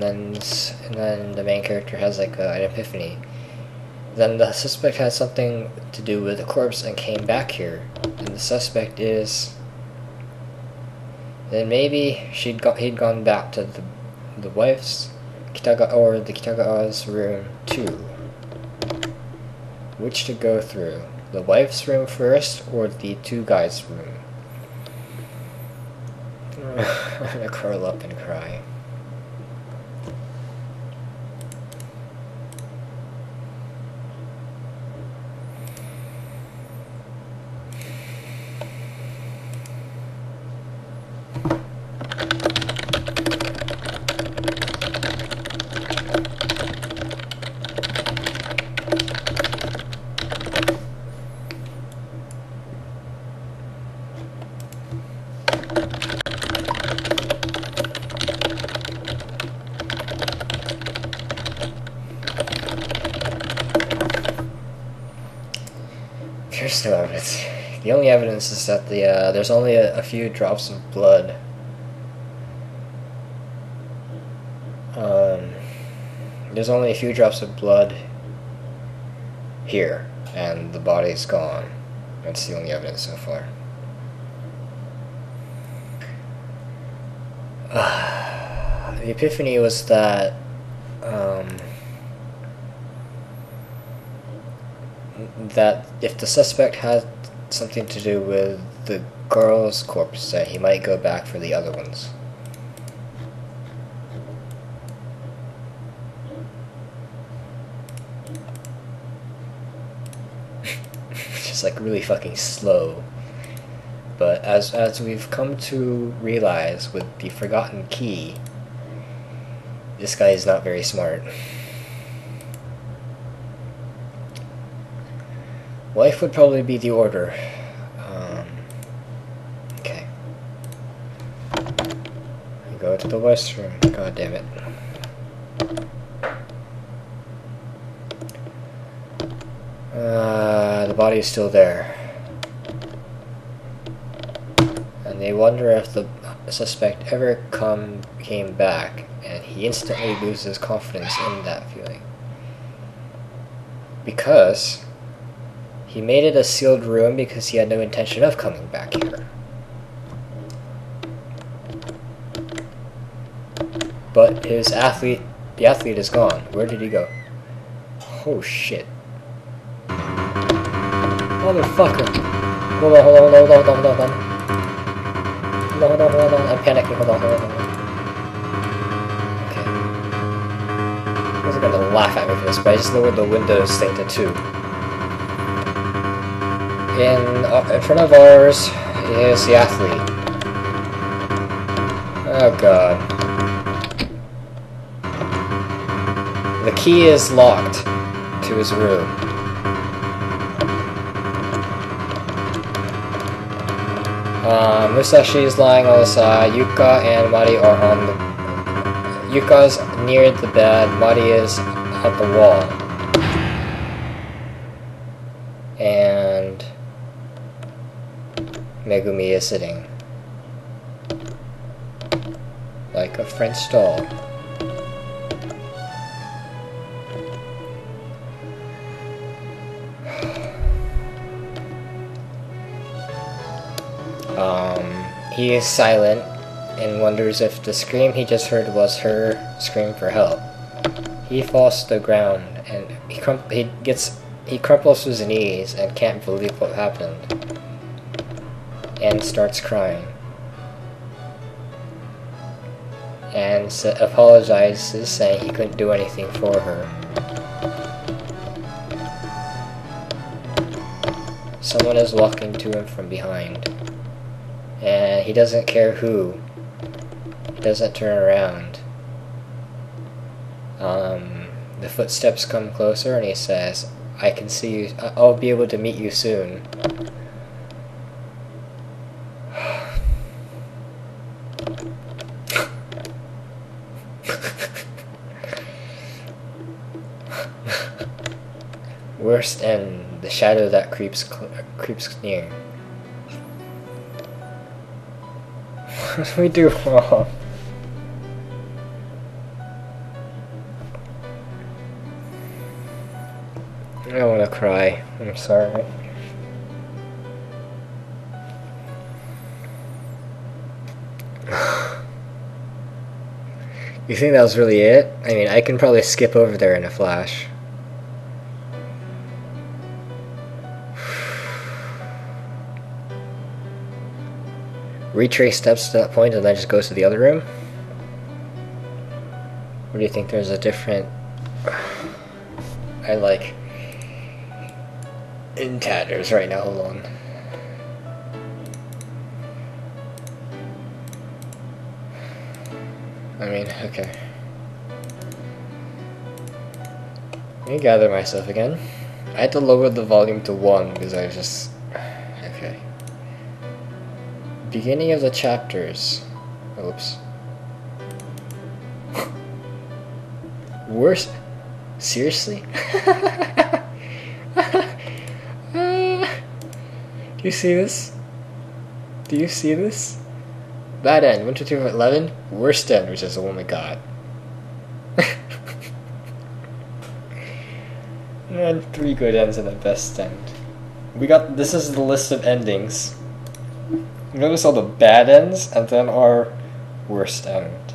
And then the main character has like an epiphany. Then the suspect had something to do with the corpse and came back here. And the suspect is... Then maybe he'd gone back to the wife's the Kitagawa's room too. Which to go through? The wife's room first or the two guys' room? I'm gonna curl up and cry. There's no evidence. The only evidence is that there's only a few drops of blood. There's only a few drops of blood here, and the body's gone. That's the only evidence so far. The epiphany was that that if the suspect had something to do with the girl's corpse, that he might go back for the other ones. Just like really fucking slow. But as we've come to realize with the forgotten key, this guy is not very smart. Life would probably be the order. Okay. Go to the restroom. God damn it. The body is still there. And they wonder if the suspect ever came back, and he instantly loses confidence in that feeling. Because he made it a sealed room because he had no intention of coming back here. But the athlete is gone. Where did he go? Oh shit. Motherfucker. Hold on. Hold on. I'm panicking. Hold on. Okay. I wasn't gonna laugh at me for this, but I just lowered the windows thing to 2. In front of ours is the athlete. Oh god. The key is locked to his room. Musashi is lying on the side. Yuka and Mari are on the... Yuka's near the bed. Mari is at the wall. And Megumi is sitting like a French doll. He is silent and wonders if the scream he just heard was her scream for help. He falls to the ground and he crumples to his knees and can't believe what happened, and starts crying and apologizes, saying he couldn't do anything for her. Someone is walking to him from behind, and he doesn't care who. He doesn't turn around. The footsteps come closer and he says, I can see you, I'll be able to meet you soon. Worst end, the shadow that creeps near. What do we do wrong? I want to cry. I'm sorry. You think that was really it? I mean, I can probably skip over there in a flash. Retrace steps to that point and then just goes to the other room? Or do you think there's a different... I like... in tatters right now, hold on. I mean, okay. Let me gather myself again. I had to lower the volume to 1 because I was just... okay. Beginning of the chapters. Oops. Worse? Seriously? Do you see this? Do you see this? Bad end, 1, 2, 3, 4, 11. Worst end, which is, oh my god. And 3 good ends and a best end. This is the list of endings. Notice all the bad ends and then our worst end.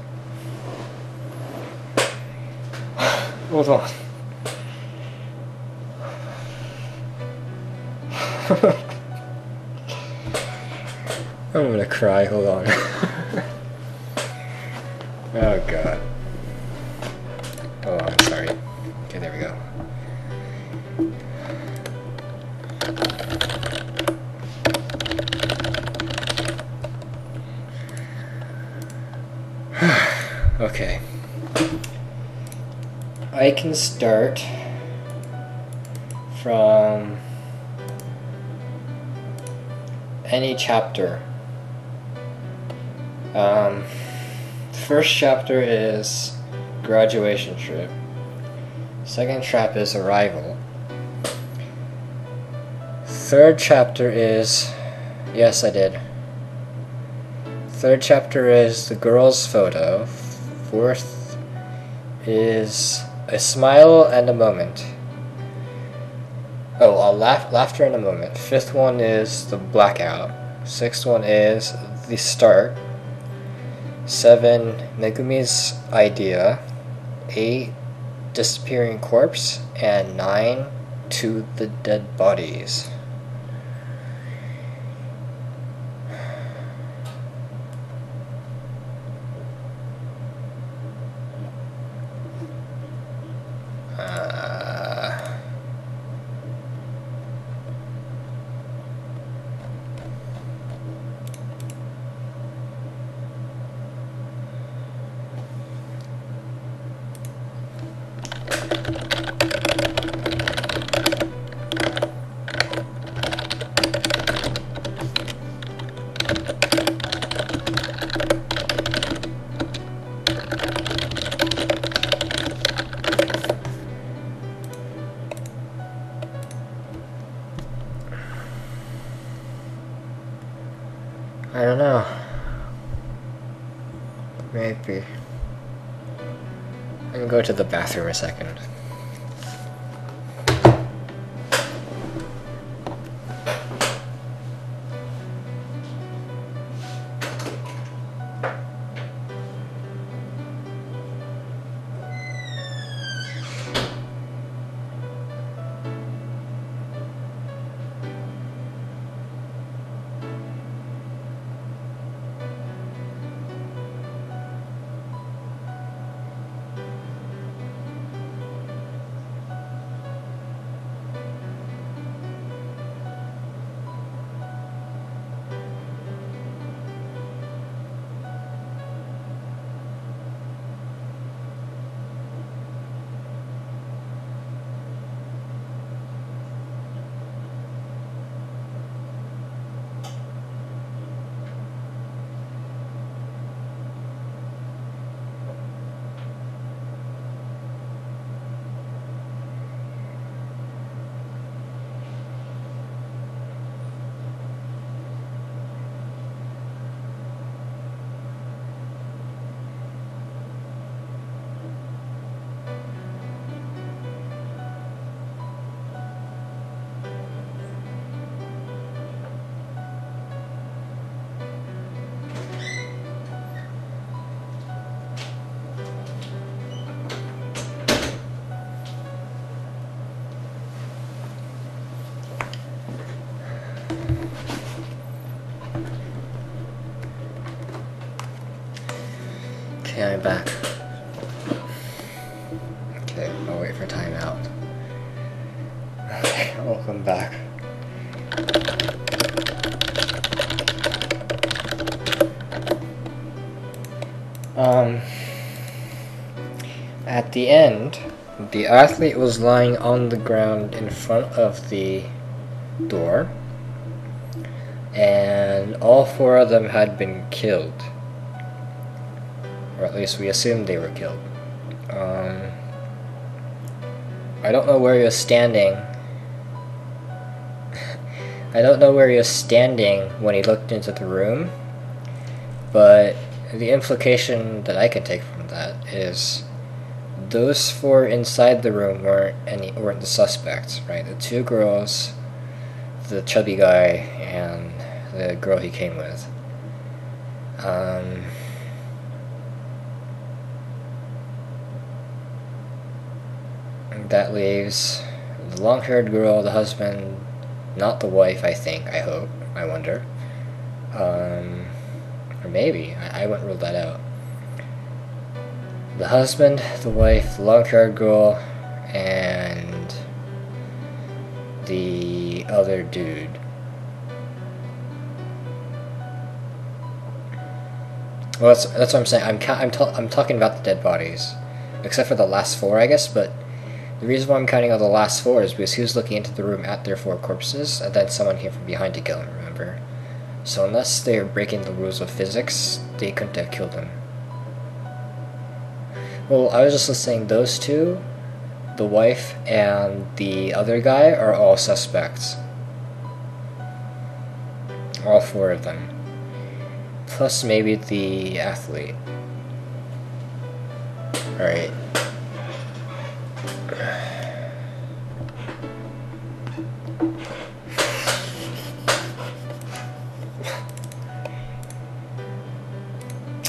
Hold on. I'm gonna cry, hold on. Oh god. Oh, I'm sorry. Okay, there we go. Okay. I can start from any chapter. First chapter is graduation trip. Second chapter is arrival. Third chapter is... Yes, I did. Third chapter is the girl's photo. Fourth is a smile and a moment. Oh, laughter and a moment. Fifth one is the blackout. Sixth one is the start. 7, Megumi's idea. 8, disappearing corpse. And 9, to the dead bodies. I don't know. Maybe. I can go to the bathroom a second. Okay, I'm back. Okay, I'll wait for timeout. Okay, welcome back. At the end, the athlete was lying on the ground in front of the door, and all 4 of them had been killed. Or at least we assumed they were killed. I don't know where he was standing. I don't know where he was standing when he looked into the room, but the implication that I can take from that is those 4 inside the room weren't the suspects, right? The 2 girls, the chubby guy and the girl he came with. That leaves the long-haired girl, the husband, not the wife, I think, I hope, I wonder. Or maybe, I wouldn't rule that out. The husband, the wife, the long-haired girl, and the other dude. Well, that's what I'm saying. I'm talking about the dead bodies, except for the last four, I guess. But the reason why I'm counting all the last four is because he was looking into the room at their four corpses, and then someone came from behind to kill him. Remember? So unless they're breaking the rules of physics, they couldn't have killed him. Well, I was just saying those two, the wife and the other guy, are all suspects. All four of them. Plus maybe the athlete. Alright.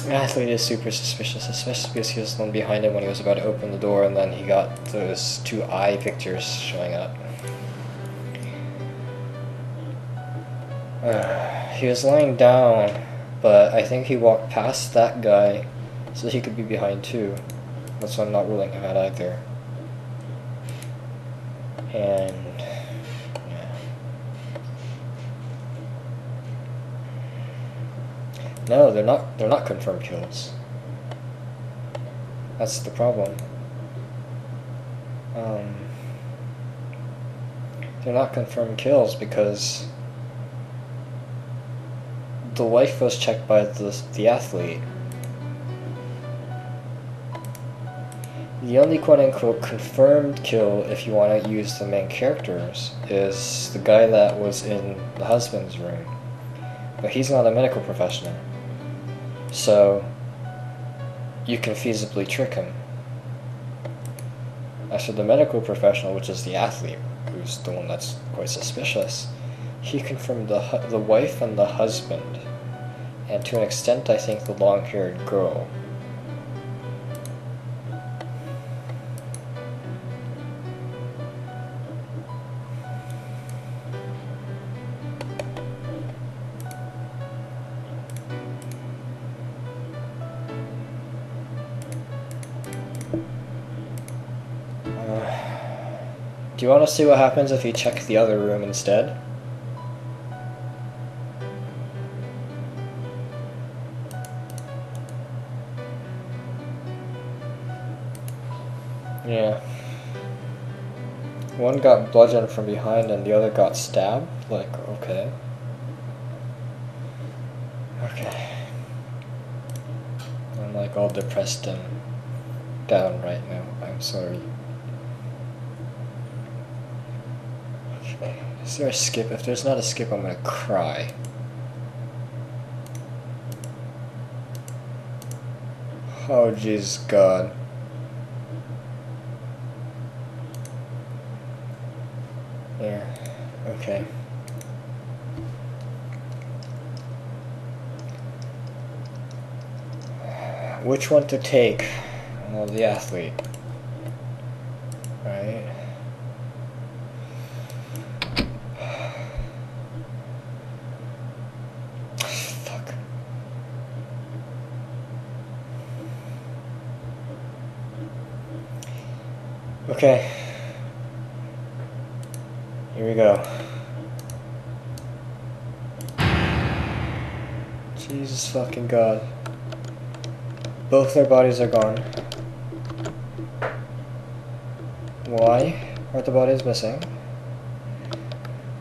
The athlete is super suspicious, especially because he was the one behind him when he was about to open the door, and then he got those two eye pictures showing up. He was lying down, but I think he walked past that guy, so he could be behind too. That's why I'm not ruling him out either. And no, they're not confirmed kills. That's the problem. They're not confirmed kills because the wife was checked by the athlete. The only quote-unquote confirmed kill, if you want to use the main characters, is the guy that was in the husband's room. But he's not a medical professional. So, you can feasibly trick him. As for the medical professional, which is the athlete, who's the one that's quite suspicious, he confirmed the wife and the husband, and to an extent, I think, the long-haired girl. Do you want to see what happens if you check the other room instead? Yeah. One got bludgeoned from behind and the other got stabbed? Like, okay. Okay. I'm like all depressed and down right now. I'm sorry. Is there a skip? If there's not a skip, I'm gonna cry. Oh, jeez, God. Yeah, okay. Which one to take? Well, the athlete. Right? Okay. Here we go. Jesus fucking God. Both their bodies are gone. Why are the bodies missing?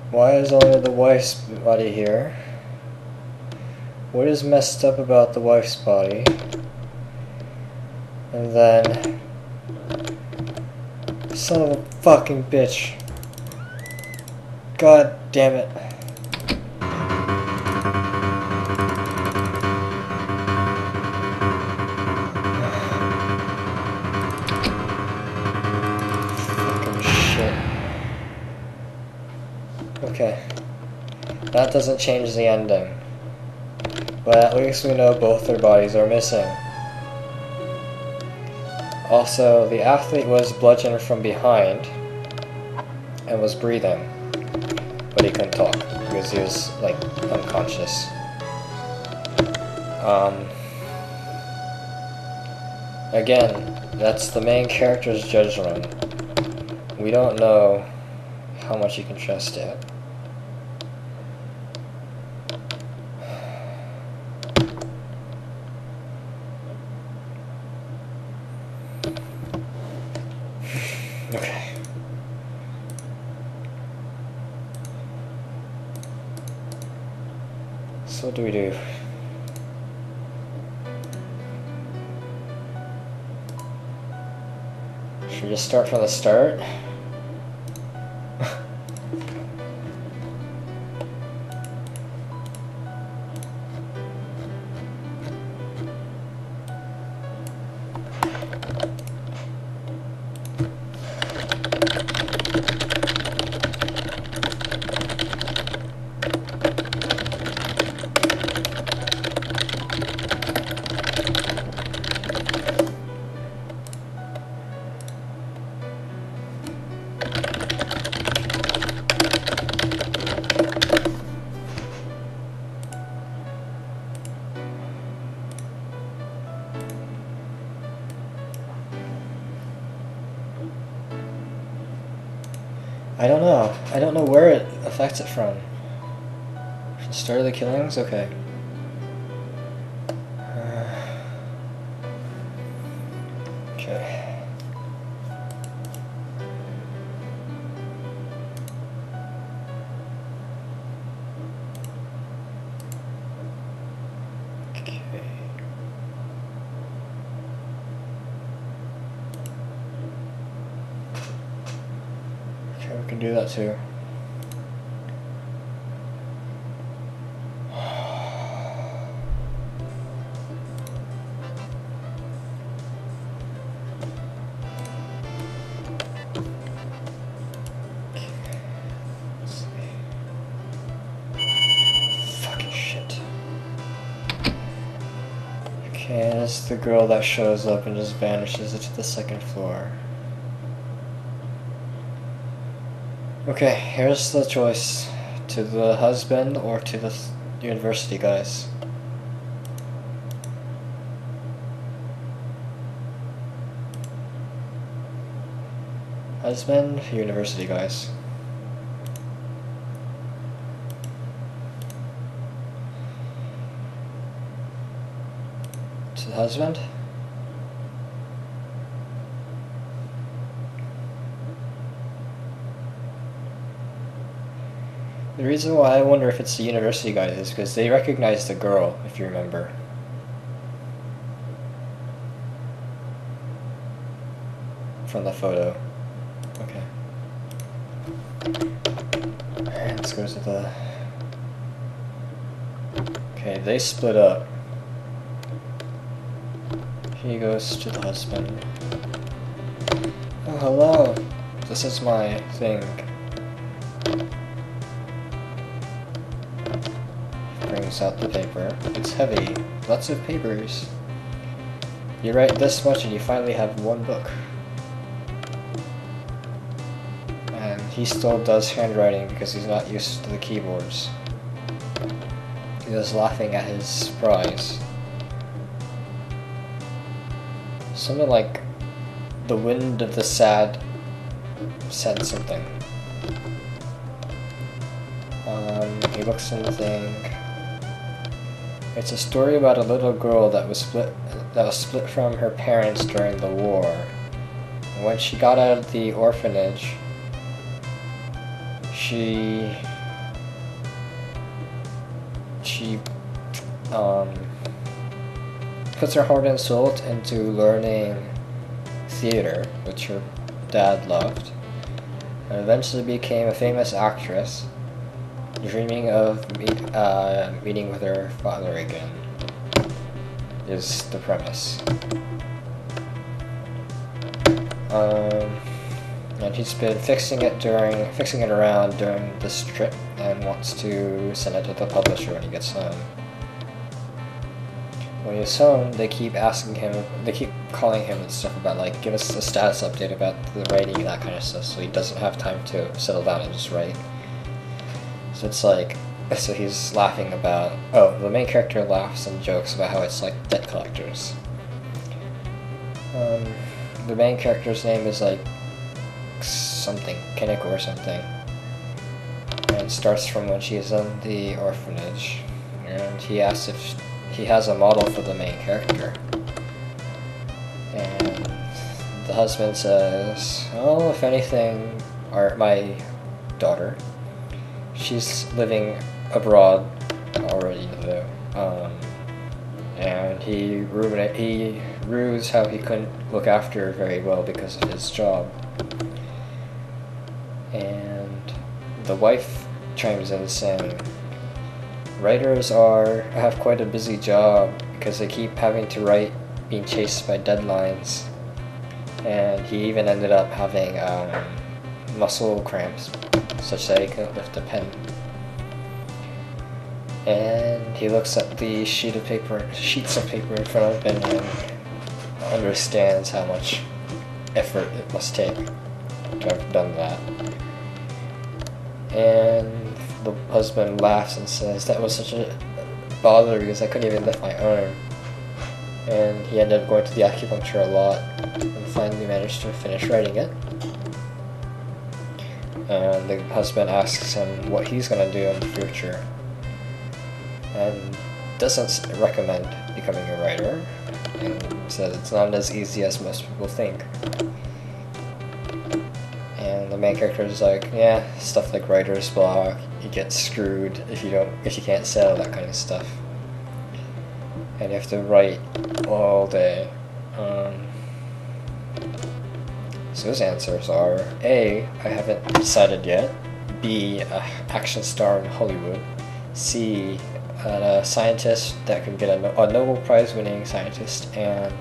Why is only the wife's body here? What is messed up about the wife's body? And then... Son of a fucking bitch. God damn it. Fucking shit. Okay. That doesn't change the ending. But at least we know both their bodies are missing. Also, the athlete was bludgeoned from behind and was breathing, but he couldn't talk because he was, like, unconscious. Again, that's the main character's judgment. We don't know how much you can trust it. Okay. So what do we do? Should we just start from the start? I don't know. I don't know where it affects it from. The start of the killings? Okay. Okay. Okay, we can do that too. Okay, that's the girl that shows up and just vanishes into the second floor. Okay, here's the choice. To the husband or to the university guys. Husband, university guys. To the husband? The reason why I wonder if it's the university guys is because they recognize the girl, if you remember. From the photo. Okay. Alright, let's go to the... Okay, they split up. He goes to the husband. Oh, hello. This is my thing. Brings out the paper. It's heavy. Lots of papers. You write this much and you finally have one book. And he still does handwriting because he's not used to the keyboards. He was laughing at his surprise. Something like the wind of the sad said something. He looks in the thing. It's a story about a little girl that was split from her parents during the war. And when she got out of the orphanage, she puts her heart and soul into learning theater, which her dad loved, and eventually became a famous actress, dreaming of meeting with her father again, is the premise. and he's been fixing it around during this trip, and wants to send it to the publisher when he gets home. When he's home, they keep calling him and stuff about, like, give us a status update about the writing and that kind of stuff, so he doesn't have time to settle down and just write. So it's like, so he's laughing about, the main character laughs and jokes about how it's like debt collectors. The main character's name is like something, Kinnick or something, and it starts from when she's in the orphanage, and he asks if he has a model for the main character, and the husband says, "Oh, if anything, my daughter, she's living abroad already though," and he rues how he couldn't look after her very well because of his job. And the wife chimes in saying, "Writers have quite a busy job because they keep having to write, being chased by deadlines." And he even ended up having muscle cramps such that he couldn't lift a pen. And he looks at the sheets of paper in front of him and understands how much effort it must take to have done that. And the husband laughs and says, "That was such a bother because I couldn't even lift my arm." And he ended up going to the acupuncture a lot and finally managed to finish writing it. And the husband asks him what he's going to do in the future, and doesn't recommend becoming a writer, and says it's not as easy as most people think. And the main character is like, "Yeah, stuff like writer's block, you get screwed if you can't sell, that kind of stuff. And you have to write all day." So his answers are: A, I haven't decided yet; B, a action star in Hollywood; C, a scientist that could get a Nobel Prize winning scientist; and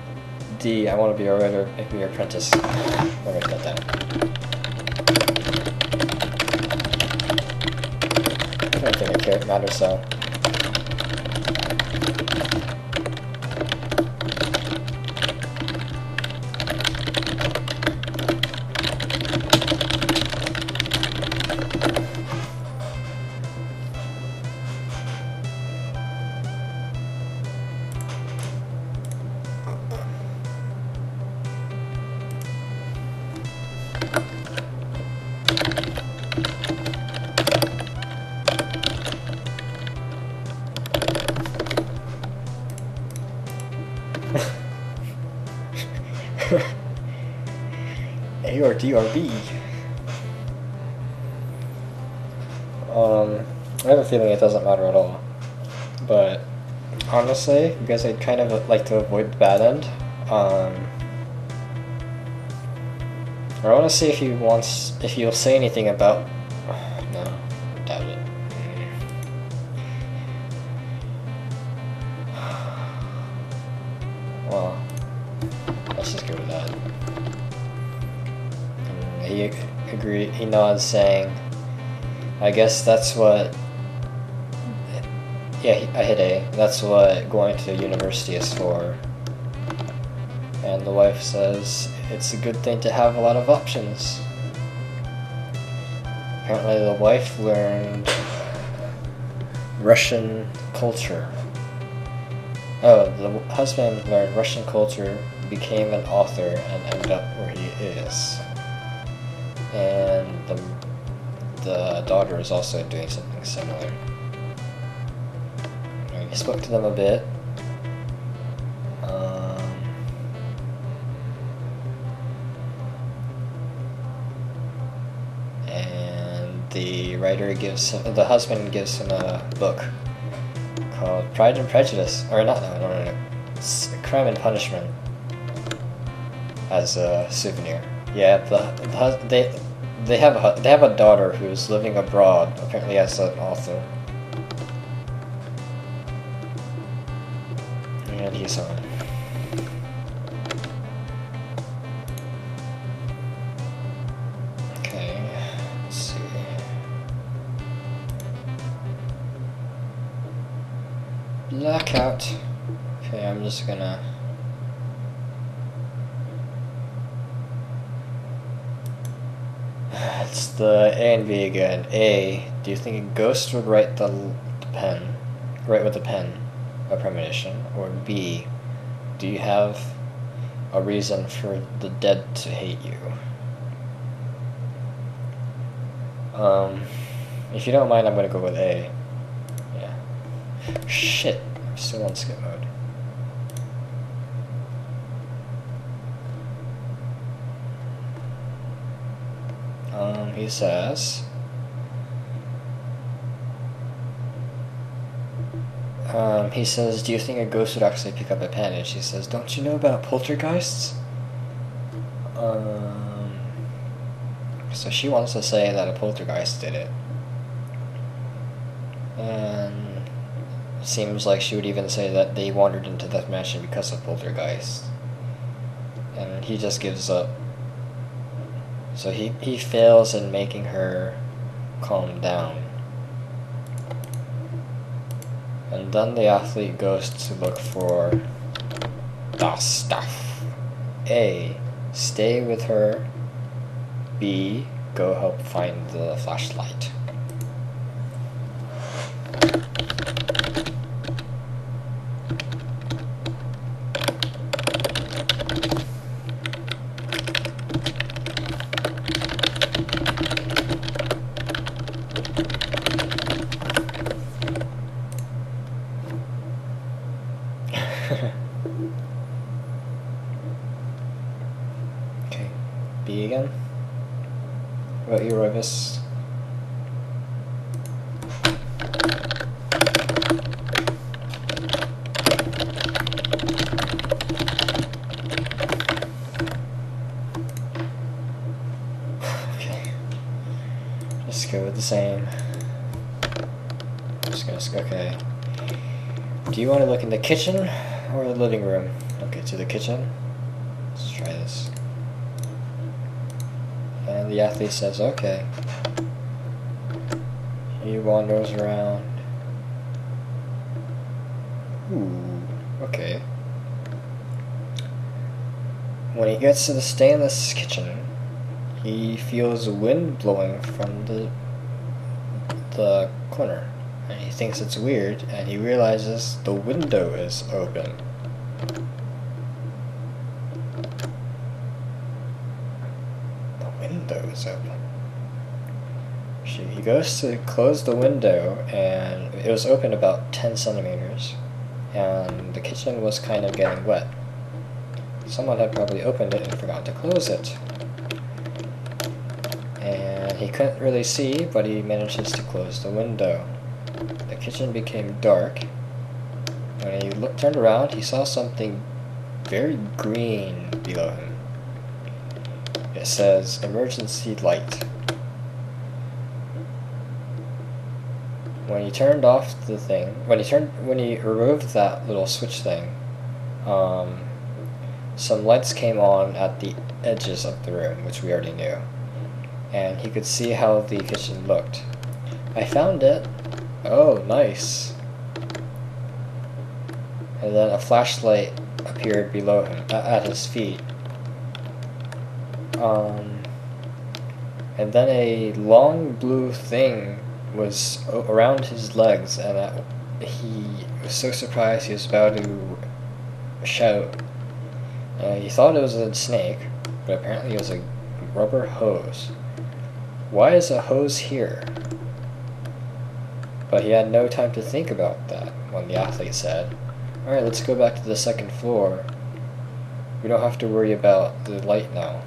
D, I want to be a writer, make me your apprentice. I'll write that down. I don't think it matters though. A or D or B. I have a feeling it doesn't matter at all. But honestly, because I'd kind of like to avoid the bad end, I want to see if he'll say anything about. No, doubt it. Well, let's just go with that. He agreed. He nods, saying, "I guess that's what." Yeah, I hit A. That's what going to university is for. And the wife says, "It's a good thing to have a lot of options." Apparently the wife learned Russian culture. Oh, the husband learned Russian culture, became an author, and ended up where he is. And the daughter is also doing something similar. He spoke to them a bit. And the husband gives him a book called Pride and Prejudice, or no, it's Crime and Punishment, as a souvenir. Yeah, they have a daughter who's living abroad, apparently as an author. And he's on. count. Okay, I'm just gonna... It's the A and B again. A, do you think a ghost would write write with a pen, a premonition? Or B, do you have a reason for the dead to hate you? If you don't mind, I'm gonna go with A. Yeah. Shit, I'm still on skip mode. He says, do you think a ghost would actually pick up a pen? And she says, don't you know about poltergeists? So she wants to say that a poltergeist did it. And it seems like she would even say that they wandered into that mansion because of poltergeist. And he just gives up. So he fails in making her calm down. And then the athlete goes to look for the stuff. A, stay with her. B, go help find the flashlight. Okay, B again. What about you, Rovis? Okay, just go with the same. Just gonna okay. Do you want to look in the kitchen or the living room? Okay, to the kitchen. Let's try this. And the athlete says, okay. He wanders around. Ooh, okay. When he gets to the stainless kitchen, he feels wind blowing from the corner. And he thinks it's weird, and he realizes the window is open. The window is open. He goes to close the window, and it was open about 10 centimeters, and the kitchen was kind of getting wet. Someone had probably opened it and forgot to close it. And he couldn't really see, but he manages to close the window. The kitchen became dark. When he turned around, he saw something very green below him. It says, emergency light. When he turned off the thing, when he removed that little switch thing, some lights came on at the edges of the room, which we already knew. And he could see how the kitchen looked. I found it. Oh, nice. And then a flashlight appeared below him, at his feet. And then a long blue thing was around his legs, and he was so surprised he was about to shout. He thought it was a snake, but apparently it was a rubber hose. Why is a hose here? But he had no time to think about that when the athlete said, alright, let's go back to the second floor. We don't have to worry about the light now.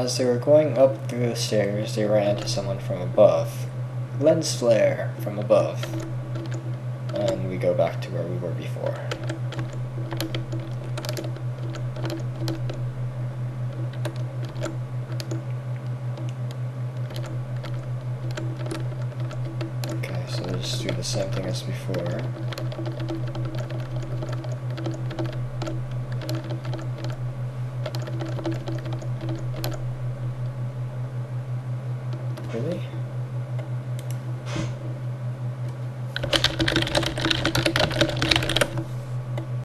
as they were going up through the stairs, they ran into someone from above. Lens flare from above. And we go back to where we were before. Okay, so we'll just do the same thing as before. Really?